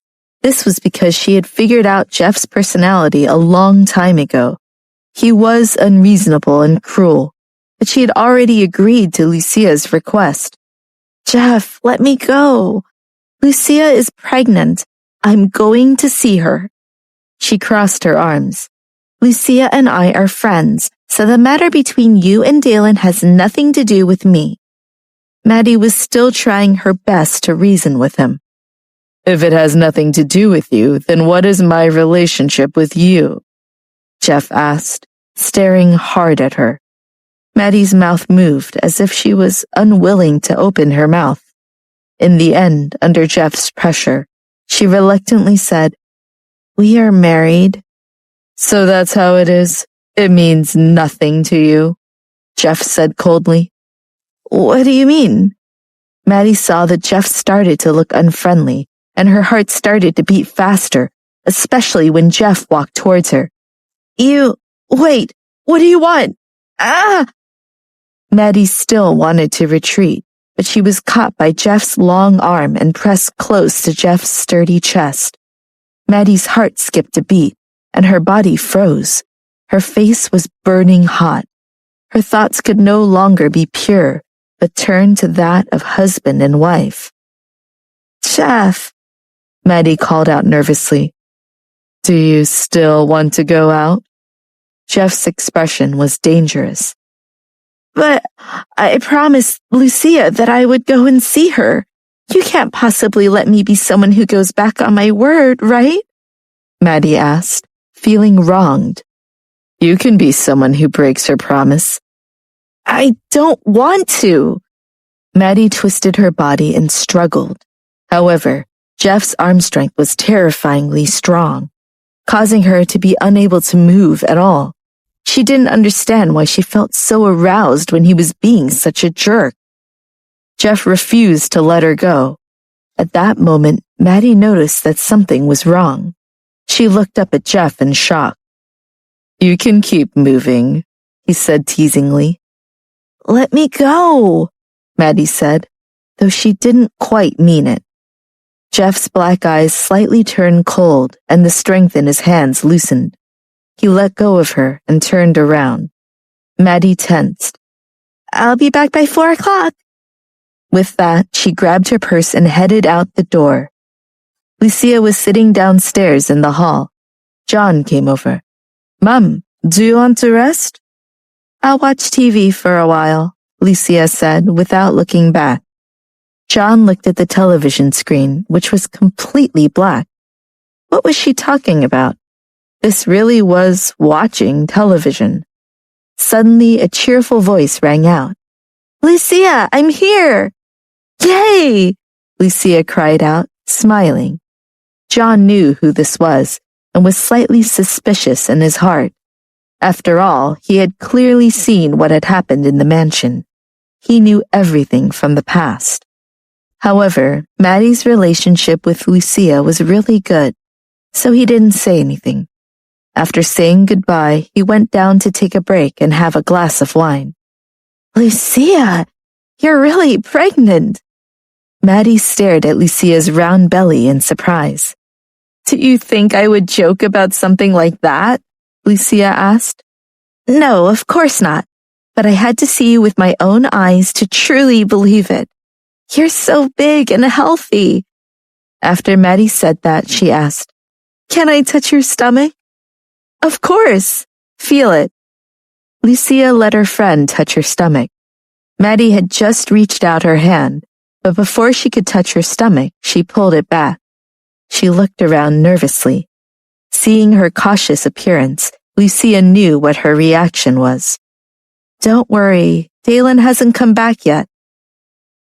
This was because she had figured out Jeff's personality a long time ago. He was unreasonable and cruel, but she had already agreed to Lucia's request. Jeff, let me go. Lucia is pregnant. I'm going to see her. She crossed her arms. Lucia and I are friends, so the matter between you and Dalen has nothing to do with me. Maddie was still trying her best to reason with him. If it has nothing to do with you, then what is my relationship with you? Jeff asked, staring hard at her. Maddie's mouth moved as if she was unwilling to open her mouth. In the end, under Jeff's pressure, she reluctantly said, We are married. So that's how it is? It means nothing to you? Jeff said coldly. What do you mean? Maddie saw that Jeff started to look unfriendly, and her heart started to beat faster, especially when Jeff walked towards her. Wait, what do you want? Ah! Maddie still wanted to retreat, but she was caught by Jeff's long arm and pressed close to Jeff's sturdy chest. Maddie's heart skipped a beat, and her body froze. Her face was burning hot. Her thoughts could no longer be pure, but turned to that of husband and wife. Jeff, Maddie called out nervously. Do you still want to go out? Jeff's expression was dangerous. But I promised Lucia that I would go and see her. You can't possibly let me be someone who goes back on my word, right? Maddie asked, feeling wronged. You can be someone who breaks her promise. I don't want to. Maddie twisted her body and struggled. However, Jeff's arm strength was terrifyingly strong, causing her to be unable to move at all. She didn't understand why she felt so aroused when he was being such a jerk. Jeff refused to let her go. At that moment, Maddie noticed that something was wrong. She looked up at Jeff in shock. You can keep moving, he said teasingly. Let me go, Maddie said, though she didn't quite mean it. Jeff's black eyes slightly turned cold and the strength in his hands loosened. He let go of her and turned around. Maddie tensed. I'll be back by 4 o'clock. With that, she grabbed her purse and headed out the door. Lucia was sitting downstairs in the hall. John came over. Mom, do you want to rest? I'll watch TV for a while, Lucia said without looking back. John looked at the television screen, which was completely black. What was she talking about? This really was watching television. Suddenly, a cheerful voice rang out. Lucia, I'm here! Yay! Lucia cried out, smiling. John knew who this was and was slightly suspicious in his heart. After all, he had clearly seen what had happened in the mansion. He knew everything from the past. However, Maddie's relationship with Lucia was really good, so he didn't say anything. After saying goodbye, he went down to take a break and have a glass of wine. Lucia, you're really pregnant. Maddie stared at Lucia's round belly in surprise. Do you think I would joke about something like that? Lucia asked. No, of course not. But I had to see you with my own eyes to truly believe it. You're so big and healthy. After Maddie said that, she asked, Can I touch your stomach? Of course. Feel it. Lucia let her friend touch her stomach. Maddie had just reached out her hand, but before she could touch her stomach, she pulled it back. She looked around nervously. Seeing her cautious appearance, Lucia knew what her reaction was. Don't worry, Dalen hasn't come back yet.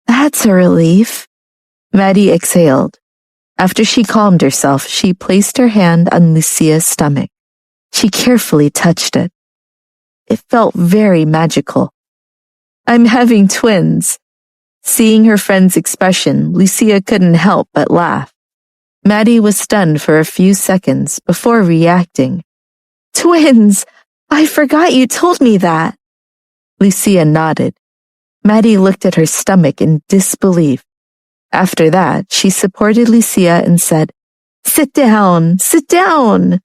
That's a relief. Maddie exhaled. After she calmed herself, she placed her hand on Lucia's stomach. She carefully touched it. It felt very magical. I'm having twins. Seeing her friend's expression, Lucia couldn't help but laugh. Maddie was stunned for a few seconds before reacting. Twins! I forgot you told me that. Lucia nodded. Maddie looked at her stomach in disbelief. After that, she supported Lucia and said, Sit down, sit down.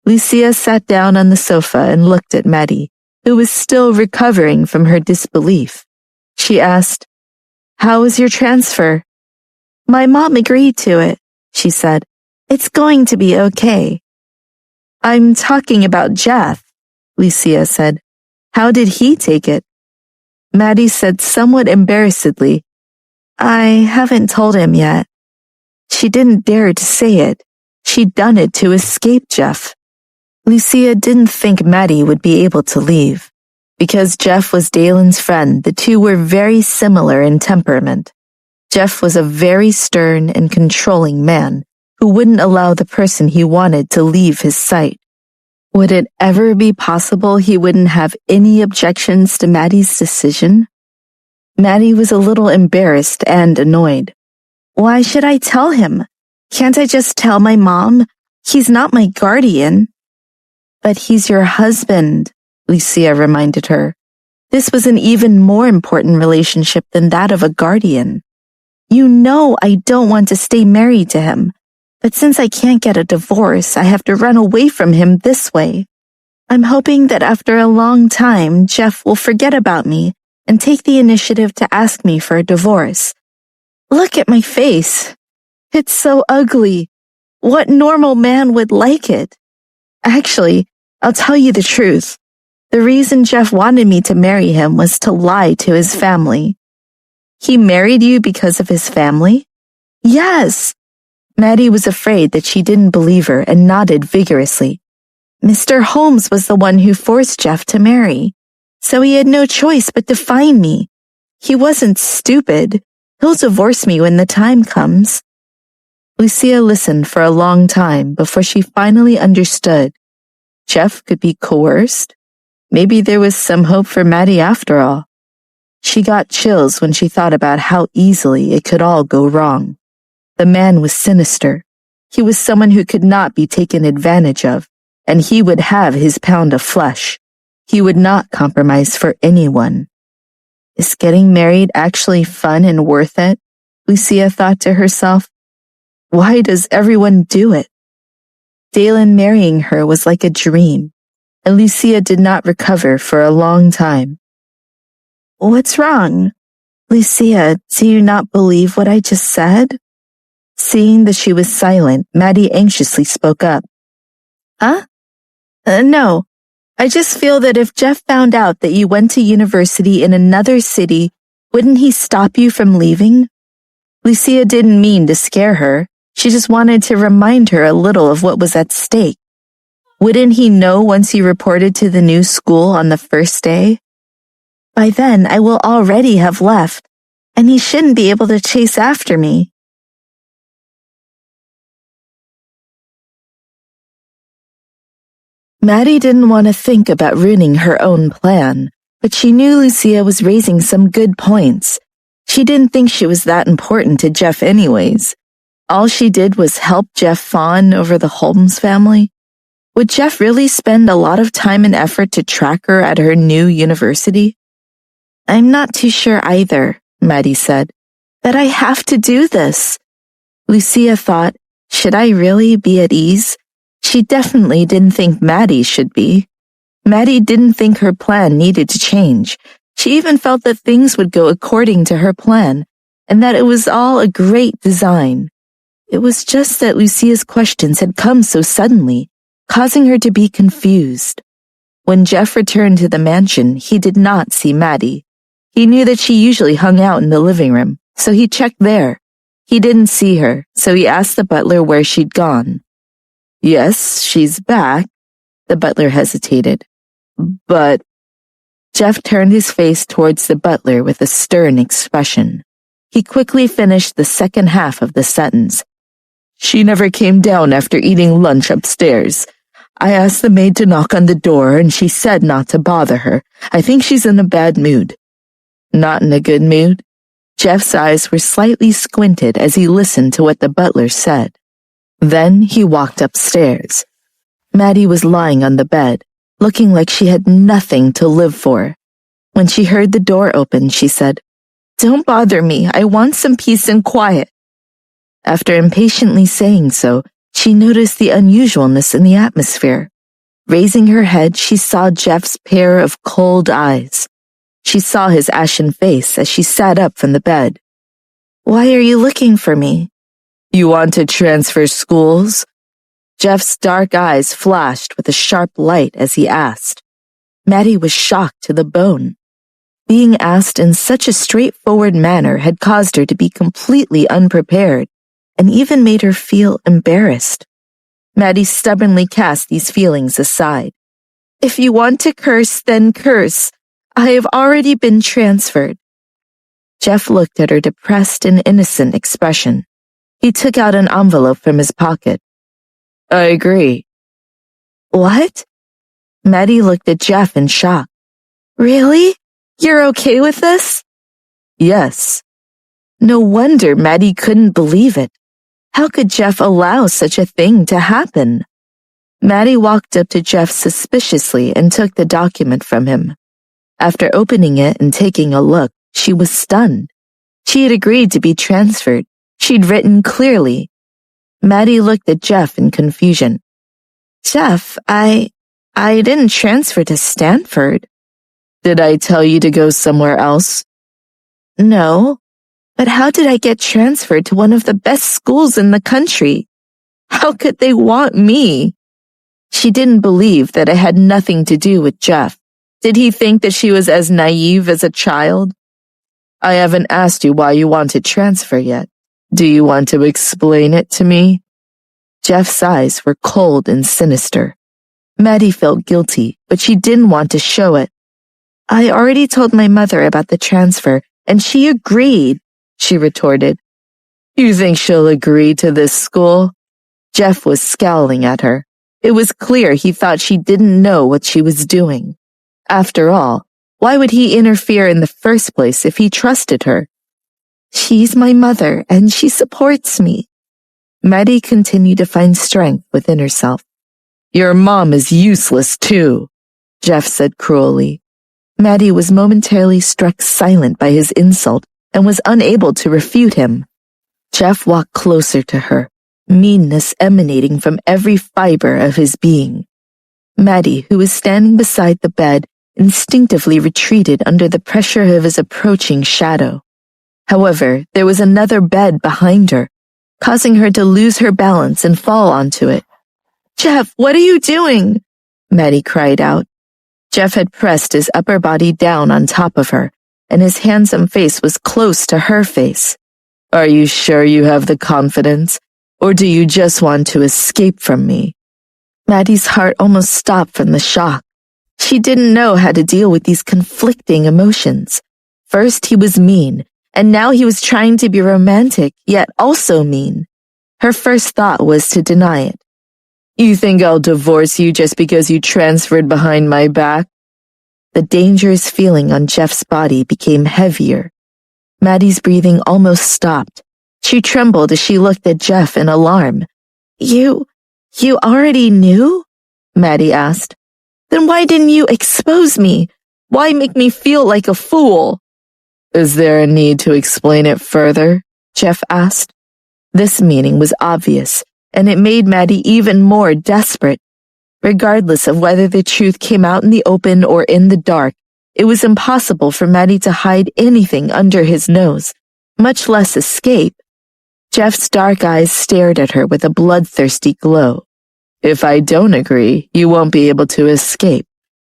Lucia sat down on the sofa and looked at Maddie, who was still recovering from her disbelief. She asked, How was your transfer? My mom agreed to it, she said. It's going to be okay. I'm talking about Jeff, Lucia said. How did he take it? Maddie said somewhat embarrassedly, I haven't told him yet. She didn't dare to say it. She'd done it to escape Jeff. Lucia didn't think Maddie would be able to leave. Because Jeff was Dalen's friend, the two were very similar in temperament. Jeff was a very stern and controlling man who wouldn't allow the person he wanted to leave his sight. Would it ever be possible he wouldn't have any objections to Maddie's decision? Maddie was a little embarrassed and annoyed. Why should I tell him? Can't I just tell my mom? He's not my guardian. But he's your husband, Lucia reminded her. This was an even more important relationship than that of a guardian. You know I don't want to stay married to him. But since I can't get a divorce, I have to run away from him this way. I'm hoping that after a long time, Jeff will forget about me and take the initiative to ask me for a divorce. Look at my face. It's so ugly. What normal man would like it? Actually, I'll tell you the truth. The reason Jeff wanted me to marry him was to lie to his family. He married you because of his family? Yes. Maddie was afraid that she didn't believe her and nodded vigorously. Mr. Holmes was the one who forced Jeff to marry, so he had no choice but to find me. He wasn't stupid. He'll divorce me when the time comes. Lucia listened for a long time before she finally understood. Jeff could be coerced. Maybe there was some hope for Maddie after all. She got chills when she thought about how easily it could all go wrong. The man was sinister. He was someone who could not be taken advantage of, and he would have his pound of flesh. He would not compromise for anyone. Is getting married actually fun and worth it? Lucia thought to herself. Why does everyone do it? Dalen marrying her was like a dream, and Lucia did not recover for a long time. What's wrong? Lucia, do you not believe what I just said? Seeing that she was silent, Maddie anxiously spoke up. Huh? No. I just feel that if Jeff found out that you went to university in another city, wouldn't he stop you from leaving? Lucia didn't mean to scare her. She just wanted to remind her a little of what was at stake. Wouldn't he know once he reported to the new school on the first day? By then, I will already have left, and he shouldn't be able to chase after me. Maddie didn't want to think about ruining her own plan, but she knew Lucia was raising some good points. She didn't think she was that important to Jeff anyways. All she did was help Jeff fawn over the Holmes family. Would Jeff really spend a lot of time and effort to track her at her new university? I'm not too sure either, Maddie said, that I have to do this. Lucia thought, should I really be at ease? She definitely didn't think Maddie should be. Maddie didn't think her plan needed to change. She even felt that things would go according to her plan, and that it was all a great design. It was just that Lucia's questions had come so suddenly, causing her to be confused. When Jeff returned to the mansion, he did not see Maddie. He knew that she usually hung out in the living room, so he checked there. He didn't see her, so he asked the butler where she'd gone. Yes, she's back. The butler hesitated. But Jeff turned his face towards the butler with a stern expression. He quickly finished the second half of the sentence. She never came down after eating lunch upstairs. I asked the maid to knock on the door and she said not to bother her. I think she's in a bad mood. Not in a good mood? Jeff's eyes were slightly squinted as he listened to what the butler said. Then he walked upstairs. Maddie was lying on the bed, looking like she had nothing to live for. When she heard the door open, she said, "Don't bother me. I want some peace and quiet." After impatiently saying so, she noticed the unusualness in the atmosphere. Raising her head, she saw Jeff's pair of cold eyes. She saw his ashen face as she sat up from the bed. "Why are you looking for me?" You want to transfer schools? Jeff's dark eyes flashed with a sharp light as he asked. Maddie was shocked to the bone. Being asked in such a straightforward manner had caused her to be completely unprepared and even made her feel embarrassed. Maddie stubbornly cast these feelings aside. "If you want to curse, then curse. I have already been transferred." Jeff looked at her depressed and innocent expression. He took out an envelope from his pocket. I agree. "What?" Maddie looked at Jeff in shock. "Really? You're okay with this?" Yes. No wonder Maddie couldn't believe it. How could Jeff allow such a thing to happen? Maddie walked up to Jeff suspiciously and took the document from him. After opening it and taking a look, she was stunned. She had agreed to be transferred. She'd written clearly. Maddie looked at Jeff in confusion. "Jeff, I didn't transfer to Stanford." Did I tell you to go somewhere else? "No, but how did I get transferred to one of the best schools in the country? How could they want me?" She didn't believe that it had nothing to do with Jeff. Did he think that she was as naive as a child? I haven't asked you why you want to transfer yet. Do you want to explain it to me? Jeff's eyes were cold and sinister. Maddie felt guilty, but she didn't want to show it. "I already told my mother about the transfer, and she agreed," she retorted. You think she'll agree to this school? Jeff was scowling at her. It was clear he thought she didn't know what she was doing. After all, why would he interfere in the first place if he trusted her? "She's my mother, and she supports me." Maddie continued to find strength within herself. Your mom is useless too, Jeff said cruelly. Maddie was momentarily struck silent by his insult and was unable to refute him. Jeff walked closer to her, meanness emanating from every fiber of his being. Maddie, who was standing beside the bed, instinctively retreated under the pressure of his approaching shadow. However, there was another bed behind her, causing her to lose her balance and fall onto it. "Jeff, what are you doing?" Maddie cried out. Jeff had pressed his upper body down on top of her, and his handsome face was close to her face. Are you sure you have the confidence, or do you just want to escape from me? Maddie's heart almost stopped from the shock. She didn't know how to deal with these conflicting emotions. First he was mean, and now he was trying to be romantic, yet also mean. Her first thought was to deny it. You think I'll divorce you just because you transferred behind my back? The dangerous feeling on Jeff's body became heavier. Maddie's breathing almost stopped. She trembled as she looked at Jeff in alarm. You already knew?" Maddie asked. "Then why didn't you expose me? Why make me feel like a fool?" Is there a need to explain it further? Jeff asked. This meaning was obvious, and it made Maddie even more desperate. Regardless of whether the truth came out in the open or in the dark, it was impossible for Maddie to hide anything under his nose, much less escape. Jeff's dark eyes stared at her with a bloodthirsty glow. If I don't agree, you won't be able to escape.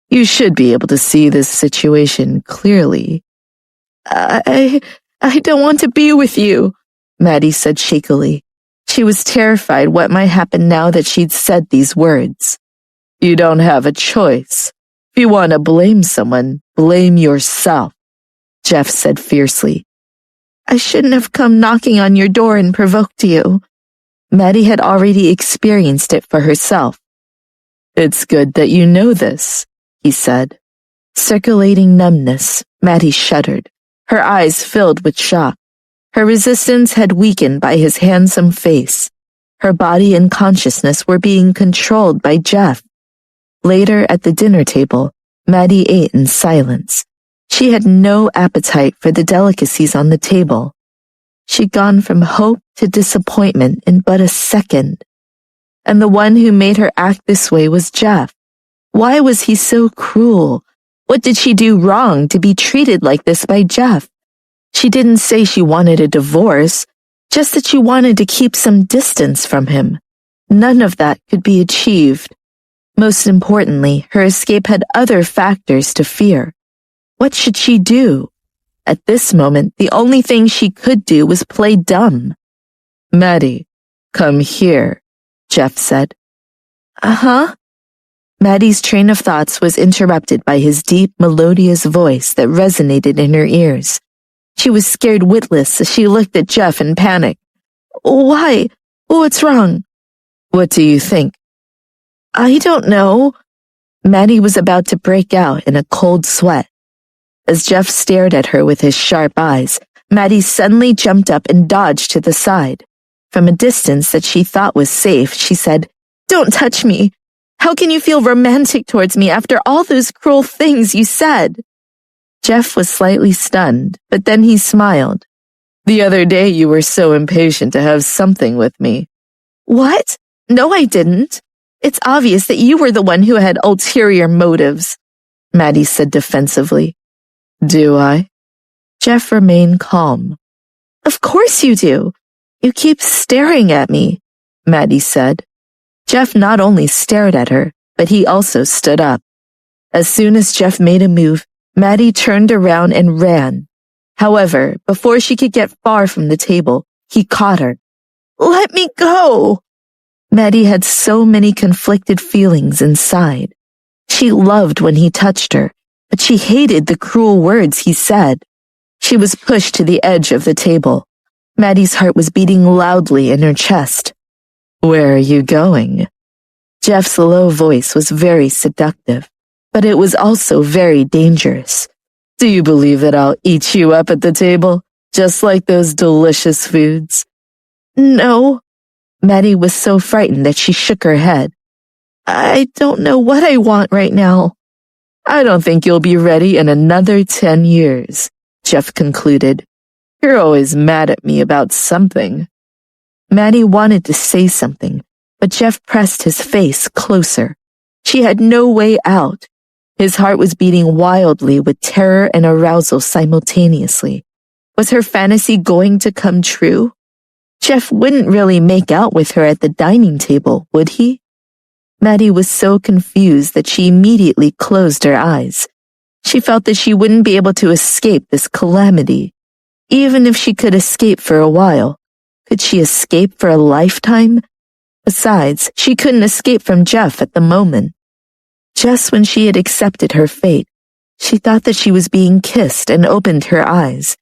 You should be able to see this situation clearly. I don't want to be with you, Maddie said shakily. She was terrified what might happen now that she'd said these words. You don't have a choice. If you want to blame someone, blame yourself, Jeff said fiercely. I shouldn't have come knocking on your door and provoked you. Maddie had already experienced it for herself. It's good that you know this, he said. Circulating numbness, Maddie shuddered. Her eyes filled with shock. Her resistance had weakened by his handsome face. Her body and consciousness were being controlled by Jeff. Later at the dinner table, Maddie ate in silence. She had no appetite for the delicacies on the table. She'd gone from hope to disappointment in but a second. And the one who made her act this way was Jeff. Why was he so cruel? What did she do wrong to be treated like this by Jeff? She didn't say she wanted a divorce, just that she wanted to keep some distance from him. None of that could be achieved. Most importantly, her escape had other factors to fear. What should she do? At this moment, the only thing she could do was play dumb. Maddie, come here, Jeff said. Uh-huh. Maddie's train of thoughts was interrupted by his deep, melodious voice that resonated in her ears. She was scared witless as she looked at Jeff in panic. Why? What's wrong? What do you think? I don't know. Maddie was about to break out in a cold sweat. As Jeff stared at her with his sharp eyes, Maddie suddenly jumped up and dodged to the side. From a distance that she thought was safe, she said, Don't touch me. How can you feel romantic towards me after all those cruel things you said? Jeff was slightly stunned, but then he smiled. The other day you were so impatient to have something with me. What? No, I didn't. It's obvious that you were the one who had ulterior motives, Maddie said defensively. Do I? Jeff remained calm. Of course you do. You keep staring at me, Maddie said. Jeff not only stared at her, but he also stood up. As soon as Jeff made a move, Maddie turned around and ran. However, before she could get far from the table, he caught her. Let me go! Maddie had so many conflicted feelings inside. She loved when he touched her, but she hated the cruel words he said. She was pushed to the edge of the table. Maddie's heart was beating loudly in her chest. Where are you going? Jeff's low voice was very seductive, but it was also very dangerous. Do you believe that I'll eat you up at the table, just like those delicious foods? No. Maddie was so frightened that she shook her head. I don't know what I want right now. I don't think you'll be ready in another 10 years, Jeff concluded. You're always mad at me about something. Maddie wanted to say something, but Jeff pressed his face closer. She had no way out. His heart was beating wildly with terror and arousal simultaneously. Was her fantasy going to come true? Jeff wouldn't really make out with her at the dining table, would he? Maddie was so confused that she immediately closed her eyes. She felt that she wouldn't be able to escape this calamity. Even if she could escape for a while, could she escape for a lifetime? Besides, she couldn't escape from Jeff at the moment. Just when she had accepted her fate, she thought that she was being kissed and opened her eyes.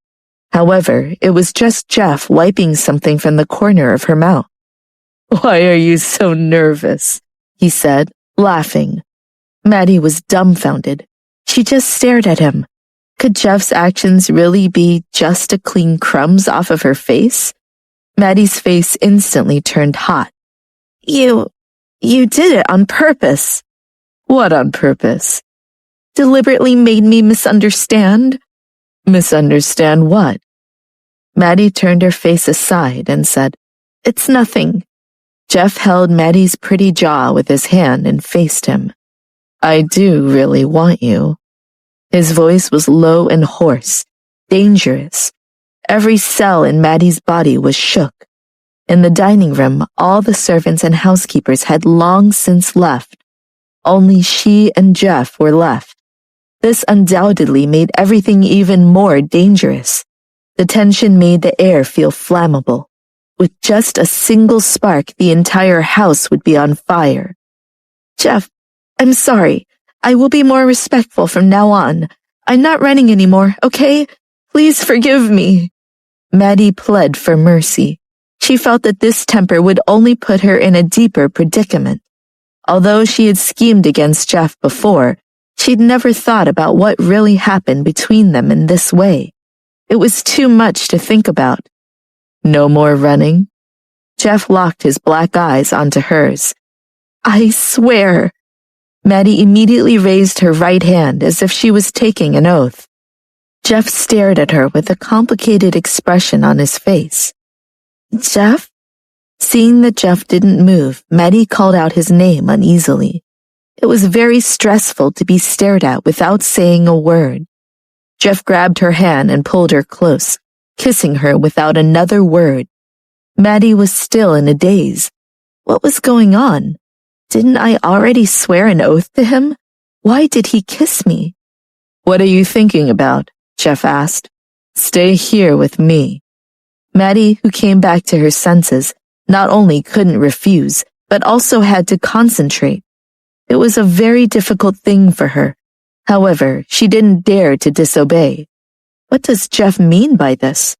However, it was just Jeff wiping something from the corner of her mouth. Why are you so nervous? He said, laughing. Maddie was dumbfounded. She just stared at him. Could Jeff's actions really be just to clean crumbs off of her face? Maddie's face instantly turned hot. You did it on purpose. What on purpose? Deliberately made me misunderstand. Misunderstand what? Maddie turned her face aside and said, It's nothing. Jeff held Maddie's pretty jaw with his hand and faced him. I do really want you. His voice was low and hoarse, dangerous. Every cell in Maddie's body was shook. In the dining room, all the servants and housekeepers had long since left. Only she and Jeff were left. This undoubtedly made everything even more dangerous. The tension made the air feel flammable. With just a single spark, the entire house would be on fire. Jeff, I'm sorry. I will be more respectful from now on. I'm not running anymore, okay? Please forgive me. Maddie pled for mercy. She felt that this temper would only put her in a deeper predicament. Although she had schemed against Jeff before, she'd never thought about what really happened between them in this way. It was too much to think about. No more running? Jeff locked his black eyes onto hers. I swear. Maddie immediately raised her right hand as if she was taking an oath. Jeff stared at her with a complicated expression on his face. Jeff? Seeing that Jeff didn't move, Maddie called out his name uneasily. It was very stressful to be stared at without saying a word. Jeff grabbed her hand and pulled her close, kissing her without another word. Maddie was still in a daze. What was going on? Didn't I already swear an oath to him? Why did he kiss me? What are you thinking about? Jeff asked. Stay here with me. Maddie, who came back to her senses, not only couldn't refuse, but also had to concentrate. It was a very difficult thing for her. However, she didn't dare to disobey. What does Jeff mean by this?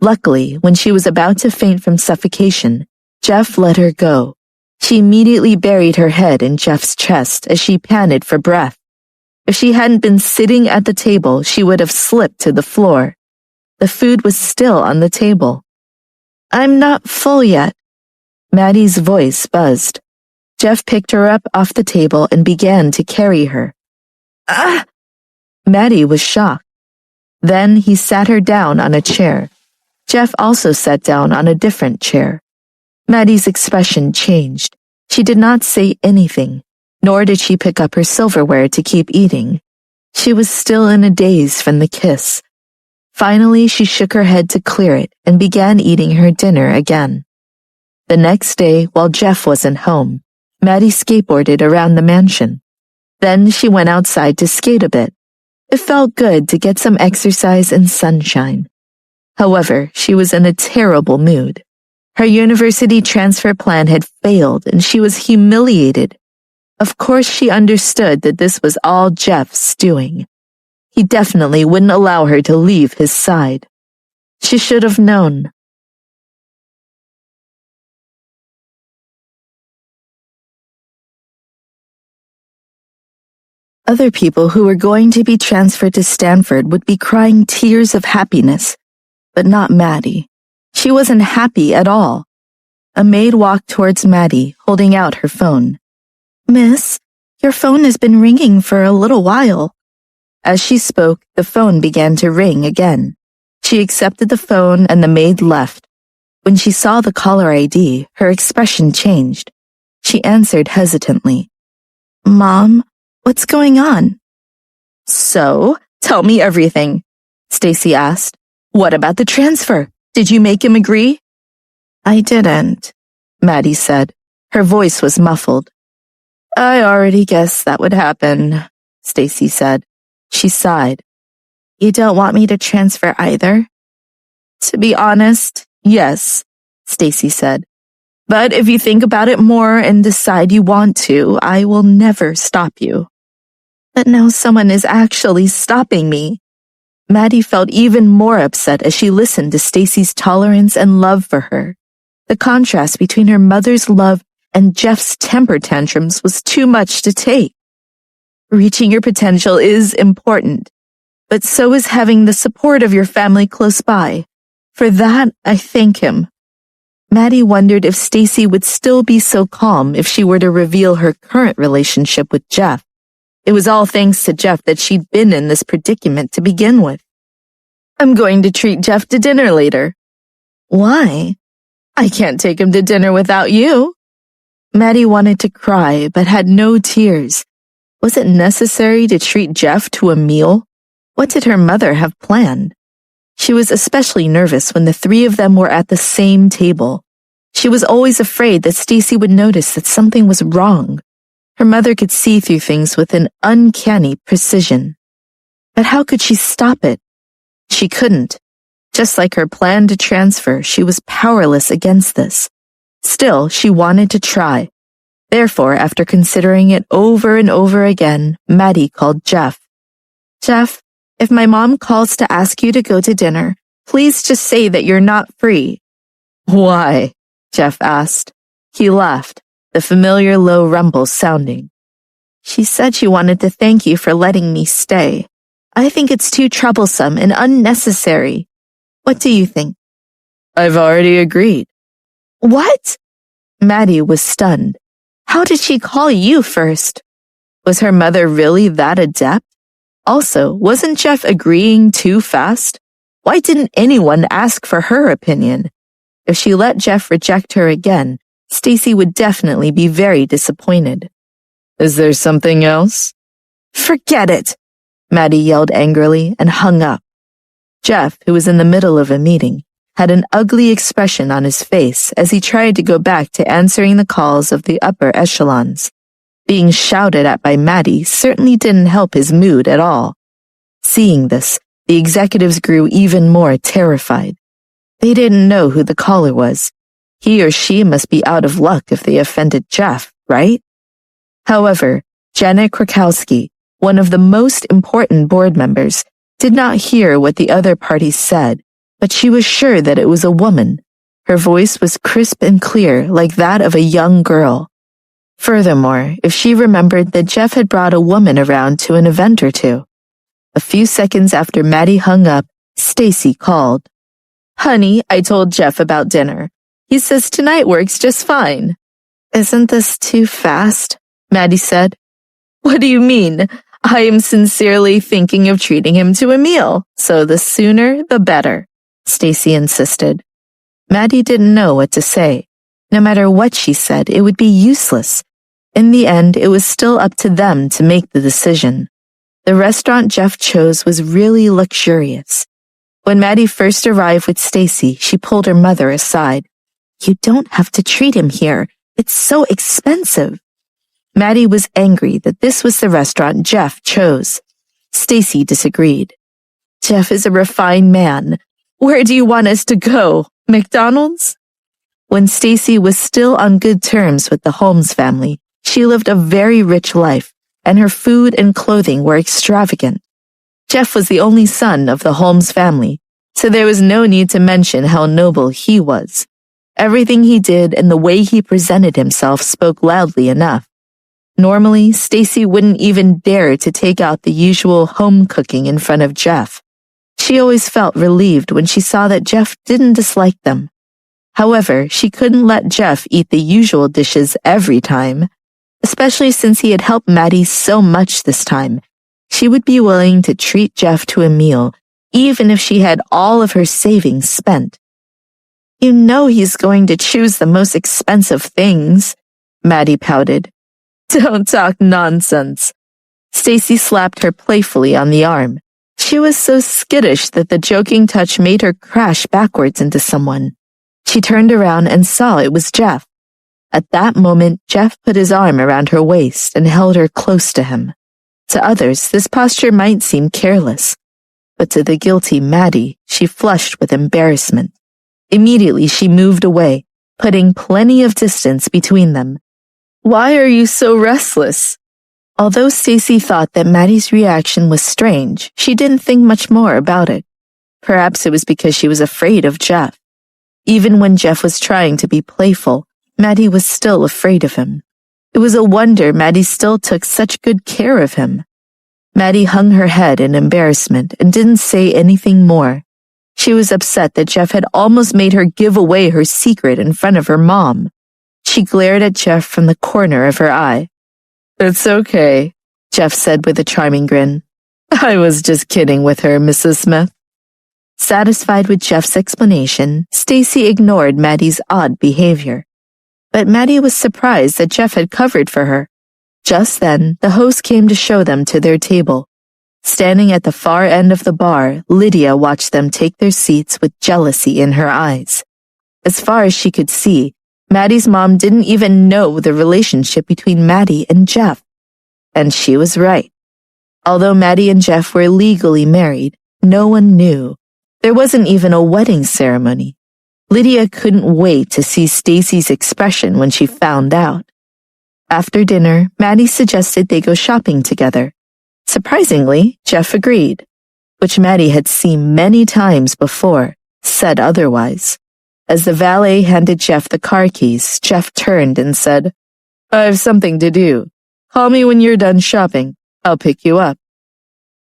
Luckily, when she was about to faint from suffocation, Jeff let her go. She immediately buried her head in Jeff's chest as she panted for breath. If she hadn't been sitting at the table, she would have slipped to the floor. The food was still on the table. I'm not full yet. Maddie's voice buzzed. Jeff picked her up off the table and began to carry her. Ah! Maddie was shocked. Then he sat her down on a chair. Jeff also sat down on a different chair. Maddie's expression changed. She did not say anything, nor did she pick up her silverware to keep eating. She was still in a daze from the kiss. Finally, she shook her head to clear it and began eating her dinner again. The next day, while Jeff wasn't home, Maddie skateboarded around the mansion. Then she went outside to skate a bit. It felt good to get some exercise and sunshine. However, she was in a terrible mood. Her university transfer plan had failed and she was humiliated. Of course, she understood that this was all Jeff's doing. He definitely wouldn't allow her to leave his side. She should have known. Other people who were going to be transferred to Stanford would be crying tears of happiness, but not Maddie. She wasn't happy at all. A maid walked towards Maddie, holding out her phone. Miss, your phone has been ringing for a little while. As she spoke, the phone began to ring again. She accepted the phone and the maid left. When she saw the caller ID, her expression changed. She answered hesitantly. Mom, what's going on? So, tell me everything, Stacy asked. What about the transfer? Did you make him agree? I didn't, Maddie said. Her voice was muffled. I already guessed that would happen, Stacy said. She sighed. You don't want me to transfer either? To be honest, yes, Stacy said. But if you think about it more and decide you want to, I will never stop you. But now someone is actually stopping me. Maddie felt even more upset as she listened to Stacy's tolerance and love for her. The contrast between her mother's love and Jeff's temper tantrums was too much to take. Reaching your potential is important, but so is having the support of your family close by. For that, I thank him. Maddie wondered if Stacy would still be so calm if she were to reveal her current relationship with Jeff. It was all thanks to Jeff that she'd been in this predicament to begin with. I'm going to treat Jeff to dinner later. Why? I can't take him to dinner without you. Maddie wanted to cry, but had no tears. Was it necessary to treat Jeff to a meal? What did her mother have planned? She was especially nervous when the three of them were at the same table. She was always afraid that Stacy would notice that something was wrong. Her mother could see through things with an uncanny precision. But how could she stop it? She couldn't. Just like her plan to transfer, she was powerless against this. Still, she wanted to try. Therefore, after considering it over and over again, Maddie called Jeff. Jeff, if my mom calls to ask you to go to dinner, please just say that you're not free. Why? Jeff asked. He laughed. the familiar low rumble sounding. "She said she wanted to thank you for letting me stay. I think it's too troublesome and unnecessary. What do you think?" "I've already agreed." "What?" Maddie was stunned. How did she call you first? Was her mother really that adept? Also, wasn't Jeff agreeing too fast? Why didn't anyone ask for her opinion? If she let Jeff reject her again, Stacy would definitely be very disappointed. "Is there something else?" "Forget it!" Maddie yelled angrily and hung up. Jeff, who was in the middle of a meeting, had an ugly expression on his face as he tried to go back to answering the calls of the upper echelons. Being shouted at by Maddie certainly didn't help his mood at all. Seeing this, the executives grew even more terrified. They didn't know who the caller was. He or she must be out of luck if they offended Jeff, right? However, Janet Krakowski, one of the most important board members, did not hear what the other parties said, but she was sure that it was a woman. Her voice was crisp and clear, like that of a young girl. Furthermore, if she remembered that Jeff had brought a woman around to an event or two. A few seconds after Maddie hung up, Stacy called. "Honey, I told Jeff about dinner. He says tonight works just fine." "Isn't this too fast?" Maddie said. "What do you mean? I am sincerely thinking of treating him to a meal, so the sooner the better," Stacy insisted. Maddie didn't know what to say. No matter what she said, it would be useless. In the end, it was still up to them to make the decision. The restaurant Jeff chose was really luxurious. When Maddie first arrived with Stacy, she pulled her mother aside. "You don't have to treat him here. It's so expensive." Maddie was angry that this was the restaurant Jeff chose. Stacy disagreed. "Jeff is a refined man. Where do you want us to go? McDonald's?" When Stacy was still on good terms with the Holmes family, she lived a very rich life, and her food and clothing were extravagant. Jeff was the only son of the Holmes family, so there was no need to mention how noble he was. Everything he did and the way he presented himself spoke loudly enough. Normally, Stacy wouldn't even dare to take out the usual home cooking in front of Jeff. She always felt relieved when she saw that Jeff didn't dislike them. However, she couldn't let Jeff eat the usual dishes every time, especially since he had helped Maddie so much this time. She would be willing to treat Jeff to a meal, even if she had all of her savings spent. "You know he's going to choose the most expensive things," Maddie pouted. "Don't talk nonsense." Stacy slapped her playfully on the arm. She was so skittish that the joking touch made her crash backwards into someone. She turned around and saw it was Jeff. At that moment, Jeff put his arm around her waist and held her close to him. To others, this posture might seem careless, but to the guilty Maddie, she flushed with embarrassment. Immediately, she moved away, putting plenty of distance between them. "Why are you so restless?" Although Stacy thought that Maddie's reaction was strange, she didn't think much more about it. Perhaps it was because she was afraid of Jeff. Even when Jeff was trying to be playful, Maddie was still afraid of him. It was a wonder Maddie still took such good care of him. Maddie hung her head in embarrassment and didn't say anything more. She was upset that Jeff had almost made her give away her secret in front of her mom. She glared at Jeff from the corner of her eye. "It's okay," Jeff said with a charming grin. "I was just kidding with her, Mrs. Smith." Satisfied with Jeff's explanation, Stacy ignored Maddie's odd behavior. But Maddie was surprised that Jeff had covered for her. Just then, the host came to show them to their table. Standing at the far end of the bar, Lydia watched them take their seats with jealousy in her eyes. As far as she could see, Maddie's mom didn't even know the relationship between Maddie and Jeff. And she was right. Although Maddie and Jeff were legally married, no one knew. There wasn't even a wedding ceremony. Lydia couldn't wait to see Stacy's expression when she found out. After dinner, Maddie suggested they go shopping together. Surprisingly, Jeff agreed, which Maddie had seen many times before, said otherwise. As the valet handed Jeff the car keys, Jeff turned and said, I have something to do. Call me when you're done shopping. I'll pick you up.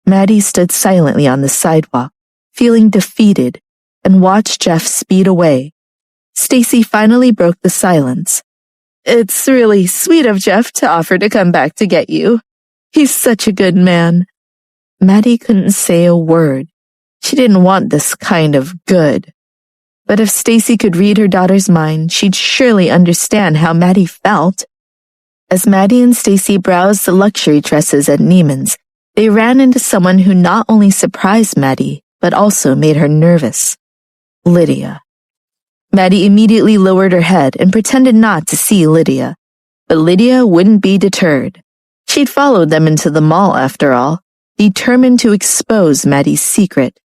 Maddie stood silently on the sidewalk, feeling defeated, and watched Jeff speed away. Stacy finally broke the silence. It's really sweet of Jeff to offer to come back to get you. He's such a good man. Maddie couldn't say a word. She didn't want this kind of good. But if Stacy could read her daughter's mind, she'd surely understand how Maddie felt. As Maddie and Stacy browsed the luxury dresses at Neiman's, they ran into someone who not only surprised Maddie, but also made her nervous. Lydia. Maddie immediately lowered her head and pretended not to see Lydia. But Lydia wouldn't be deterred. She'd followed them into the mall after all, determined to expose Maddie's secret.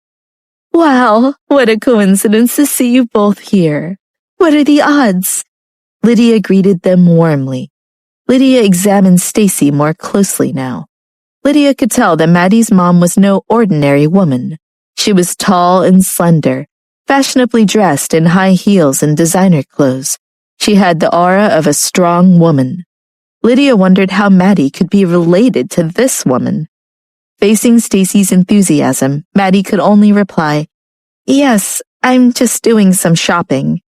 Wow, what a coincidence to see you both here. What are the odds? Lydia greeted them warmly. Lydia examined Stacy more closely now. Lydia could tell that Maddie's mom was no ordinary woman. She was tall and slender, fashionably dressed in high heels and designer clothes. She had the aura of a strong woman. Lydia wondered how Maddie could be related to this woman. Facing Stacy's enthusiasm, Maddie could only reply, "Yes, I'm just doing some shopping."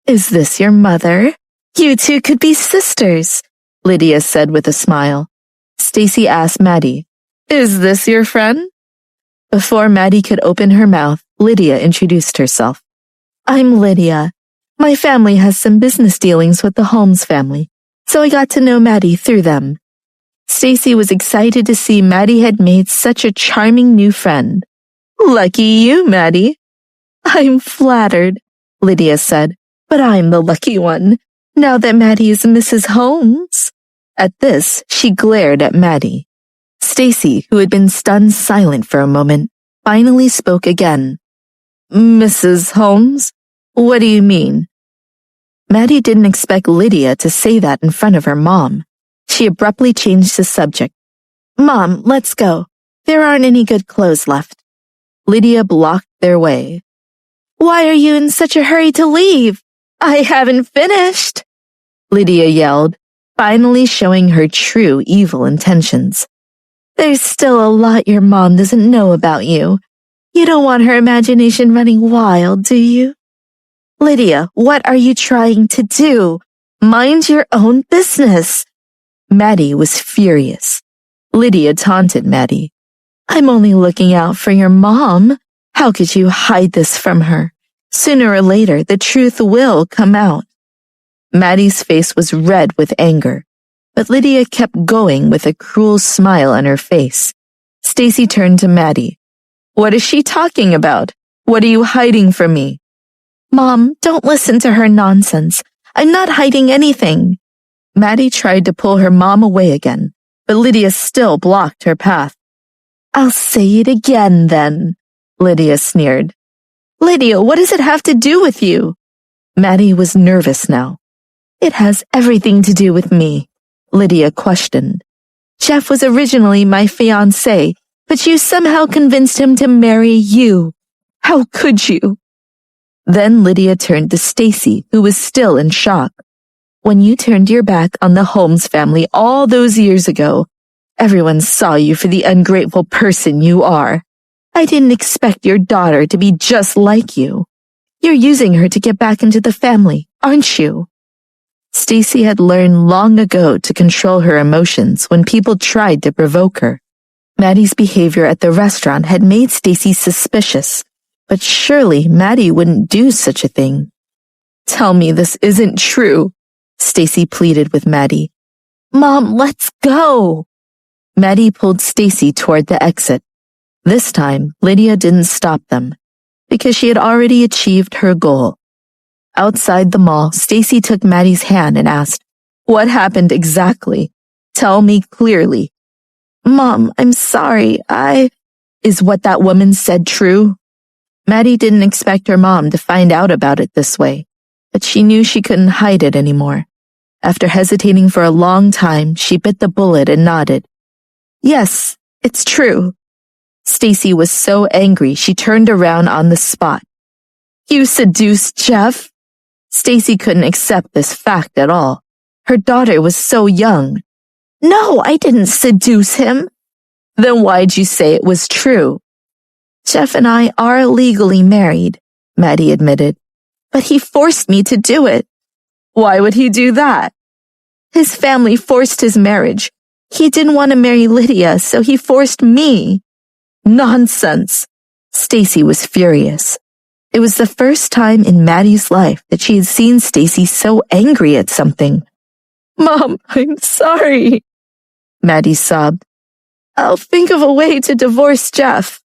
Is this your mother? You two could be sisters, Lydia said with a smile. Stacy asked Maddie, "Is this your friend?" Before Maddie could open her mouth, Lydia introduced herself. "I'm Lydia. My family has some business dealings with the Holmes family, so I got to know Maddie through them." Stacy was excited to see Maddie had made such a charming new friend. "Lucky you, Maddie." "I'm flattered," Lydia said, "but I'm the lucky one, now that Maddie is Mrs. Holmes." At this, she glared at Maddie. Stacy, who had been stunned silent for a moment, finally spoke again. "Mrs. Holmes? What do you mean?" Maddie didn't expect Lydia to say that in front of her mom. She abruptly changed the subject. "Mom, let's go. There aren't any good clothes left." Lydia blocked their way. "Why are you in such a hurry to leave? I haven't finished," Lydia yelled, finally showing her true evil intentions. "There's still a lot your mom doesn't know about you. You don't want her imagination running wild, do you? Lydia, what are you trying to do? Mind your own business." Maddie was furious. Lydia taunted Maddie. "I'm only looking out for your mom. How could you hide this from her? Sooner or later, the truth will come out." Maddie's face was red with anger, but Lydia kept going with a cruel smile on her face. Stacy turned to Maddie. "What is she talking about? What are you hiding from me?" "Mom, don't listen to her nonsense. I'm not hiding anything." Maddie tried to pull her mom away again, but Lydia still blocked her path. "I'll say it again, then," Lydia sneered. "Lydia, what does it have to do with you?" Maddie was nervous now. "It has everything to do with me," Lydia questioned. "Jeff was originally my fiancé, but you somehow convinced him to marry you. How could you?" Then Lydia turned to Stacy, who was still in shock. "When you turned your back on the Holmes family all those years ago, everyone saw you for the ungrateful person you are. I didn't expect your daughter to be just like you. You're using her to get back into the family, aren't you?" Stacy had learned long ago to control her emotions when people tried to provoke her. Maddie's behavior at the restaurant had made Stacy suspicious, but surely Maddie wouldn't do such a thing. "Tell me this isn't true," Stacy pleaded with Maddie. "Mom, let's go." Maddie pulled Stacy toward the exit. This time, Lydia didn't stop them, because she had already achieved her goal. Outside the mall, Stacy took Maddie's hand and asked, "What happened exactly? Tell me clearly." "Mom, I'm sorry, Is what that woman said true?" Maddie didn't expect her mom to find out about it this way, but she knew she couldn't hide it anymore. After hesitating for a long time, she bit the bullet and nodded. "Yes, it's true." Stacy was so angry she turned around on the spot. "You seduced Jeff?" Stacy couldn't accept this fact at all. Her daughter was so young. No, I didn't seduce him. Then why'd you say it was true? Jeff and I are legally married, Maddie admitted, but he forced me to do it. Why would he do that? His family forced his marriage. He didn't want to marry Lydia, so he forced me. Nonsense. Stacy was furious. It was the first time in Maddie's life that she had seen Stacy so angry at something. Mom, I'm sorry. Maddie sobbed. I'll think of a way to divorce Jeff.